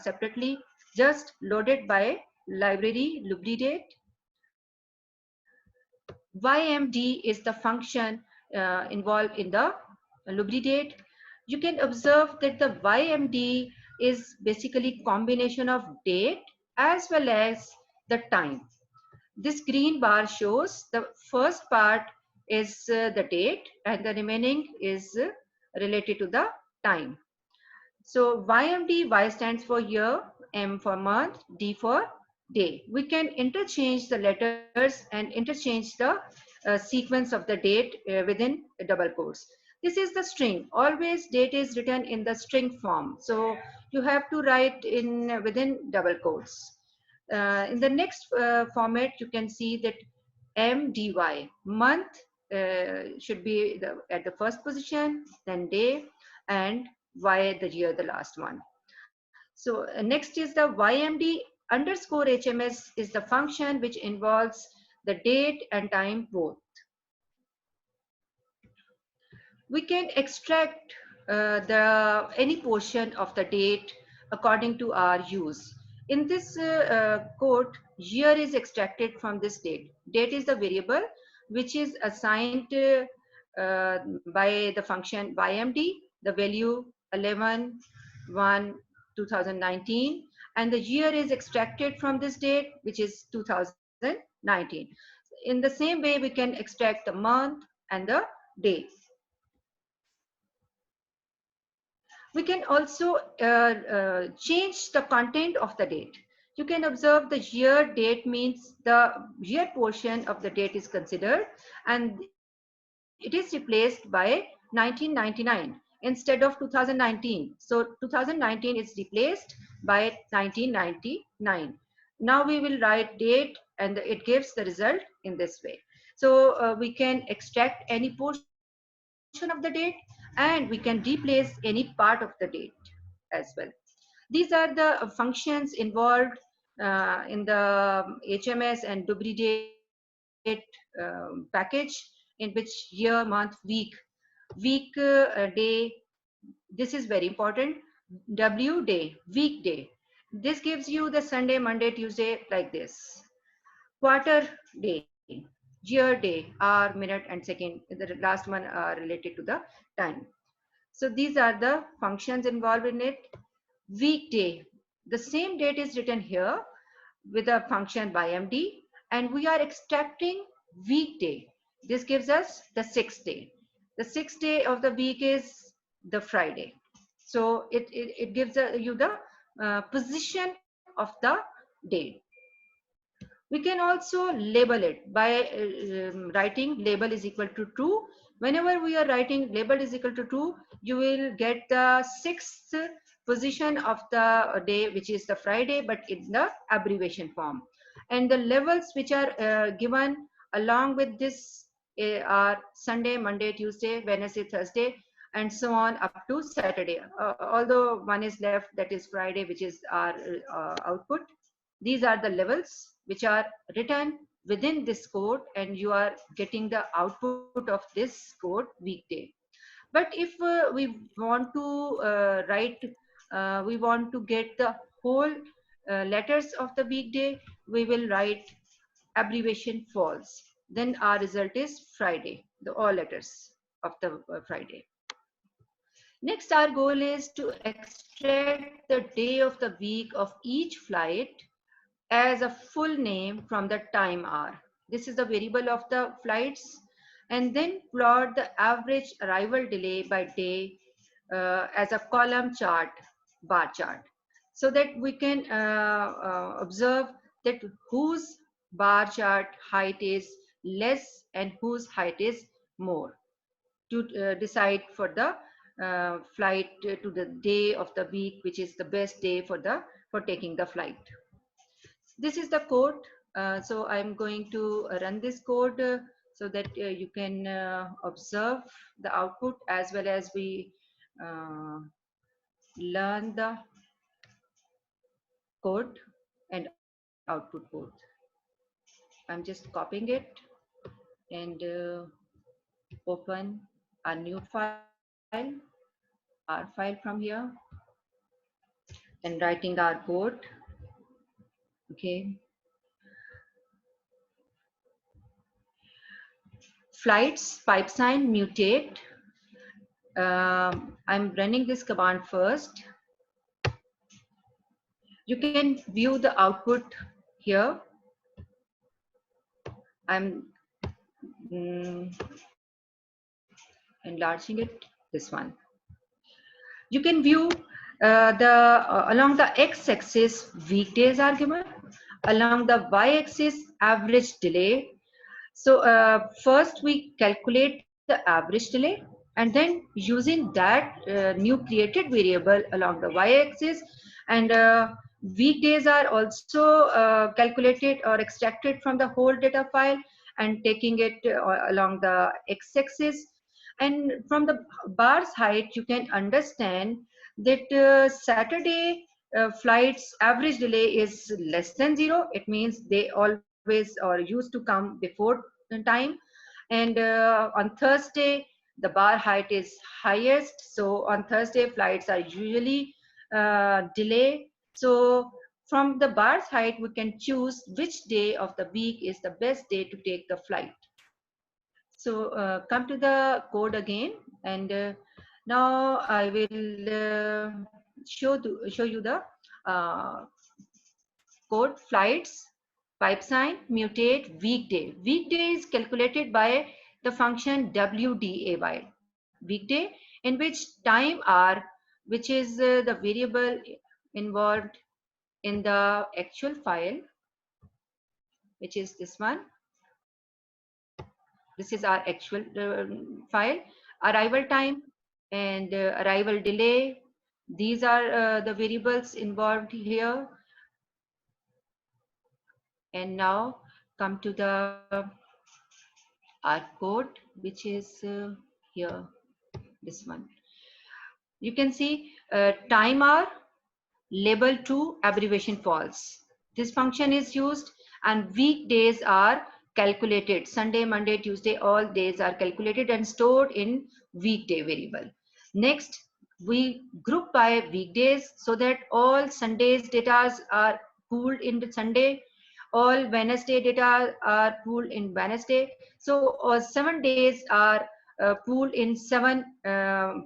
separately. Just load it by library Lubridate. YMD is the function involved in the Lubridate. You can observe that the YMD is basically combination of date as well as the time. This green bar shows the first part is the date and the remaining is related to the time. So YMD, Y stands for year, M for month, D for day. We can interchange the letters and interchange the sequence of the date within double quotes. This is the string. Always date is written in the string form. So you have to write in within double quotes. In the next format, you can see that MDY, month should be at the first position, then day, and Y the year, the last one. So next is the YMD underscore HMS is the function which involves the date and time both. We can extract any portion of the date according to our use. In this code, year is extracted from this date. Date is the variable which is assigned by the function YMD, the value 11/1/2019, and the year is extracted from this date, which is 2019. In the same way, we can extract the month and the day. We can also change the content of the date. You can observe the year date means the year portion of the date is considered, and it is replaced by 1999 instead of 2019. So 2019 is replaced by 1999. Now we will write date and it gives the result in this way. So we can extract any portion of the date and we can replace any part of the date as well. These are the functions involved in the HMS and duplicate package, in which year, month, week, day. This is very important. W day, weekday. This gives you the Sunday, Monday, Tuesday, like this. Quarter day, year day, hour, minute, and second. The last one are related to the time. So these are the functions involved in it. Weekday, the same date is written here with a function by MD, and we are extracting weekday. This gives us the 6th day. The 6th day of the week is the Friday. So it gives you the position of the day. We can also label it by writing label is equal to true. Whenever we are writing label is equal to true, you will get the 6th position of the day, which is the Friday, but in the abbreviation form. And the levels which are given along with this are Sunday, Monday, Tuesday, Wednesday, Thursday, and so on up to Saturday. Although one is left, that is Friday, which is our output. These are the levels which are written within this code, and you are getting the output of this code weekday. But if we want to we want to get the whole letters of the weekday, we will write abbreviation false. Then our result is Friday, the all letters of the Friday. Next, our goal is to extract the day of the week of each flight as a full name from the time hour. This is the variable of the flights, and then plot the average arrival delay by day as a column chart, bar chart, so that we can observe that whose bar chart height is less and whose height is more, to decide for the flight to the day of the week, which is the best day for taking the flight. This is the code. So I'm going to run this code so that you can observe the output as well as we learn the code and output both. I'm just copying it and open a new file, our file from here, and writing our code. Okay. Flights, pipe sign, mutate. I'm running this command first. You can view the output here. I'm enlarging it, this one. You can view along the x-axis weekdays are given, along the y-axis average delay. So first we calculate the average delay, and then using that new created variable along the y-axis, and weekdays are also calculated or extracted from the whole data file and taking it along the x-axis. And from the bar's height, you can understand that Saturday flights average delay is less than 0. It means they always or used to come before time. And on Thursday, the bar height is highest. So on Thursday, flights are usually delayed. So from the bar's height, we can choose which day of the week is the best day to take the flight. So come to the code again, and now I will show you the code. Flights, pipe sign, mutate, weekday. Weekday is calculated by the function WDAY, weekday, in which time hour, which is the variable involved in the actual file, which is this one. This is our actual file. Arrival time and arrival delay. These are the variables involved here. And now come to the our code, which is here, this one. You can see time hour, label to abbreviation false. This function is used and weekdays are calculated. Sunday, Monday, Tuesday, all days are calculated and stored in weekday variable. Next, we group by weekdays so that all Sundays data are pooled in the Sunday, all Wednesday data are pooled in Wednesday. So 7 days are pooled in 7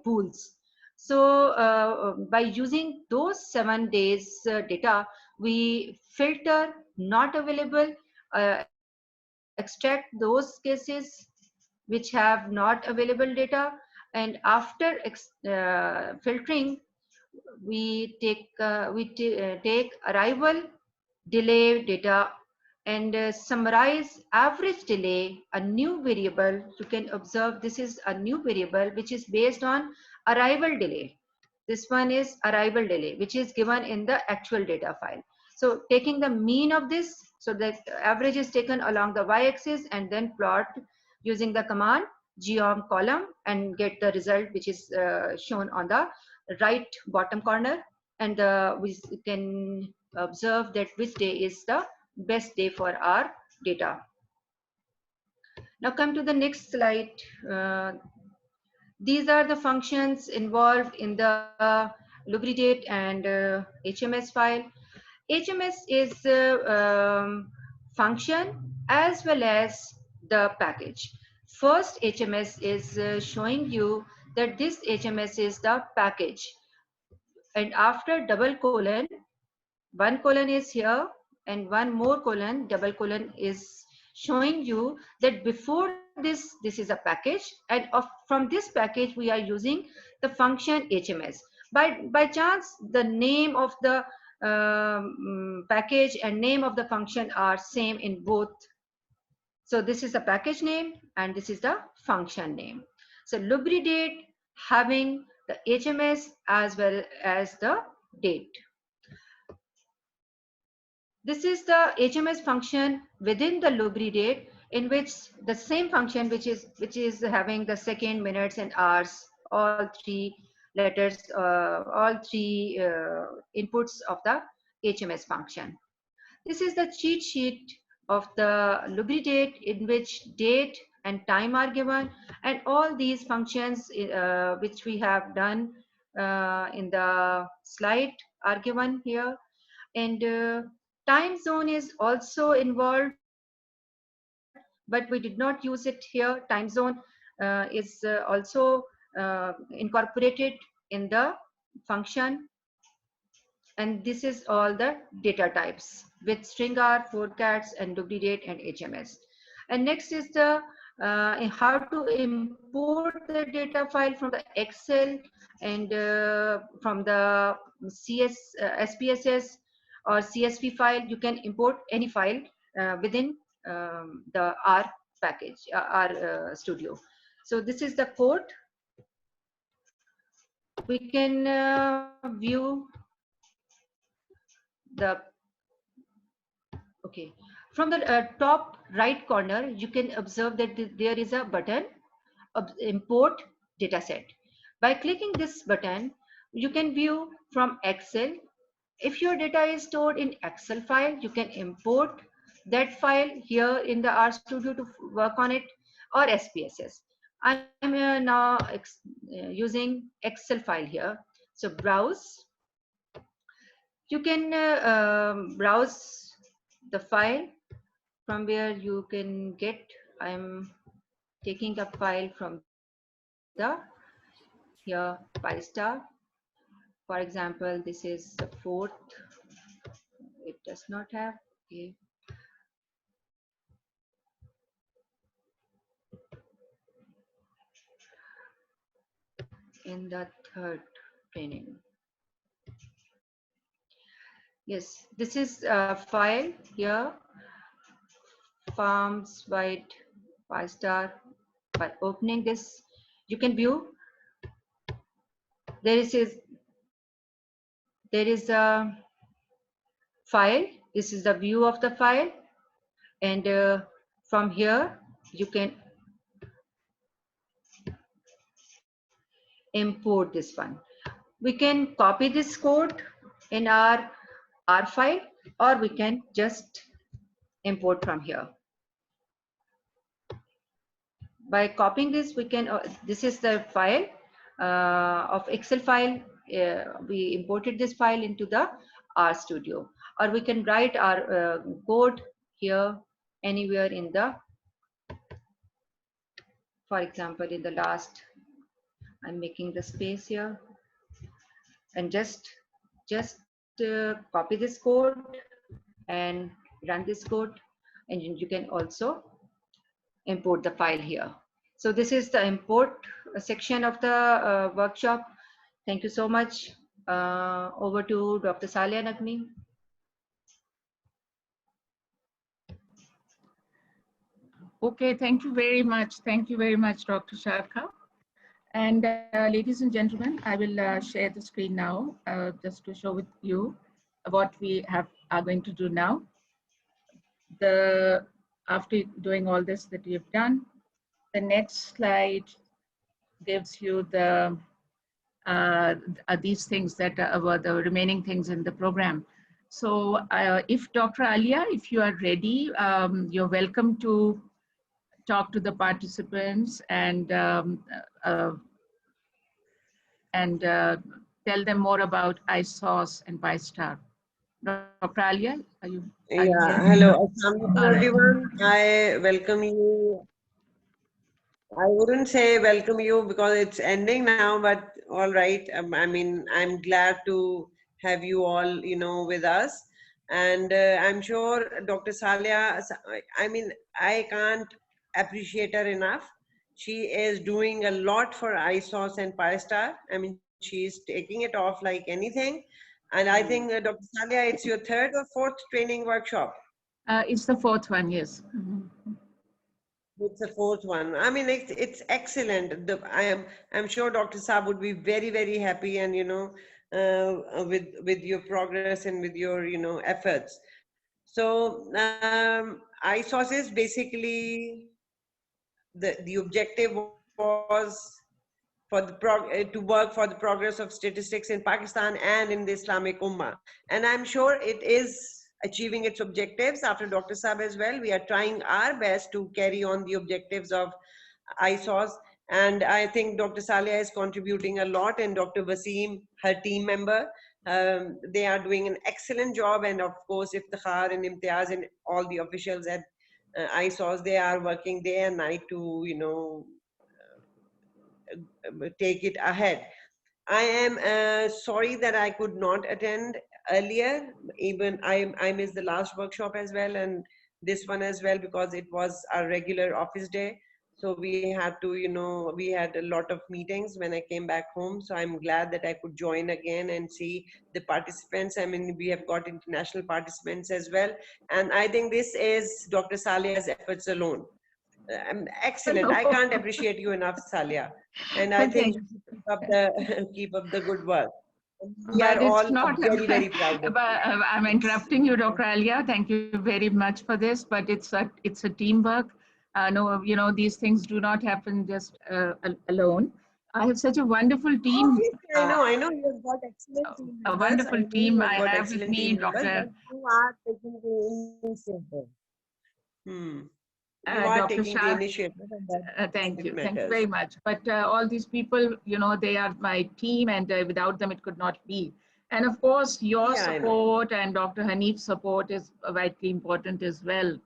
pools. So by using those 7 days data, we filter not available, extract those cases which have not available data, and after filtering, we take arrival delay data and summarize average delay, a new variable. You can observe this is a new variable which is based on arrival delay. This one is arrival delay, which is given in the actual data file. So taking the mean of this, so that average is taken along the y-axis and then plot using the command geom column and get the result which is shown on the right bottom corner. And we can observe that which day is the best day for our data. Now come to the next slide. These are the functions involved in the lubridate and HMS file. HMS is function as well as the package. First HMS is showing you that this HMS is the package, and after double colon, one colon is here and one more colon, double colon, is showing you that before this is a package, and from this package we are using the function HMS. By chance the name of the package and name of the function are same in both. So this is the package name and this is the function name. So lubridate having the HMS as well as the date. This is the HMS function within the lubridate, in which the same function which is having the second, minutes and hours, all 3 letters, all 3 inputs of the HMS function. This is the cheat sheet of the lubridate, in which date and time are given, and all these functions which we have done in the slide are given here. And time zone is also involved, but we did not use it here. Time zone is also incorporated in the function. And this is all the data types with string R, forecats, and lubridate and HMS. And next is the how to import the data file from the Excel and from the SPSS or CSV file. You can import any file within the R package, R studio. So this is the code. We can view the, okay, from the top right corner, you can observe that there is a button of import dataset. By clicking this button, you can view from Excel. If your data is stored in Excel file, you can import that file here in the RStudio to work on it, or SPSS. I'm now using Excel file here. So browse. You can browse the file from where you can get. I'm taking a file from the here PISTAR. For example, this is the 4th. It does not have. Okay. In the 3rd training. Yes, this is a file here, farms wide PISTAR. By opening this, you can view there is a file. This is the view of the file, and from here you can import this one. We can copy this code in our R file, or we can just import from here. By copying this, we can, this is the file of Excel file. We imported this file into the RStudio, or we can write our code here anywhere in the, for example, in the last, I'm making the space here, and just copy this code and run this code, and you can also import the file here. So this is the import section of the workshop. Thank you so much. Over to Dr. Saleha, Naghmi. Okay, thank you very much. Thank you very much, Dr. Sharqa. And ladies and gentlemen, I will share the screen now just to show with you what we are going to do now. After doing all this that we have done, the next slide gives you the these things that were the remaining things in the program. So if Dr. Alia, if you are ready, you're welcome to talk to the participants and tell them more about ISOS and PISTAR. Dr. Alia, are you? Yeah, hello. Assalamualaikum everyone. I welcome you. I wouldn't say welcome you because it's ending now, but all right. I mean, I'm glad to have you all, you know, with us. And I'm sure Dr. Saleha, I mean, I can't appreciate her enough. She is doing a lot for ISOS and PISTAR. I mean, she's taking it off like anything. And I think, Dr. Saleha, it's your third or fourth training workshop. It's the fourth one, yes. Mm-hmm. It's the fourth one. I mean, it's excellent. I'm sure Dr. Saab would be very, very happy, and you know, with your progress and with your, you know, efforts. So ISOS is basically the objective was for the to work for the progress of statistics in Pakistan and in the Islamic Ummah, and I'm sure it is achieving its objectives after Dr. Saab as well. We are trying our best to carry on the objectives of ISOS, and I think Dr. Saleha is contributing a lot, and Dr. Wasim, her team member, they are doing an excellent job, and of course Iftikhar and Imtiaz and all the officials at ISOS, they are working day and night to, you know, take it ahead. I am sorry that I could not attend earlier. Even I missed the last workshop as well, and this one as well, because it was our regular office day. So we had to, you know, we had a lot of meetings when I came back home. So I'm glad that I could join again and see the participants. I mean, we have got international participants as well. And I think this is Dr. Saleha's efforts alone. Excellent. I can't appreciate you enough, Saleha. And I think you keep up the good work. We are all very, very proud of you. I'm interrupting you, Dr. Alia. Thank you very much for this, but it's a teamwork. No, you know, these things do not happen just alone. I have such a wonderful team. I know you've got excellent team members. A wonderful team I have with me, Dr. You are taking the initiative. You are Dr. taking the initiative. Thank you. Thank you very much. But all these people, you know, they are my team, and without them, it could not be. And of course, your support and Dr. Hanif's support is vitally important as well.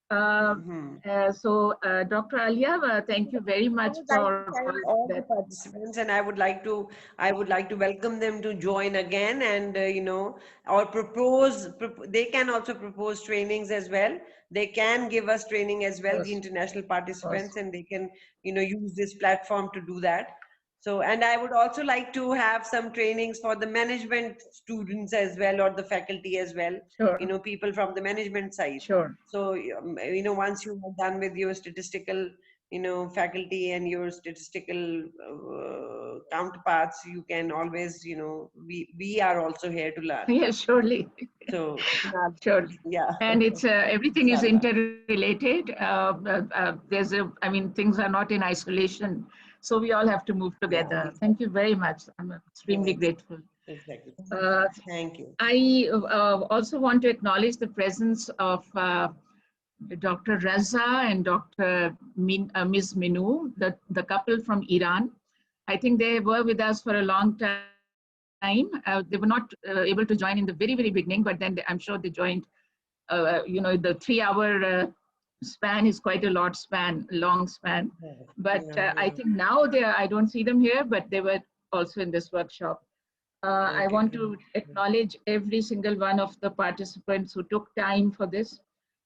So, Dr. Alia, thank you very much for all the participants, and I would like to welcome them to join again, and you know, or propose. They can also propose trainings as well. They can give us training as well, the international participants, and they can, you know, use this platform to do that. So, and I would also like to have some trainings for the management students as well, or the faculty as well. Sure. You know, people from the management side. Sure. So, you know, once you are done with your statistical, you know, faculty and your statistical counterparts, you can always, you know, we are also here to learn. Yes, surely. So, sure. Yeah. And it's everything is interrelated. I mean, things are not in isolation. So we all have to move together. Thank you very much. I'm extremely grateful. Exactly. Thank you. I also want to acknowledge the presence of Dr. Raza and Dr. Ms. Minu, the couple from Iran. I think they were with us for a long time. They were not able to join in the very, very beginning, but then I'm sure they joined. You know, the 3-hour span is quite a long span. But I think now I don't see them here, but they were also in this workshop. I want to acknowledge every single one of the participants who took time for this,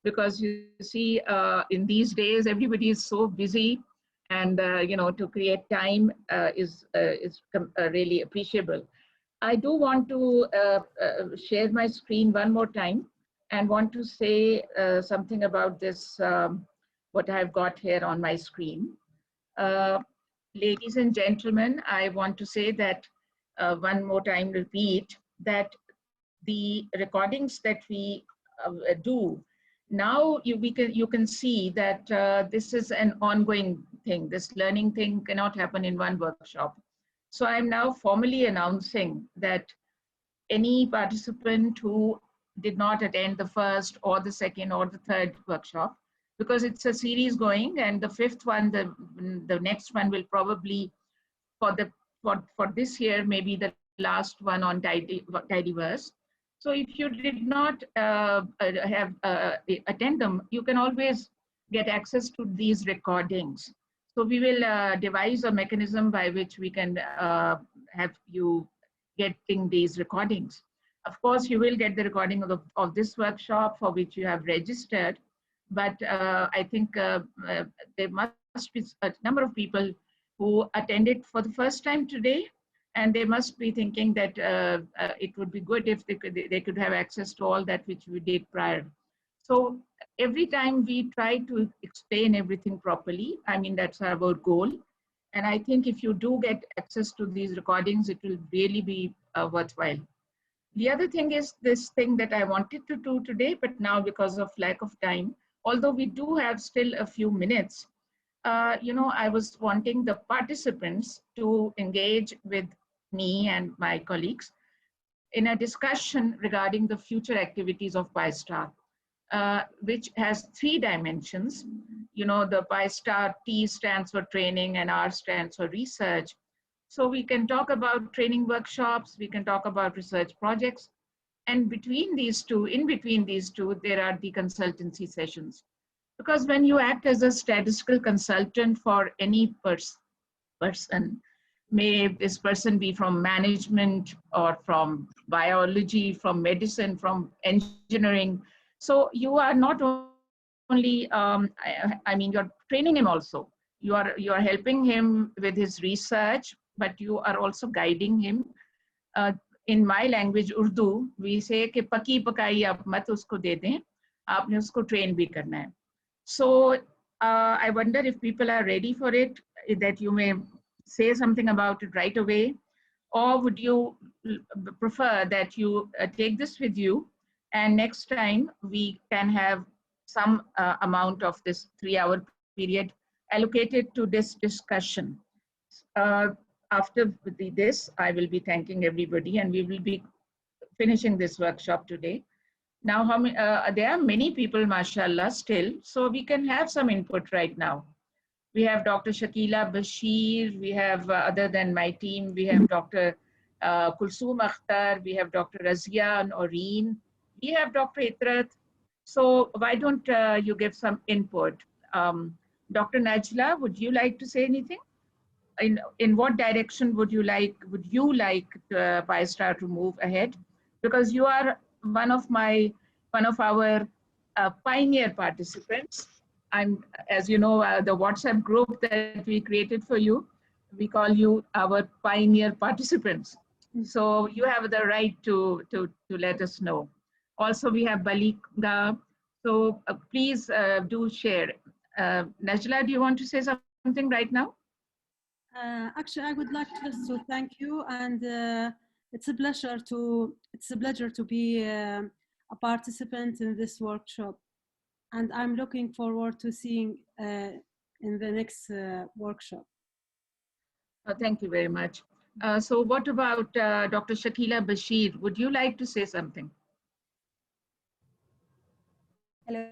because you see, in these days, everybody is so busy, and you know, to create time is really appreciable. I do want to share my screen one more time and want to say something about this, what I've got here on my screen. Ladies and gentlemen, I want to say that one more time, repeat that the recordings that we do now, you can see that this is an ongoing thing. This learning thing cannot happen in one workshop. So I'm now formally announcing that any participant who did not attend the first or the second or the third workshop, because it's a series going, and the fifth one, the next one will probably, for this year, maybe the last one on TIDYVERSE. So if you did not attend them, you can always get access to these recordings. So we will devise a mechanism by which we can have you getting these recordings. Of course, you will get the recording of this workshop for which you have registered, but I think there must be a number of people who attended for the first time today, and they must be thinking that it would be good if they could have access to all that which we did prior. So every time we try to explain everything properly, I mean, that's our goal. And I think if you do get access to these recordings, it will really be worthwhile. The other thing is this thing that I wanted to do today, but now because of lack of time, although we do have still a few minutes, you know, I was wanting the participants to engage with me and my colleagues in a discussion regarding the future activities of PISTAR, which has 3 dimensions. You know, the PISTAR, T stands for training and R stands for research. So we can talk about training workshops, we can talk about research projects, and between these two, in between these two, there are the consultancy sessions. Because when you act as a statistical consultant for any person, may this person be from management or from biology, from medicine, from engineering. So you are not only, I mean, you're training him also. You are helping him with his research, but you are also guiding him. In my language, Urdu, we say कि पकी पकाई आप मत उसको दे दें, आपने उसको train भी करना है. So I wonder if people are ready for it, that you may say something about it right away, or would you prefer that you take this with you, and next time we can have some amount of this 3-hour period allocated to this discussion. After this, I will be thanking everybody, and we will be finishing this workshop today. Now, there are many people, mashallah, still, so we can have some input right now. We have Dr. Shakila Bashir, we have, other than my team, we have Dr. Kulsoom Akhtar, we have Dr. Razia Noreen, we have Dr. Itrat. So why don't you give some input? Dr. Najla, would you like to say anything? In what direction would you like PISTAR to move ahead? Because you are one of our pioneer participants. As you know, the WhatsApp group that we created for you, we call you our pioneer participants. So you have the right to let us know. Also, we have Balika. So please do share. Najla, do you want to say something right now? Actually, I would like just to thank you, and it's a pleasure to be a participant in this workshop, and I'm looking forward to seeing in the next workshop. Thank you very much. So what about Dr. Shakila Bashir? Would you like to say something? Hello,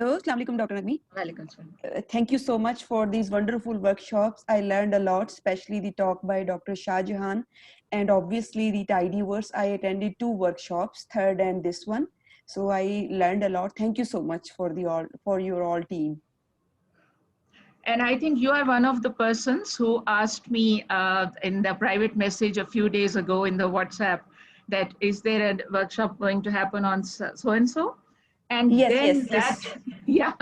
Assalamu alaikum, Dr. Naghmi. Walaikum salam. Thank you so much for these wonderful workshops. I learned a lot, especially the talk by Dr. Shah Jahan, and obviously the TIDYVERSE. I attended 2 workshops, third and this one. So I learned a lot. Thank you so much for your all team. And I think you are one of the persons who asked me in the private message a few days ago in the WhatsApp that is there a workshop going to happen on so and so, and Yes, then yes. yeah,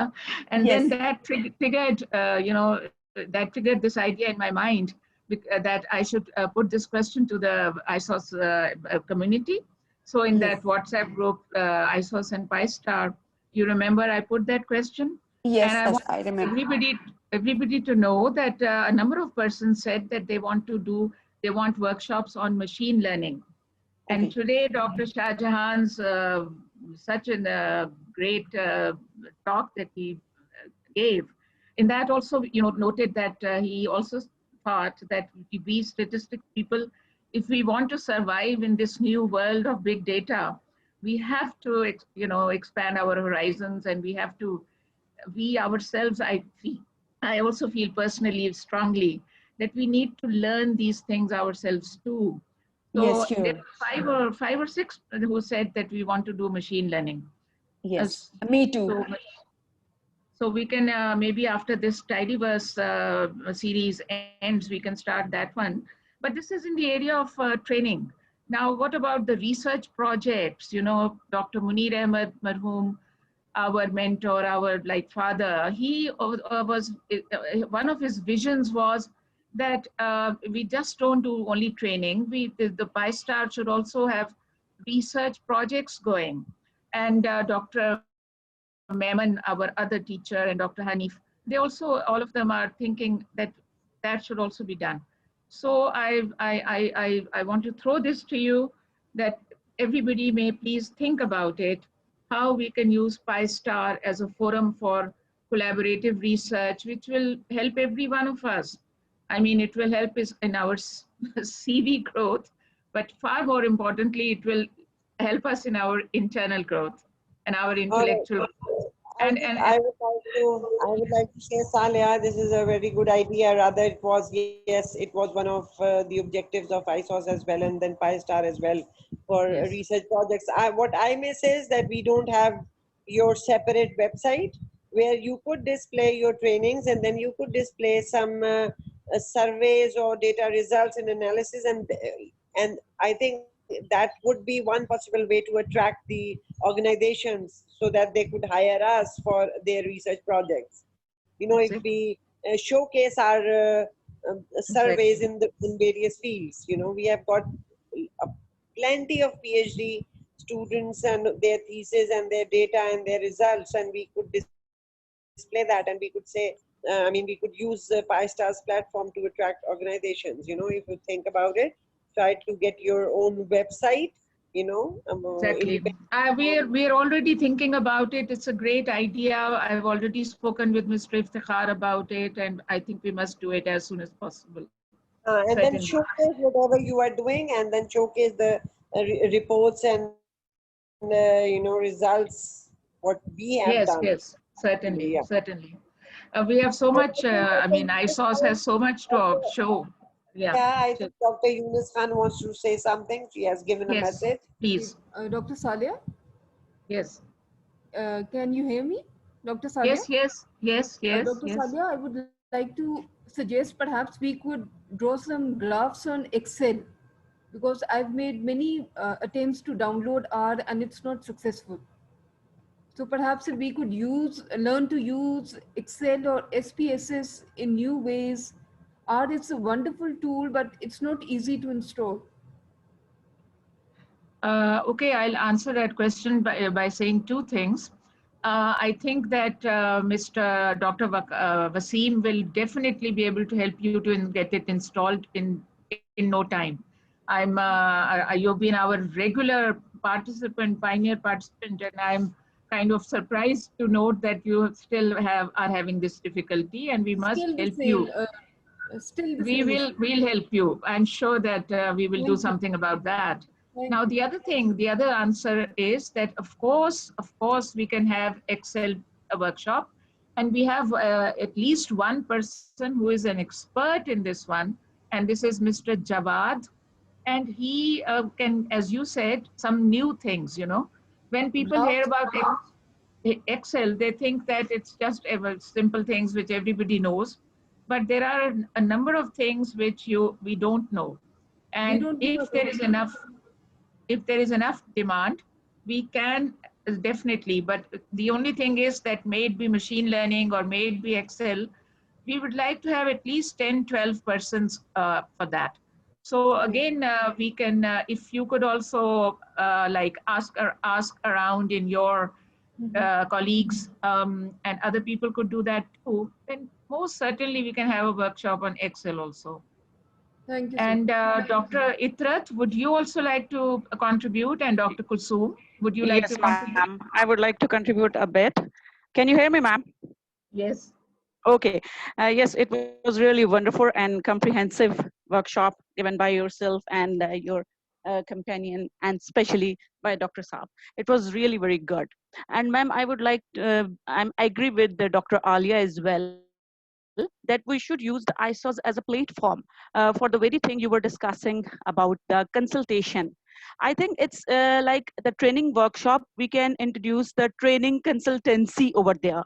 and Yes. then that triggered that triggered this idea in my mind that I should put this question to the ISOS community. So in that WhatsApp group, ISOS and PISTAR, you remember I put that question? Yes, And I yes, want I remember. everybody to know that a number of persons said that they want workshops on machine learning. And today, Dr. Shah Jahan's such a great talk that he gave, in that also, noted that he also thought that we statistics people, if we want to survive in this new world of big data, we have to, expand our horizons, and we ourselves, I also feel personally strongly that we need to learn these things ourselves too. So Yes, sure. there are five or six who said that we want to do machine learning. Yes, me too. So we can maybe after this TIDYVERSE series ends, we can start that one. But this is in the area of training. Now, what about the research projects? Dr. Munir Ahmed Marhoom, our mentor, our father, he was, one of his visions was that we just don't do only training. The PISTAR should also have research projects going. And Dr. Mehman, our other teacher, and Dr. Hanif, they also, all of them are thinking that that should also be done. So I want to throw this to you that everybody may please think about it, how we can use PISTAR as a forum for collaborative research, which will help every one of us. I mean, it will help us in our CV growth, but far more importantly, it will help us in our internal growth and our intellectual growth. I would like to say, Saleha, this is a very good idea. Rather, it was one of the objectives of ISOS as well, and then PISTAR as well for research projects. What I may say is that we don't have your separate website where you could display your trainings, and then you could display some surveys or data results and analysis, and I think that would be one possible way to attract the organizations so that they could hire us for their research projects. If we showcase our surveys in various fields, we have got plenty of PhD students and their thesis and their data and their results, and we could display that, and we could say, we could use PISTAR's platform to attract organizations. If you think about it, try to get your own website, Exactly. We're already thinking about it. It's a great idea. I've already spoken with Mr. Iftikhar about it, and I think we must do it as soon as possible. And then showcase whatever you are doing, and then showcase the reports and results, what we have done. Yes, certainly. We have so much, ISOS has so much to show. Yeah, I think Dr. Yunus Khan wants to say something. She has given a message. Please. Dr. Saleha? Yes. Can you hear me? Dr. Saleha? Yes. Dr. Saleha, I would like to suggest perhaps we could draw some graphs on Excel, because I've made many attempts to download R and it's not successful. So perhaps if we could learn to use Excel or SPSS in new ways. R is a wonderful tool, but it's not easy to install. Okay, I'll answer that question by saying 2 things. I think that Mr. Dr. Wasim will definitely be able to help you to get it installed in no time. You've been our regular participant, pioneer participant, and I'm kind of surprised to note that you still are having this difficulty, and we must help you. still the We same will issue. we'll help you. I'm sure that we will do Thank you. something about that. Thank Now, you. the other answer is that of course, we can have Excel workshop, and we have at least one person who is an expert in this one, and this is Mr. Jawad, and he can, as you said, some new things. When people hear Lots. about Excel, they think that it's just simple things which everybody knows, but there are a number of things which we don't know. We And don't know if there is enough demand, we can definitely. But the only thing is that may it be machine learning or may it be Excel, we would like to have at least 10, 12 persons for that. So again, we can, if you could also like ask around in your colleagues, and other people could do that too, then most certainly we can have a workshop on Excel also. Thank you so much. And Dr. Itrat, would you also like to contribute? And Dr. Kulsoom, would you like to Yes, contribute? ma'am. I would like to contribute a bit. Can you hear me, ma'am? Yes. Okay. Yes, it was really wonderful and comprehensive workshop given by yourself and your companion, and especially by Dr. Saab. It was really very good. And ma'am, I would like, I agree with the Dr. Alia as well, that we should use the ISOs as a platform for the very thing you were discussing about the consultation. I think it's like the training workshop, we can introduce the training consultancy over there.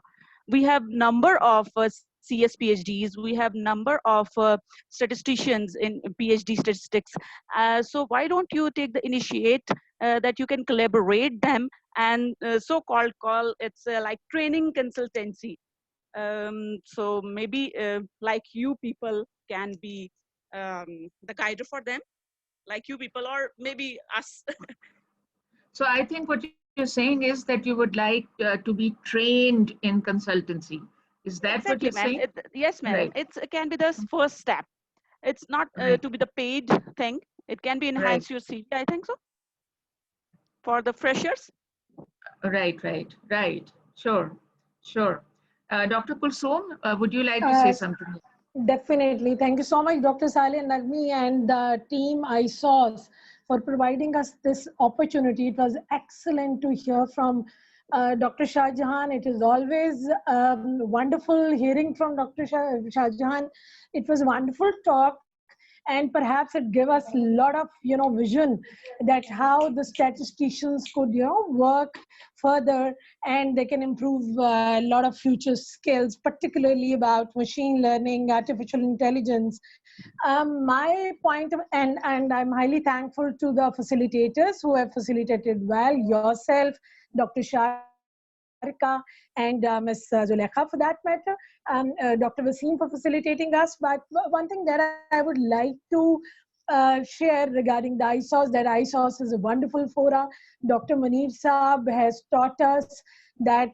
We have number of CS PhDs, we have number of statisticians in PhD statistics. So why don't you take the initiate that you can collaborate them and so-called call it's like training consultancy. So maybe like you people can be the guide for them, like you people, or maybe us. So I think what you're saying is that you would like to be trained in consultancy. Is that what Exactly, you're ma'am. saying? Yes, ma'am. Right. It can be the first step. It's not Right. to be the paid thing. It can be Right. enhance your CV, I think so, for the freshers. Right. Sure. Dr. Kulsoom, would you like to say Uh, something? Definitely. Thank you so much, Dr. Saleh and Naghmi and the team ISOS for providing us this opportunity. It was excellent to hear from Dr. Shah Jahan. It is always wonderful hearing from Dr. Shah Jahan. It was a wonderful talk, and perhaps it gave us a lot of vision that how the statisticians could work further, and they can improve a lot of future skills, particularly about machine learning, artificial intelligence. My point of, and I'm highly thankful to the facilitators who have facilitated well, yourself, Dr. Sharqa, and Ms. Zulaikha for that matter, Dr. Wasim for facilitating us. But one thing that I would like to share regarding the ISOS, that ISOS is a wonderful fora. Dr. Munir Saab has taught us that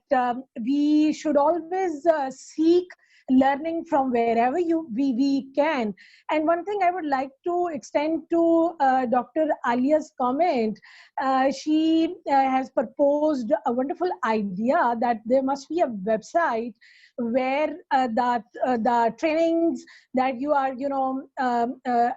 we should always seek learning from wherever we can. And one thing I would like to extend to Dr. Alia's comment, she has proposed a wonderful idea that there must be a website where the trainings that you are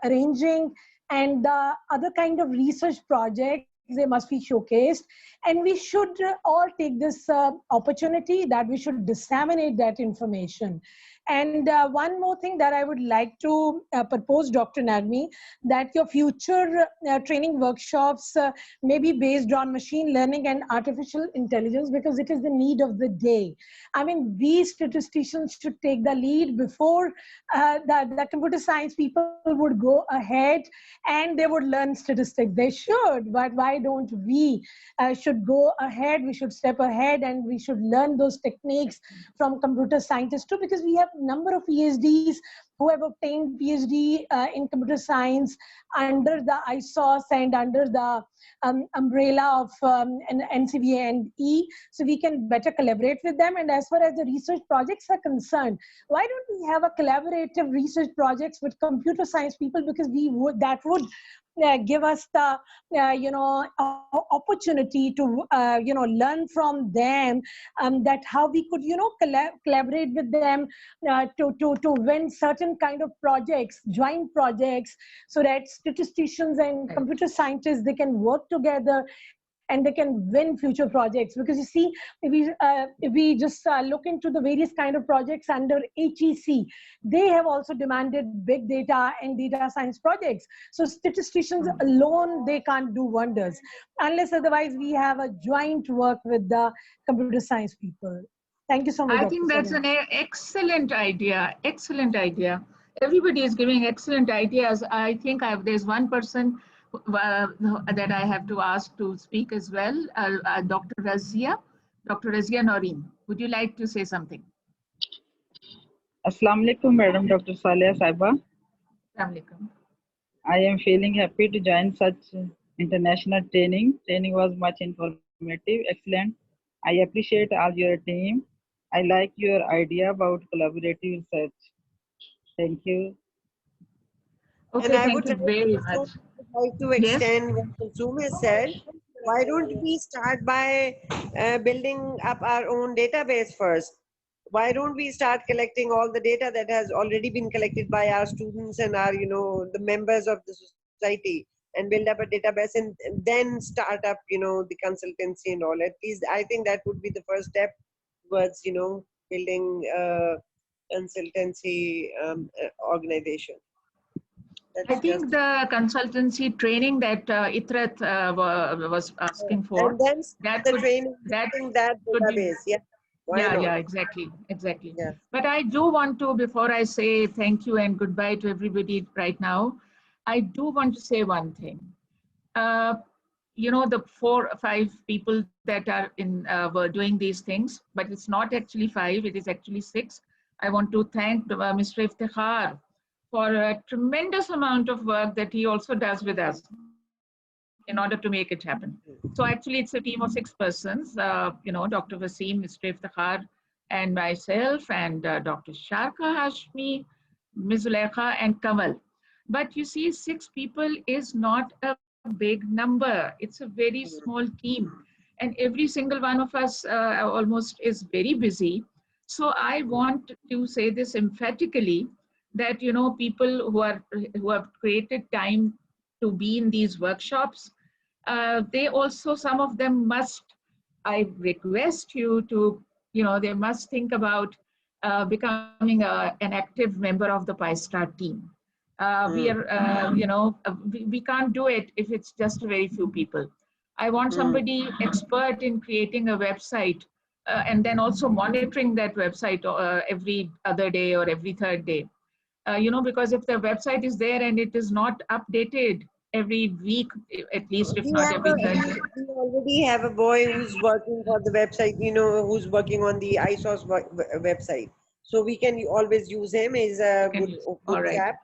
arranging and the other kind of research projects, they must be showcased. And we should all take this opportunity that we should disseminate that information. And one more thing that I would like to propose, Dr. Naghmi, that your future training workshops may be based on machine learning and artificial intelligence, because it is the need of the day. I mean, we statisticians should take the lead before the computer science people would go ahead and they would learn statistics. They should, but why don't we should go ahead? We should step ahead and we should learn those techniques from computer scientists too, because we have a number of PhDs who have obtained PhD in computer science under the ISOS and under the umbrella of NCBA and E, so we can better collaborate with them. And as far as the research projects are concerned, why don't we have a collaborative research projects with computer science people, because that would give us the opportunity to learn from them, that how we could collaborate with them to win certain different kind of projects, joint projects, so that statisticians and computer scientists, they can work together and they can win future projects. Because you see, if we just look into the various kind of projects under HEC, they have also demanded big data and data science projects. So statisticians alone, they can't do wonders unless otherwise we have a joint work with the computer science people. Thank you so much. I think that's an excellent idea. Excellent idea. Everybody is giving excellent ideas. I think there's one person that I have to ask to speak as well, Dr. Razia. Dr. Razia Noreen, would you like to say something? Aslam alaikum, Madam Dr. Saleha Saiba. Aslam alaikum. I am feeling happy to join such international training. Training was much informative, excellent. I appreciate all your team. I like your idea about collaborative research. Thank you. Okay, and I thank would you very much. like to extend what Zoom has said. Why don't we start by building up our own database first? Why don't we start collecting all the data that has already been collected by our students and our, the members of the society, and build up a database and then start up, the consultancy and all. At least I think that would be the first step towards, building a consultancy organization. I think the consultancy training that Itrat was asking for, and then that the could, training, that database, yeah, exactly. Yeah. But I do want to, before I say thank you and goodbye to everybody right now, I do want to say one thing. The 4 or 5 people that are were doing these things, but it's not actually 5, it is actually 6. I want to thank Mr. Iftikhar for a tremendous amount of work that he also does with us in order to make it happen. So actually it's a team of 6 persons, Dr. Wasim, Mr. Iftikhar, and myself, and Dr. Sharqa, Hashmi, Ms. Zulaikha, and Kanwal. But you see, 6 people is not a big number. It's a very small team. And every single one of us almost is very busy. So I want to say this emphatically, that people who have created time to be in these workshops, they also, some of them must, I request you to, they must think about becoming an active member of the PISTAR team. We are, we can't do it if it's just very few people. I want somebody expert in creating a website and then also monitoring that website every other day or every 3rd day. Because if the website is there and it is not updated every week, at least if not every 3rd day. We already have a boy who's working for the website, who's working on the ISOS website. So we can always use him. He's a good chap.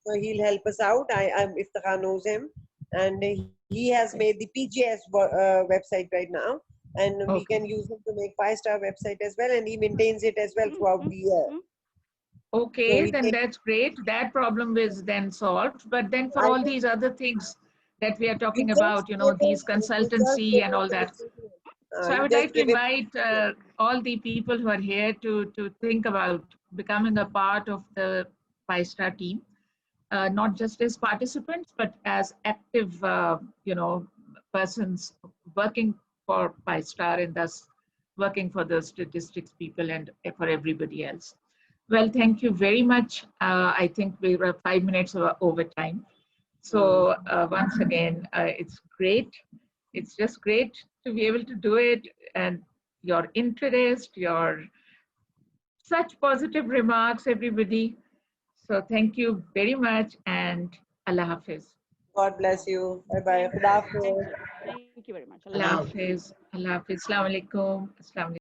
So he'll help us out. Iftikhar knows him. And he has made the PGS website right now. And we can use him to make PISTAR website as well. And he maintains it as well throughout the year. Okay, So then that's great. That problem is then solved. But then for all these other things that we are talking about, these consultancy and all that. So I would like to invite all the people who are here to think about becoming a part of the PISTAR team, not just as participants, but as active, persons working for PISTAR and thus working for the statistics people and for everybody else. Well, thank you very much. I think we were 5 minutes over time. So once again, it's great. It's just great to be able to do it, and your interest, your such positive remarks, everybody. So thank you very much, and Allah Hafiz. God bless you. Bye-bye. Thank you very much. Allah Hafiz. Allah Hafiz. Assalamu alaikum. Assalamu alaikum.